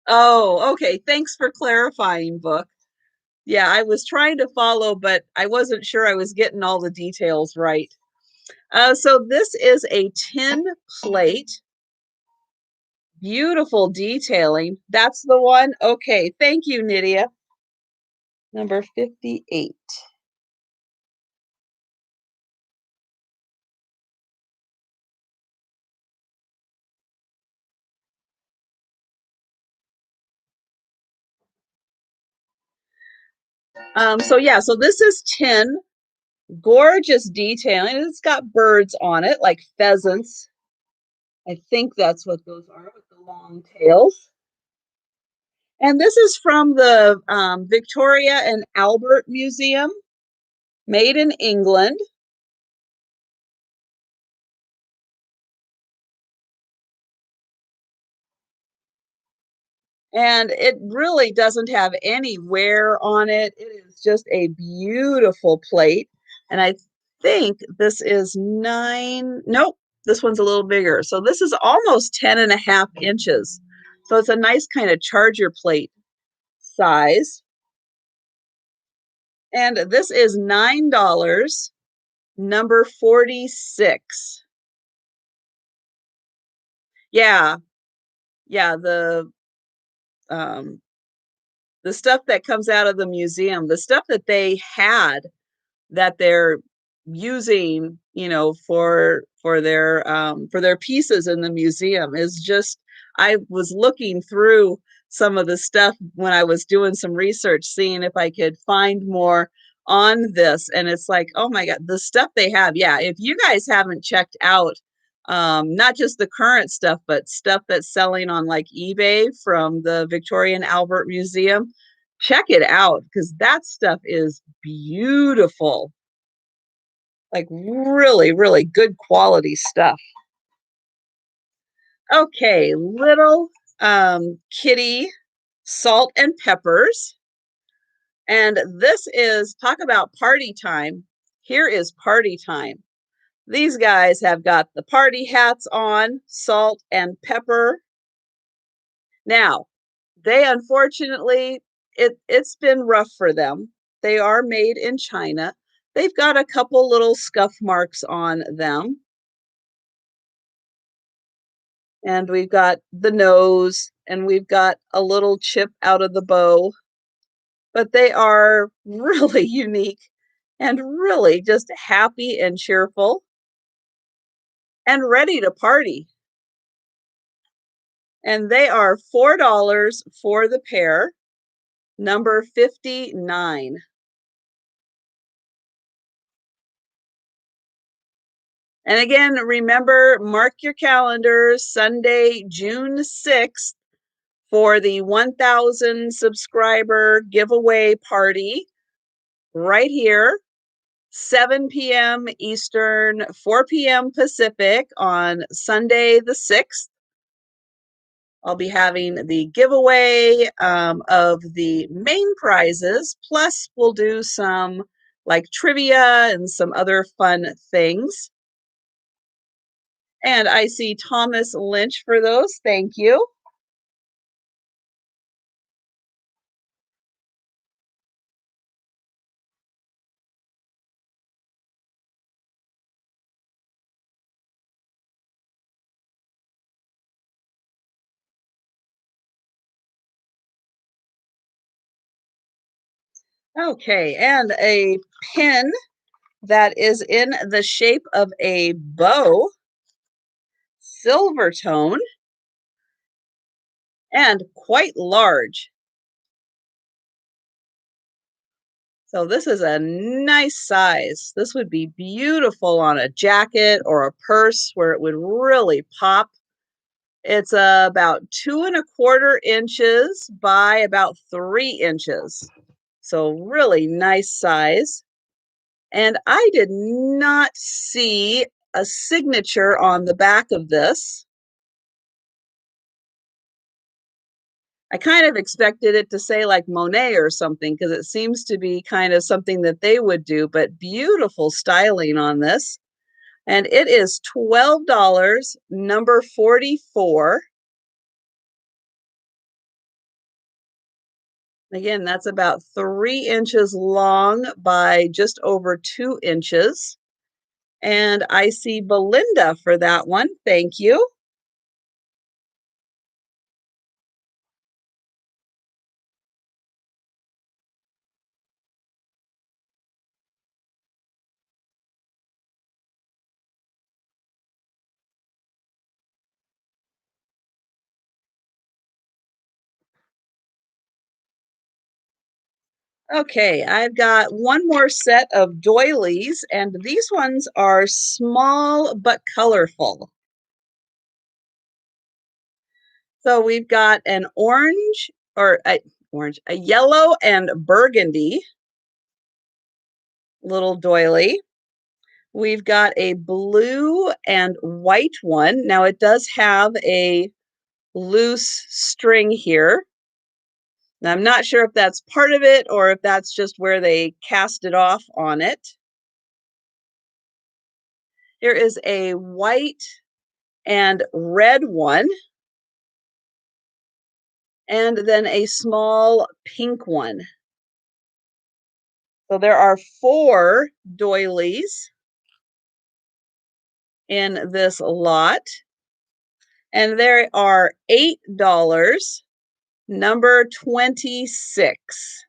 Oh, okay. Thanks for clarifying, Book. Yeah, I was trying to follow, but I wasn't sure I was getting all the details right. So this is a tin plate. Beautiful detailing. That's the one. Okay, thank you, Nydia. Number 58. So yeah, so this is tin, gorgeous detailing. It's got birds on it, like pheasants. I think that's what those are with the long tails. And this is from the Victoria and Albert Museum, made in England. And it really doesn't have any wear on it. It is just a beautiful plate. And I think this is 9, nope, this one's a little bigger. So this is almost 10.5 inches. So it's a nice kind of charger plate size. And this is $9, number 46. Yeah, yeah, um the stuff that comes out of the museum, the stuff that they had that they're using, for their pieces in the museum is just, I was looking through some of the stuff when I was doing some research, seeing if I could find more on this. And it's like, oh my God, the stuff they have. Yeah, if you guys haven't checked out not just the current stuff, but stuff that's selling on like eBay from the Victoria and Albert Museum, check it out because that stuff is beautiful, like really, really good quality stuff. Okay, little kitty salt and peppers. And this is, talk about party time. Here is party time. These guys have got the party hats on, salt and pepper. Now, they unfortunately, it's been rough for them. They are made in China. They've got a couple little scuff marks on them. And we've got the nose, and we've got a little chip out of the bow, but they are really unique and really just happy and cheerful and ready to party. And they are $4 for the pair, number 59. And again, remember, mark your calendars, Sunday, June 6th, for the 1,000 subscriber giveaway party right here, 7 p.m. Eastern, 4 p.m. Pacific on Sunday the 6th. I'll be having the giveaway of the main prizes, plus we'll do some like trivia and some other fun things. And I see Thomas Lynch for those. Thank you. Okay, and a pin that is in the shape of a bow, silver tone, and quite large. So this is a nice size. This would be beautiful on a jacket or a purse where it would really pop. It's about 2¼ inches by about 3 inches. So really nice size. And I did not see a signature on the back of this. I kind of expected it to say like Monet or something because it seems to be kind of something that they would do, but beautiful styling on this. And it is $12, number 44. Again, that's about 3 inches long by just over 2 inches. And I see Belinda for that one. Thank you. Okay, I've got one more set of doilies, and these ones are small but colorful. So we've got an a yellow and burgundy little doily. We've got a blue and white one. Now it does have a loose string here. Now I'm not sure if that's part of it or if that's just where they cast it off on it. There is a white and red one, and then a small pink one. So there are 4 doilies in this lot, and there are $8, number 26.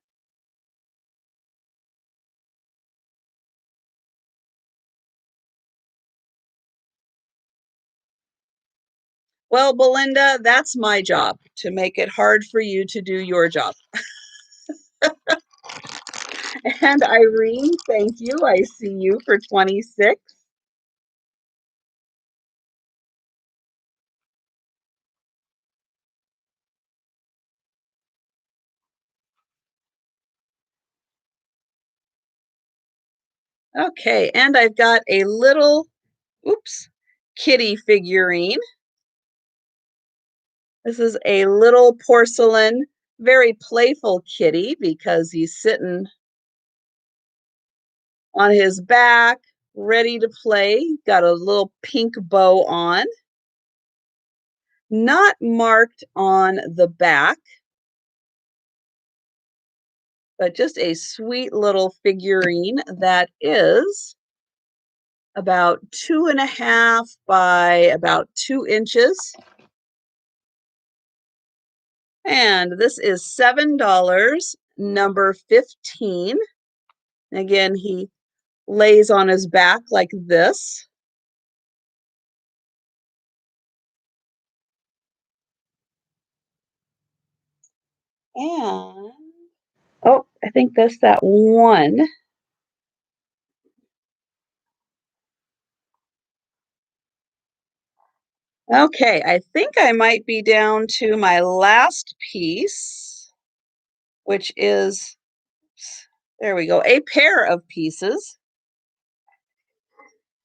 Well, Belinda, that's my job to make it hard for you to do your job. And Irene, thank you. I see you for 26. Okay, and I've got a little, oops, kitty figurine. This is a little porcelain, very playful kitty because he's sitting on his back, ready to play. Got a little pink bow on. Not marked on the back. but just a sweet little figurine that is about 2.5 by about 2 inches. And this is $7, number 15. Again, he lays on his back like this. And, oh, I think that's that one. Okay, I think I might be down to my last piece, which is, there we go, a pair of pieces.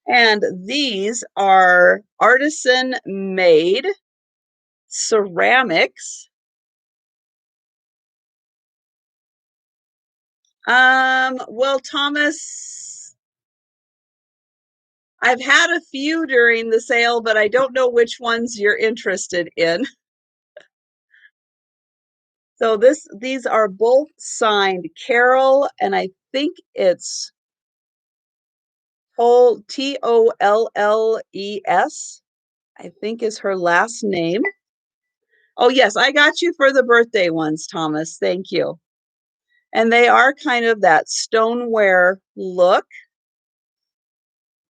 And these are artisan made ceramics. Well, Thomas, I've had a few during the sale, but I don't know which ones you're interested in. So these are both signed Carol, and I think it's Tolles, I think is her last name. Oh, yes, I got you for the birthday ones, Thomas. Thank you. And they are kind of that stoneware look,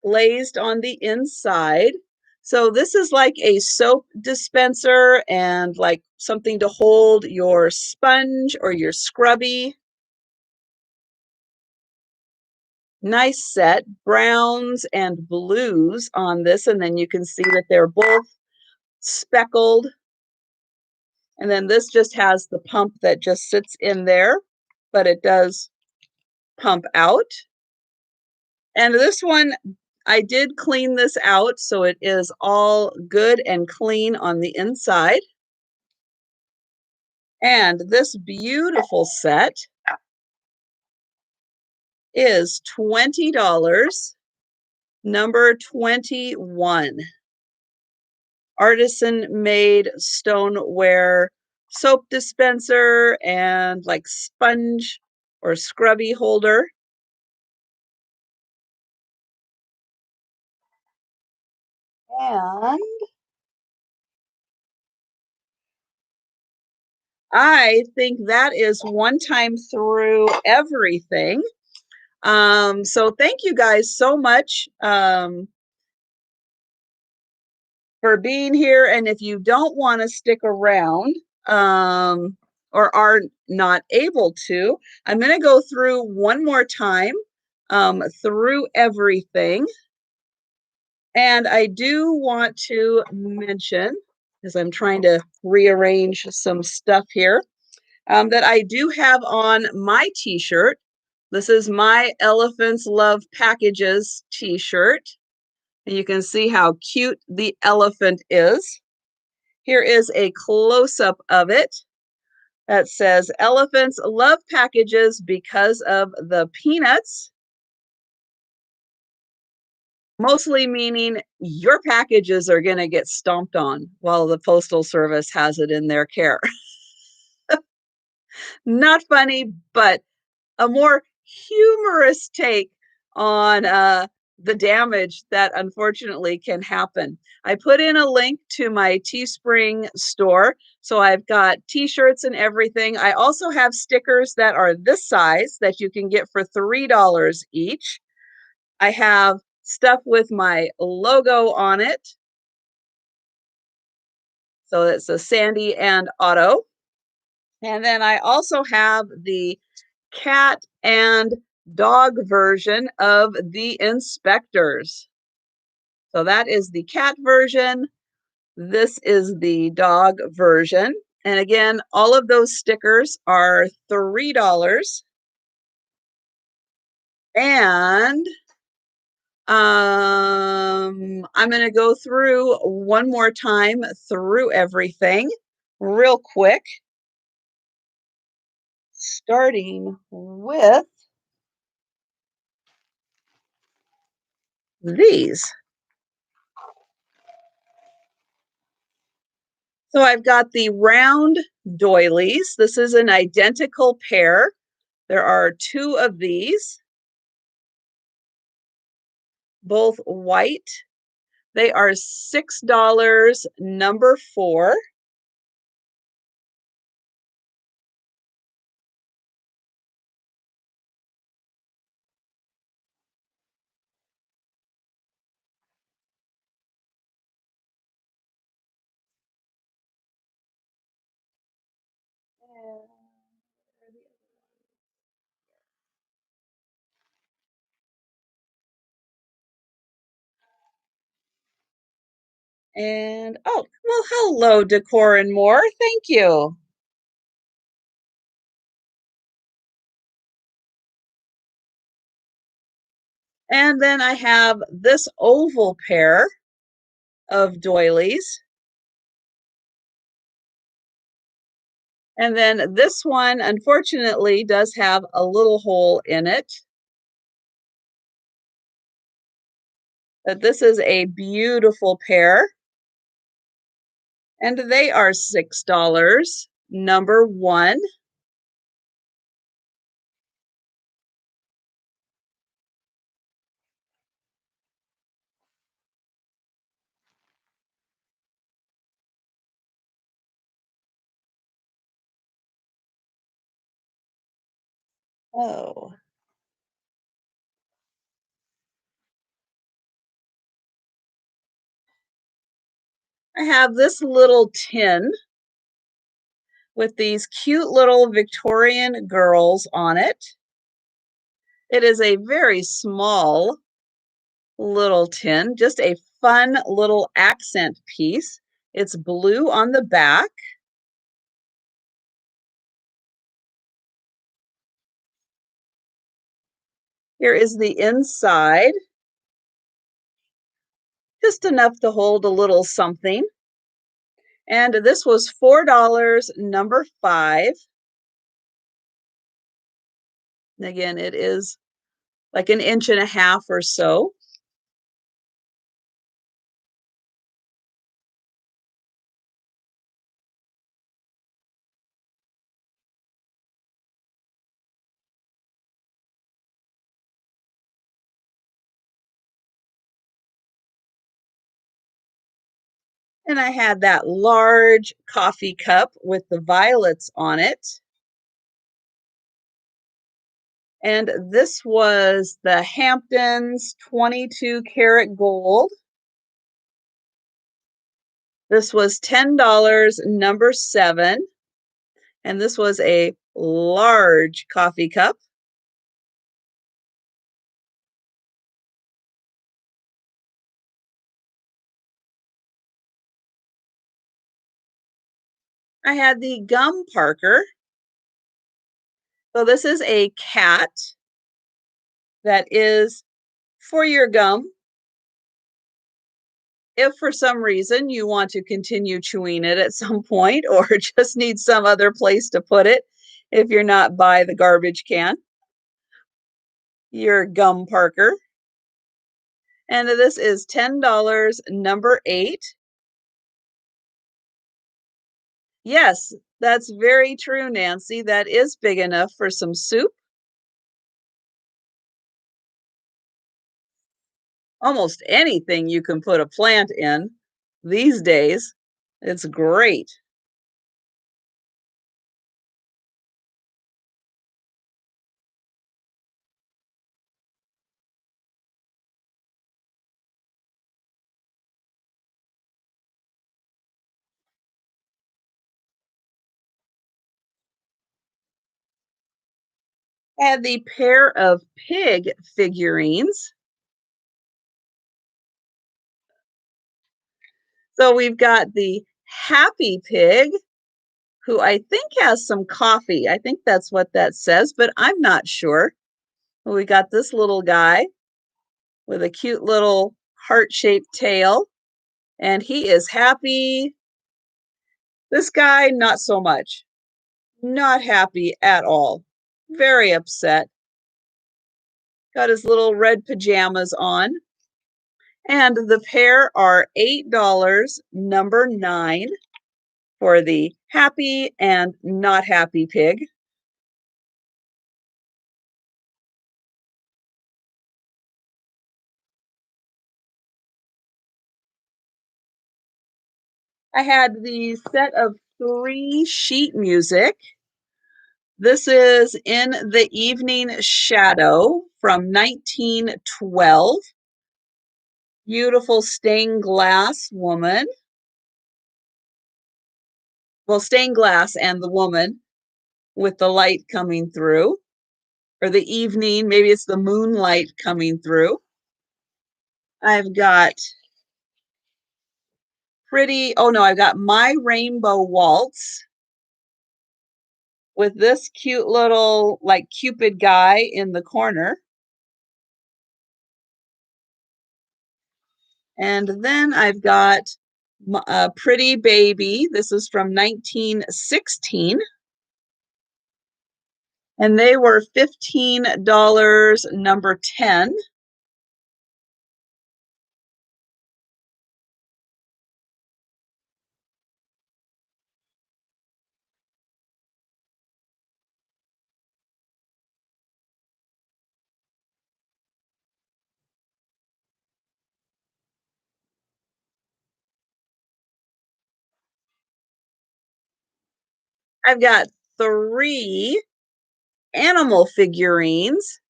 glazed on the inside. So this is like a soap dispenser and like something to hold your sponge or your scrubby. Nice set, browns and blues on this, and then you can see that they're both speckled. And then this just has the pump that just sits in there, but it does pump out. And this one, I did clean this out, so it is all good and clean on the inside. And this beautiful set is $20, number 21. Artisan made stoneware soap dispenser and like sponge or scrubby holder. And I think that is one time through everything. So thank you guys so much for being here. And if you don't want to stick around or are not able to, I'm going to go through one more time through everything. And I do want to mention, as I'm trying to rearrange some stuff here, that I do have on my t-shirt. This is my Elephants Love Packages t-shirt. And you can see how cute the elephant is. Here is a close-up of it that says, Elephants love packages because of the peanuts. Mostly meaning your packages are going to get stomped on while the Postal Service has it in their care. Not funny, but a more humorous take on the damage that unfortunately can happen. I put in a link to my Teespring store. So I've got t-shirts and everything. I also have stickers that are this size that you can get for $3 each. I have stuff with my logo on it. So it's a Sandy and Otto. And then I also have the cat and dog version of the inspectors. So that is the cat version. This is the dog version. And again, all of those stickers are $3. And I'm going to go through one more time through everything real quick, starting with these. So I've got the round doilies. This is an identical pair. There are two of these, both white. They are $6, number 4. And oh, well, hello, Decor and More. Thank you. And then I have this oval pair of doilies. And then this one, unfortunately, does have a little hole in it. But this is a beautiful pair. And they are $6, number 1. Oh, I have this little tin with these cute little Victorian girls on it. It is a very small little tin, just a fun little accent piece. It's blue on the back. Here is the inside, just enough to hold a little something. And this was $4, number 5. And again, it is like an inch and a half or so. And I had that large coffee cup with the violets on it. And this was the Hamptons 22 karat gold. This was $10, number 7. And this was a large coffee cup. I had the gum Parker. So this is a cat that is for your gum. If for some reason you want to continue chewing it at some point or just need some other place to put it, if you're not by the garbage can, your gum Parker. And this is $10, number 8. Yes, that's very true, Nancy. That is big enough for some soup. Almost anything you can put a plant in these days. It's great. Had the pair of pig figurines. So we've got the happy pig, who I think has some coffee. I think that's what that says, but I'm not sure. We got this little guy with a cute little heart-shaped tail, and he is happy. This guy, not so much. Not happy at all. Very upset. Got his little red pajamas on. And the pair are $8, number 9, for the happy and not happy pig. I had the set of 3 sheet music. This is In the Evening Shadow from 1912. Beautiful stained glass woman. Well, stained glass and the woman with the light coming through, or the evening, maybe it's the moonlight coming through. I've got I've got My Rainbow Waltz with this cute little like Cupid guy in the corner. And then I've got Pretty Baby. This is from 1916. And they were $15, number 10. I've got 3 animal figurines.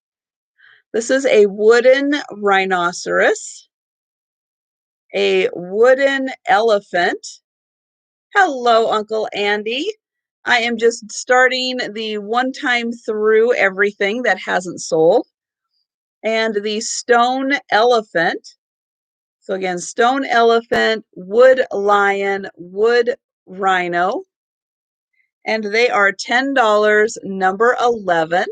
This is a wooden rhinoceros, a wooden elephant. Hello, Uncle Andy. I am just starting the one time through everything that hasn't sold. And the stone elephant. So again, stone elephant, wood lion, wood rhino. And they are $10, number 11.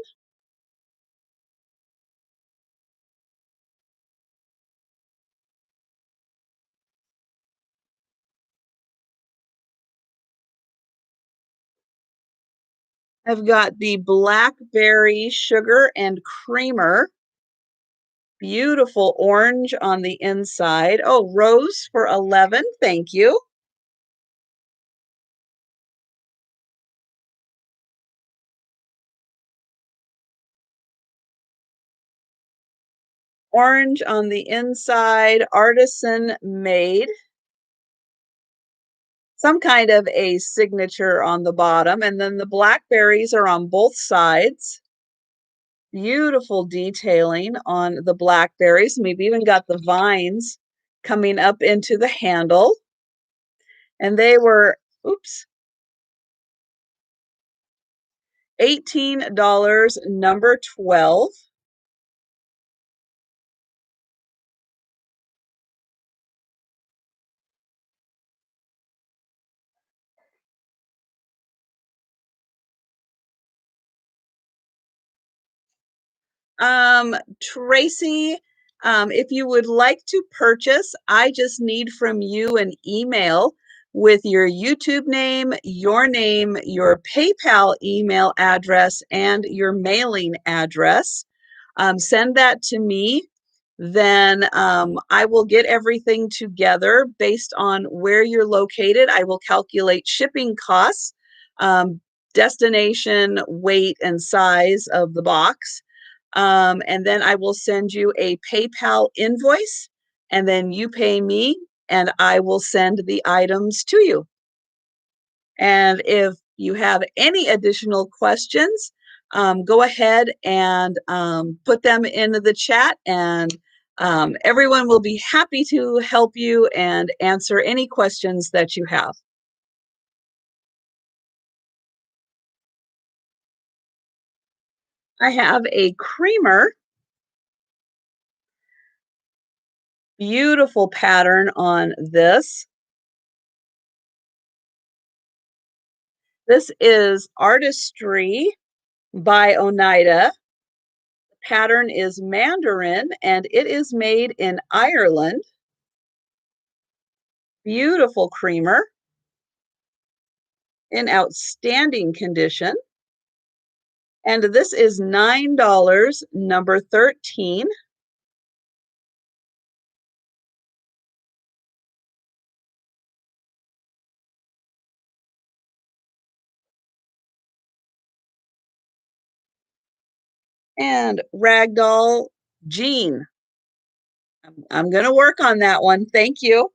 I've got the blackberry sugar and creamer. Beautiful orange on the inside. Oh, rose for 11. Thank you. Orange on the inside, artisan made. Some kind of a signature on the bottom, and then the blackberries are on both sides. Beautiful detailing on the blackberries. We've even got the vines coming up into the handle. And they were, oops, $18, number 12. Tracy, if you would like to purchase, I just need from you an email with your YouTube name, your PayPal email address, and your mailing address. Send that to me. Then I will get everything together based on where you're located. I will calculate shipping costs, destination, weight, and size of the box. And then I will send you a PayPal invoice, and then you pay me, and I will send the items to you. And if you have any additional questions, go ahead and put them into the chat, and everyone will be happy to help you and answer any questions that you have. I have a creamer, beautiful pattern on this. This is Artistry by Oneida. The pattern is Mandarin and it is made in Ireland. Beautiful creamer in outstanding condition. And this is $9, number 13. And Ragdoll Jean. I'm going to work on that one. Thank you.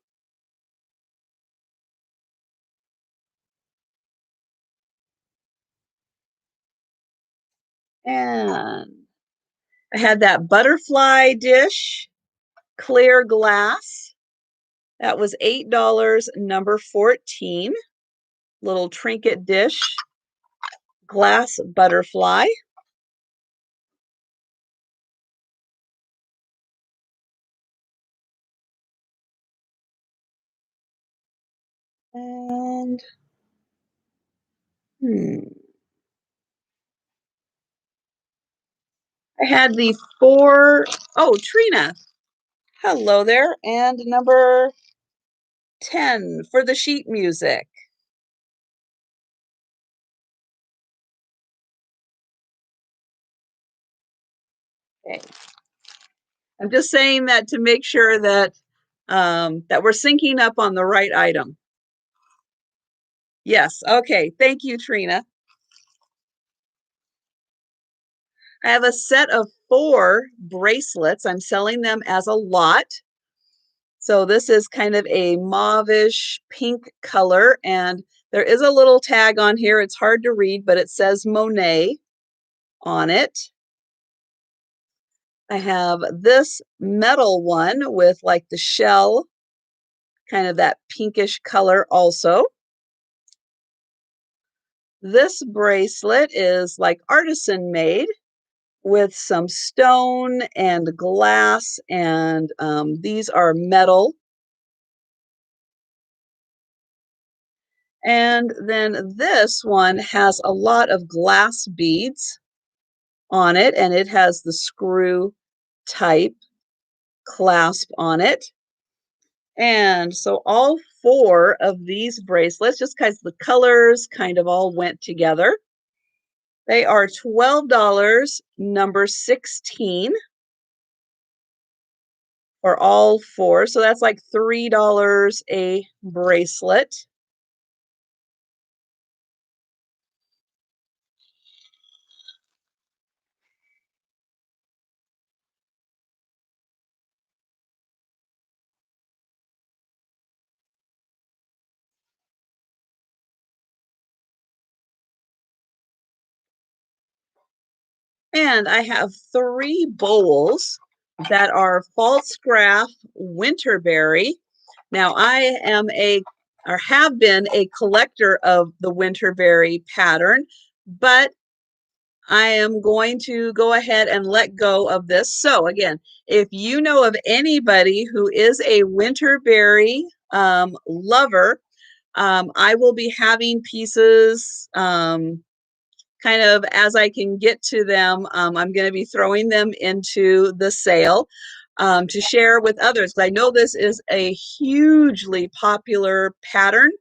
And I had that butterfly dish, clear glass. That was $8, number 14. Little trinket dish, glass butterfly. And I had the oh, Trina. Hello there. And number 10 for the sheet music. Okay. I'm just saying that to make sure that that we're syncing up on the right item. Yes. Okay. Thank you, Trina. I have a set of 4 bracelets. I'm selling them as a lot. So this is kind of a mauvish pink color, and there is a little tag on here. It's hard to read, but it says Monet on it. I have this metal one with like the shell, kind of that pinkish color also. This bracelet is like artisan made with some stone and glass, and these are metal. And then this one has a lot of glass beads on it, and it has the screw type clasp on it. And so all 4 of these bracelets, just because the colors kind of all went together, they are $12, number 16 for all 4. So that's like $3 a bracelet. And I have 3 bowls that are false graph Winterberry. Now I am or have been a collector of the Winterberry pattern, but I am going to go ahead and let go of this. So again, if you know of anybody who is a Winterberry lover, I will be having pieces kind of as I can get to them. I'm going to be throwing them into the sale to share with others. I know this is a hugely popular pattern,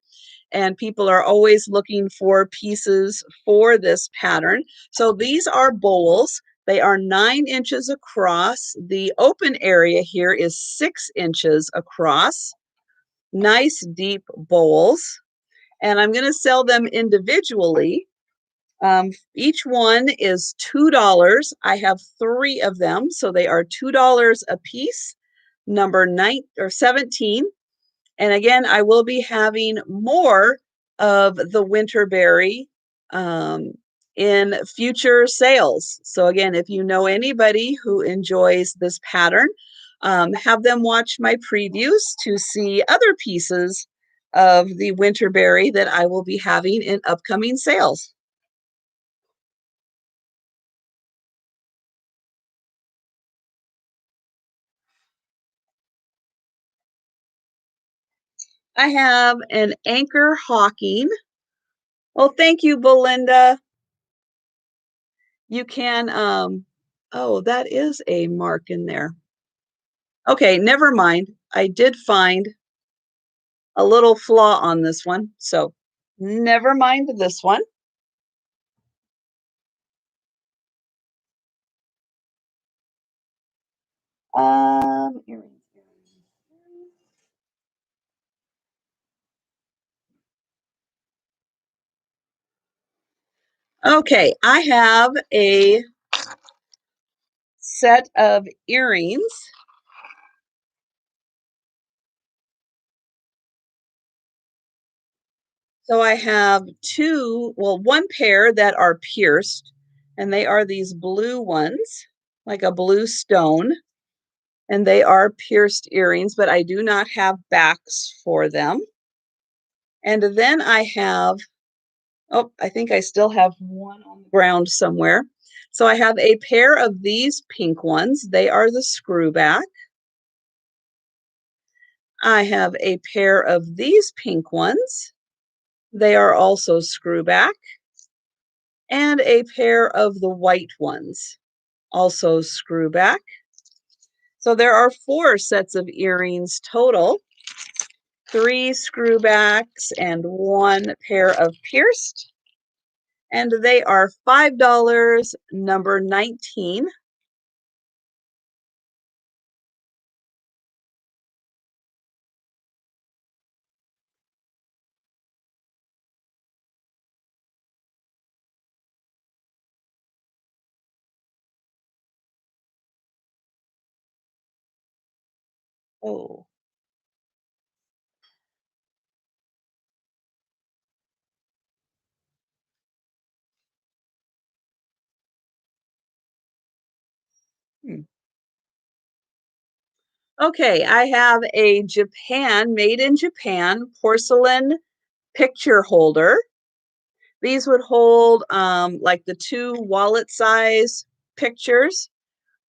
and people are always looking for pieces for this pattern. So these are bowls. They are 9 inches across. The open area here is 6 inches across. Nice deep bowls. And I'm going to sell them individually. Each one is $2. I have 3 of them, so they are $2 a piece, number 17. And again, I will be having more of the Winterberry in future sales. So again, if you know anybody who enjoys this pattern, have them watch my previews to see other pieces of the Winterberry that I will be having in upcoming sales. I have an Anchor Hawking. Well, thank you, Belinda. You can, oh, that is a mark in there. Okay, never mind. I did find a little flaw on this one, so never mind this one. Earrings. Okay, I have a set of earrings. So I have 2, well, 1 pair that are pierced, And they are these blue ones, like a blue stone. And they are pierced earrings, but I do not have backs for them. And then I have, oh, I think I still have one on the ground somewhere. So I have a pair of these pink ones. They are the screw back. I have a pair of these pink ones. They are also screw back. And a pair of the white ones, also screw back. So there are 4 sets of earrings total, 3 screw backs and 1 pair of pierced. And they are $5, number 19. Oh, hmm. Okay, I have a made in Japan porcelain picture holder. These would hold like the 2 wallet size pictures.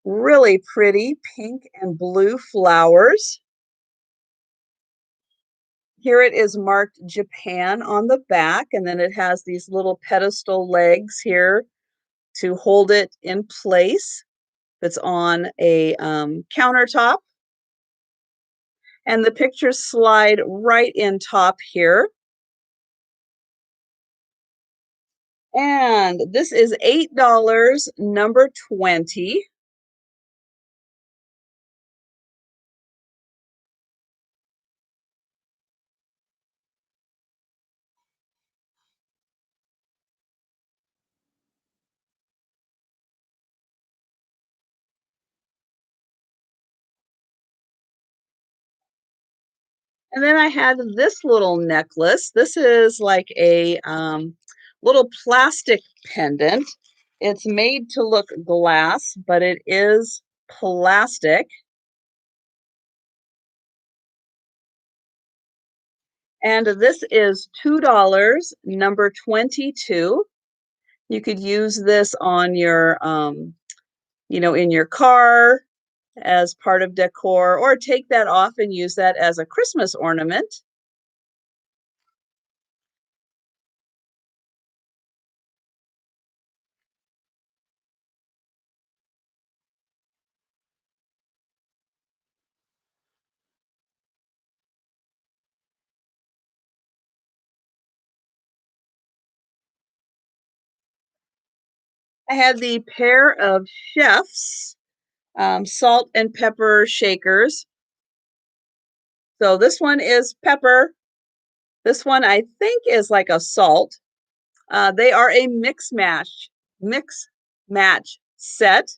Really pretty pink and blue flowers. Here it is marked Japan on the back, and then it has these little pedestal legs here to hold it in place. It's on a countertop, and the pictures slide right in top here. And this is $8, number 20. And then I had this little necklace. This is like a little plastic pendant. It's made to look glass, but it is plastic. And this is $2, number 22. You could use this on your, in your car as part of decor, or take that off and use that as a Christmas ornament. I had the pair of chef's salt and pepper shakers. So this one is pepper. This one I think is like a salt. They are a mix match set.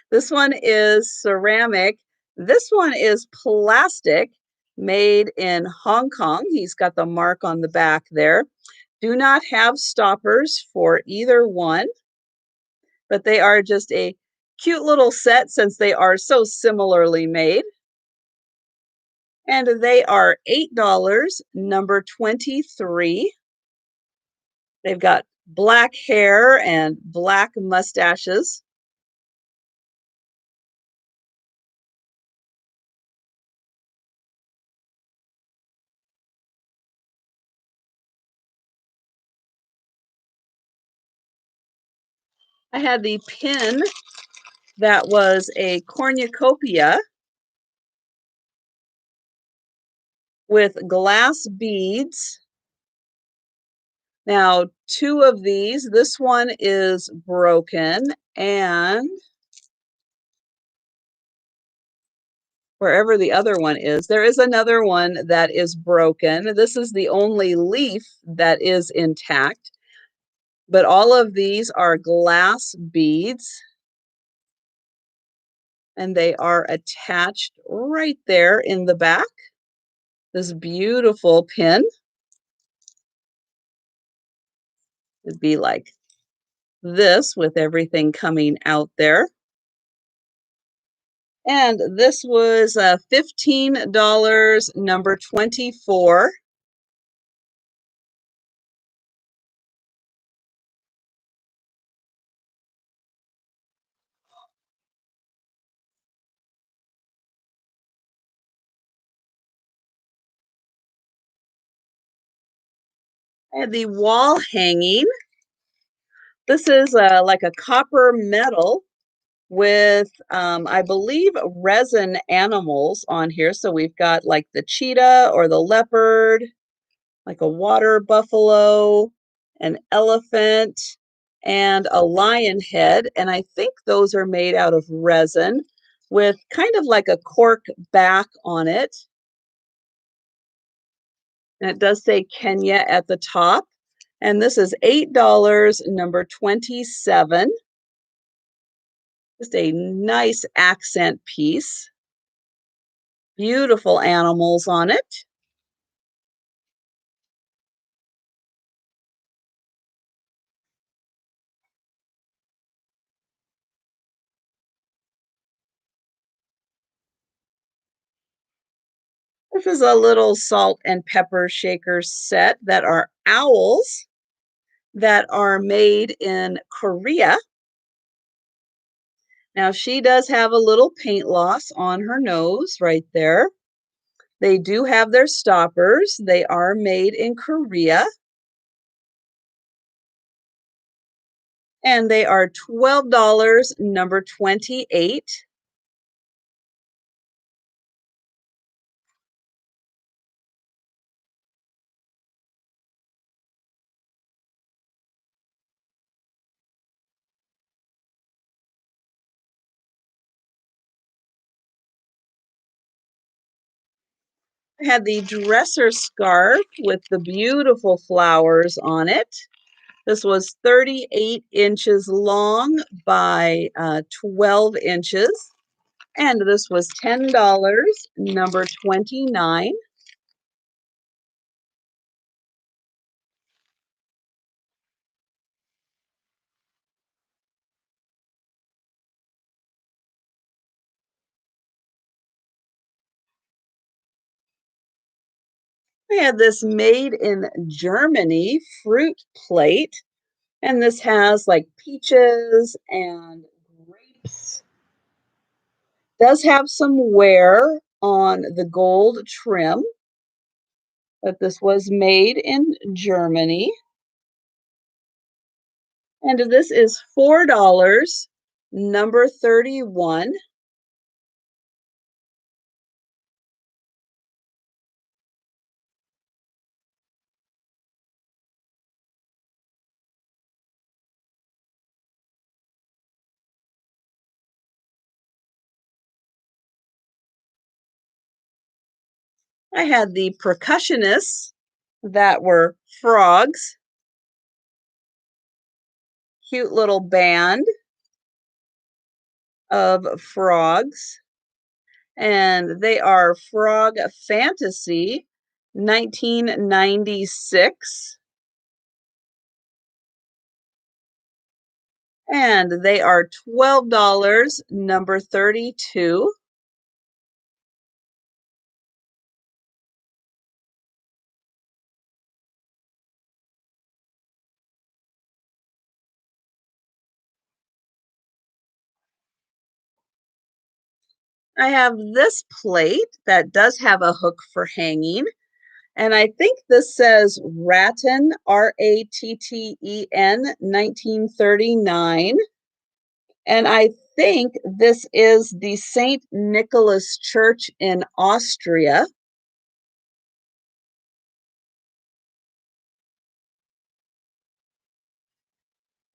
This one is ceramic. This one is plastic, made in Hong Kong. He's got the mark on the back there. Do not have stoppers for either one, but they are just a cute little set since they are so similarly made. And they are $8, number 23. They've got black hair and black mustaches. I had the pin that was a cornucopia with glass beads. Now, 2 of these, this one is broken, and wherever the other one is, there is another one that is broken. This is the only leaf that is intact, but all of these are glass beads, and they are attached right there in the back. This beautiful pin would be like this with everything coming out there. And this was $15, number 24. I had the wall hanging. This is like a copper metal with, I believe, resin animals on here. So we've got like the cheetah or the leopard, like a water buffalo, an elephant, and a lion head. And I think those are made out of resin with kind of like a cork back on it. And it does say Kenya at the top. And this is $8, number 27. Just a nice accent piece. Beautiful animals on it. This is a little salt and pepper shaker set that are owls that are made in Korea. Now, she does have a little paint loss on her nose right there. They do have their stoppers. They are made in Korea. And they are $12, number 28. I had the dresser scarf with the beautiful flowers on it. This was 38 inches long by 12 inches. And this was $10, number 29. I had this made in Germany fruit plate, and this has like peaches and grapes. Does have some wear on the gold trim, but this was made in Germany. And this is $4, number 31. I had the percussionists that were frogs, cute little band of frogs, and they are Frog Fantasy 1996, and they are $12, number 32. I have this plate that does have a hook for hanging. And I think this says Ratten, Ratten, 1939. And I think this is the St. Nicholas Church in Austria.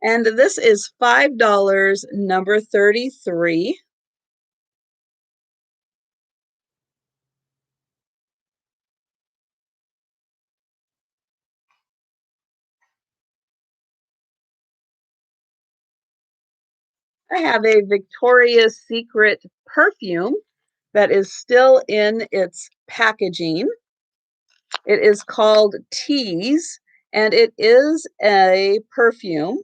And this is $5, number 33. I have a Victoria's Secret perfume that is still in its packaging. It is called Tease, and it is a perfume.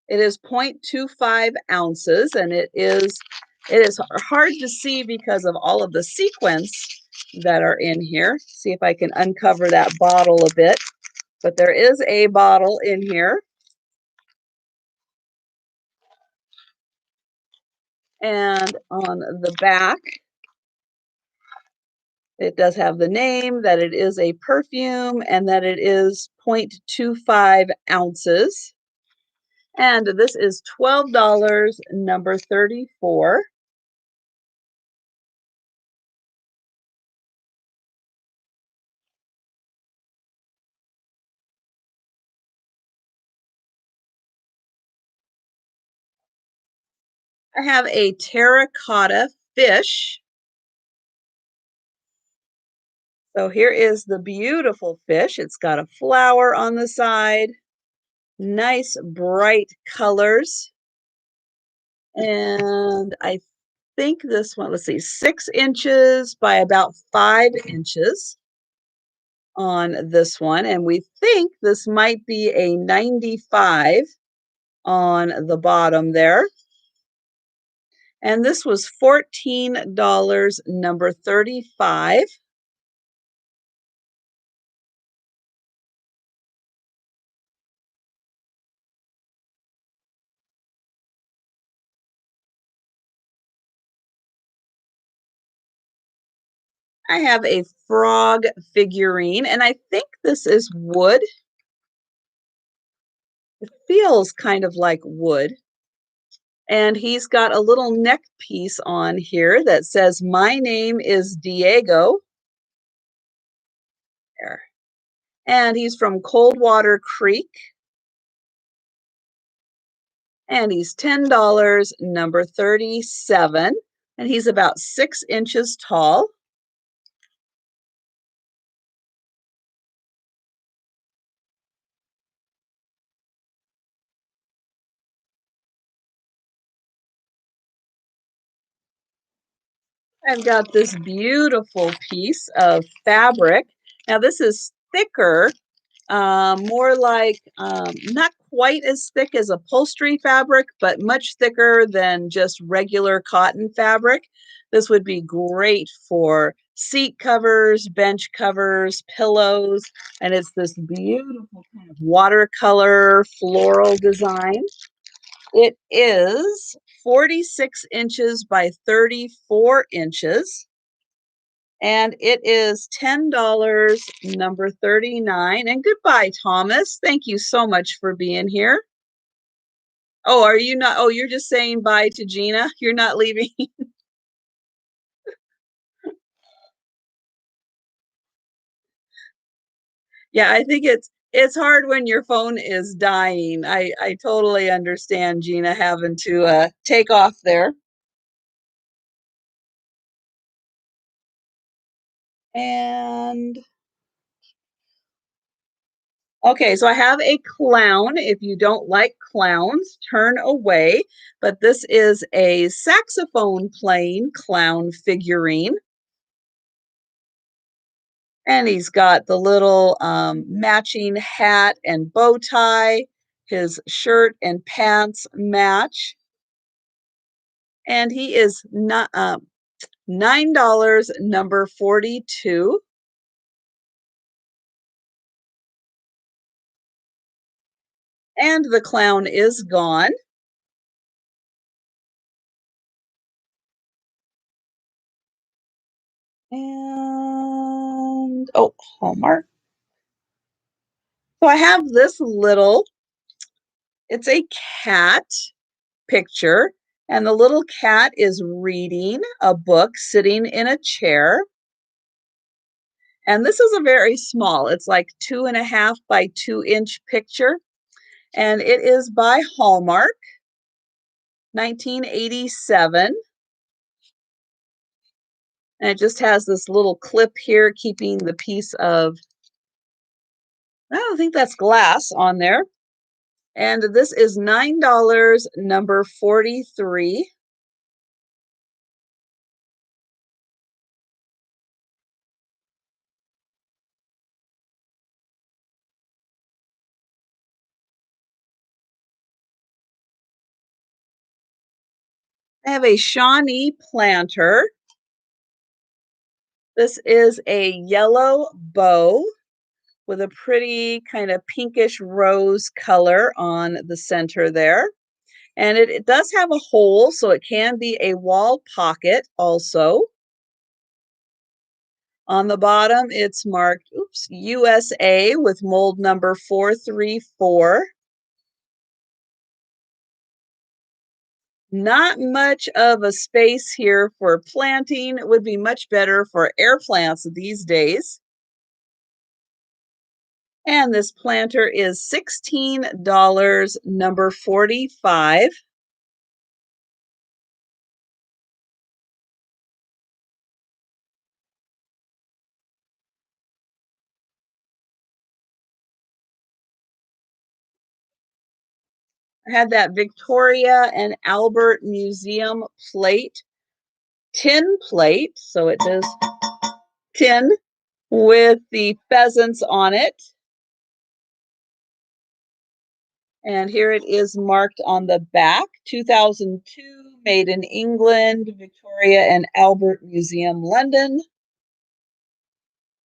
It is 0.25 ounces, and it is hard to see because of all of the sequins that are in here. See if I can uncover that bottle a bit. But there is a bottle in here. And on the back, it does have the name, that it is a perfume, and that it is 0.25 ounces. And this is $12, number 34. I have a terracotta fish. So here is the beautiful fish. It's got a flower on the side, nice bright colors. And I think this one, let's see, 6 inches by about 5 inches on this one. And we think this might be a 95 on the bottom there. And this was $14, number 35. I have a frog figurine, and I think this is wood. It feels kind of like wood. And he's got a little neck piece on here that says, "My name is Diego." There. And he's from Coldwater Creek. And he's $10, number 37. And he's about 6 inches tall. I've got this beautiful piece of fabric. Now, this is thicker, more like not quite as thick as upholstery fabric, but much thicker than just regular cotton fabric. This would be great for seat covers, bench covers, pillows, and it's this beautiful kind of watercolor floral design. It is 46 inches by 34 inches. And it is $10, number 39. And goodbye, Thomas. Thank you so much for being here. Oh, are you not? Oh, you're just saying bye to Gina? You're not leaving? Yeah, I think it's hard when your phone is dying. I totally understand Gina having to take off there. And okay, so I have a clown. If you don't like clowns, turn away. But this is a saxophone playing clown figurine. And he's got the little matching hat and bow tie. His shirt and pants match. And he is not $9, number 42. And the clown is gone. And oh, Hallmark. So I have this little, it's a cat picture, and the little cat is reading a book sitting in a chair. And this is a very small, it's like 2.5 by 2 inch picture. And it is by Hallmark, 1987. And it just has this little clip here keeping the piece of, I don't think that's glass on there. And this is $9, number 43. I have a Shawnee planter. This is a yellow bow with a pretty kind of pinkish rose color on the center there. And it does have a hole, so it can be a wall pocket also. On the bottom, it's marked, USA with mold number 434. Not much of a space here for planting. It would be much better for air plants these days. And this planter is $16, number 45. I had that Victoria and Albert Museum plate, tin plate, so it says tin with the pheasants on it. And here it is marked on the back, 2002, made in England, Victoria and Albert Museum, London.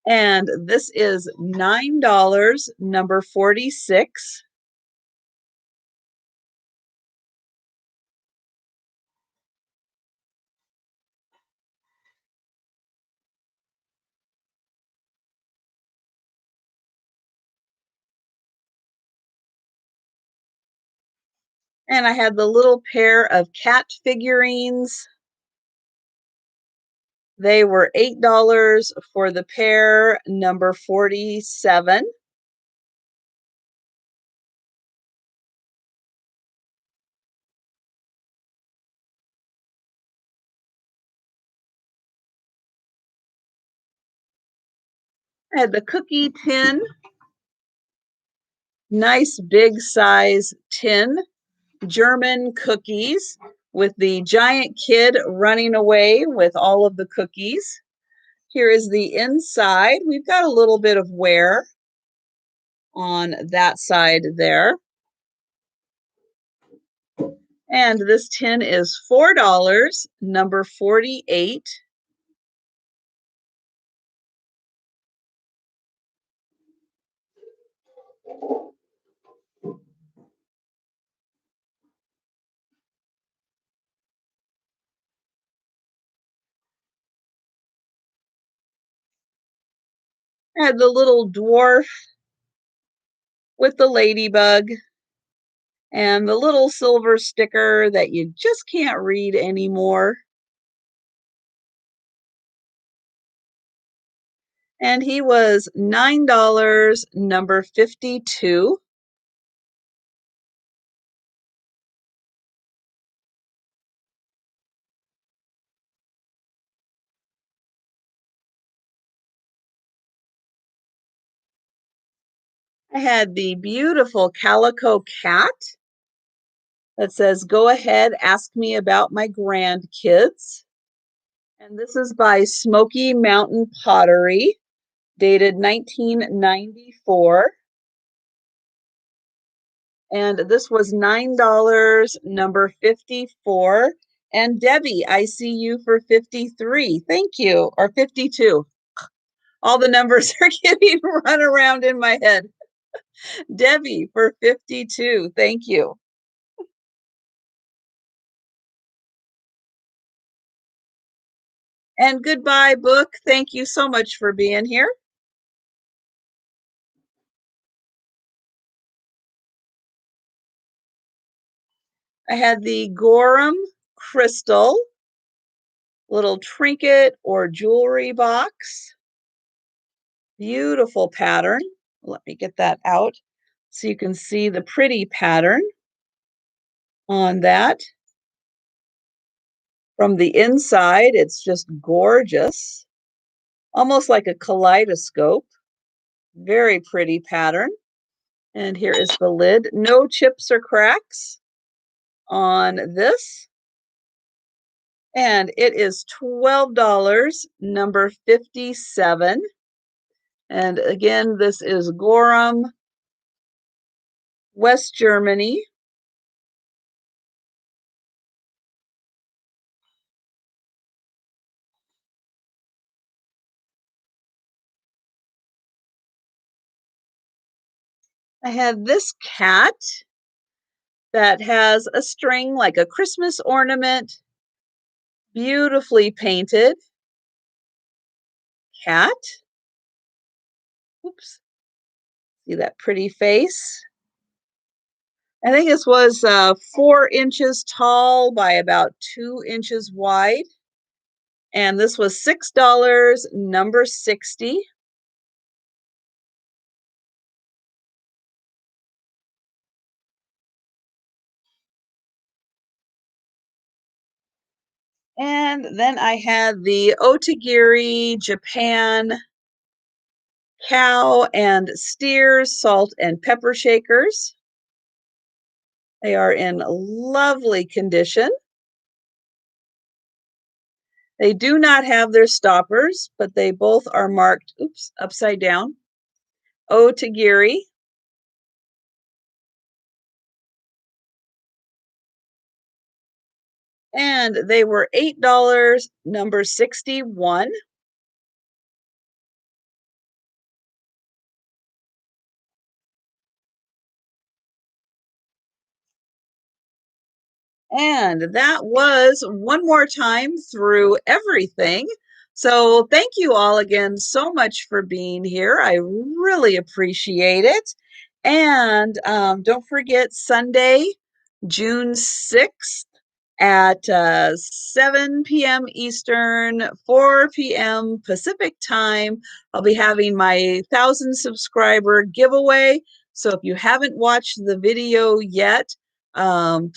And this is $9, number 46. And I had the little pair of cat figurines. They were $8 for the pair, number 47. I had the cookie tin, nice big size tin, German cookies with the giant kid running away with all of the cookies. Here is the inside. We've got a little bit of wear on that side there. And this tin is $4, number 48. I had the little dwarf with the ladybug and the little silver sticker that you just can't read anymore. And he was $9, number 52. I had the beautiful calico cat that says, "Go ahead, ask me about my grandkids." And this is by Smoky Mountain Pottery, dated 1994. And this was $9, number 54. And Debbie, I see you for 53. Thank you. Or 52. All the numbers are getting run around in my head. Debbie for 52. Thank you. And goodbye, book. Thank you so much for being here. I had the Gorham crystal little trinket or jewelry box. Beautiful pattern. Let me get that out so you can see the pretty pattern on that. From the inside, it's just gorgeous, almost like a kaleidoscope. Very pretty pattern. And here is the lid. No chips or cracks on this. And it is $12, number 57. And again, this is Gorham, West Germany. I had this cat that has a string like a Christmas ornament, beautifully painted cat. Oops, see that pretty face? I think this was 4 inches tall by about 2 inches wide. And this was $6, number 60. And then I had the Otogiri Japan cow and steers salt and pepper shakers. They are in lovely condition. They do not have their stoppers, but they both are marked, oops, upside down, Otogiri. And they were $8, number 61. And that was one more time through everything. So thank you all again so much for being here. I really appreciate it. And don't forget Sunday, June 6th at 7 p.m. Eastern, 4 p.m. Pacific time. I'll be having my 1,000 subscriber giveaway. So if you haven't watched the video yet,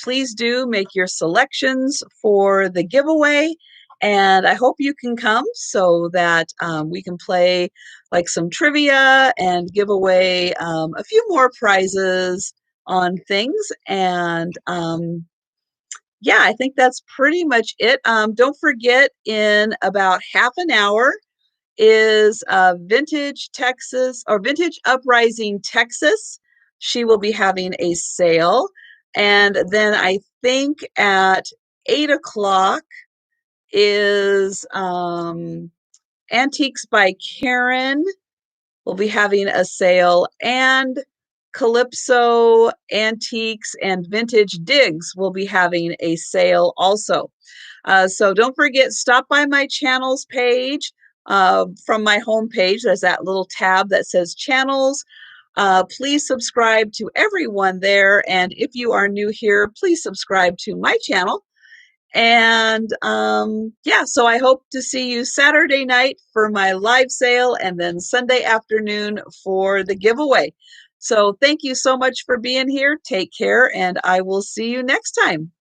please do make your selections for the giveaway. And I hope you can come so that we can play like some trivia and give away a few more prizes on things. And yeah, I think that's pretty much it. Don't forget, in about half an hour is Vintage Texas or Vintage Uprising Texas. She will be having a sale. And then I think at 8 o'clock is Antiques by Karen will be having a sale, and Calypso Antiques and Vintage Digs will be having a sale also. So don't forget, stop by my channels page. From my homepage, there's that little tab that says channels. Please subscribe to everyone there. And if you are new here, please subscribe to my channel. And yeah, so I hope to see you Saturday night for my live sale and then Sunday afternoon for the giveaway. So thank you so much for being here. Take care, and I will see you next time.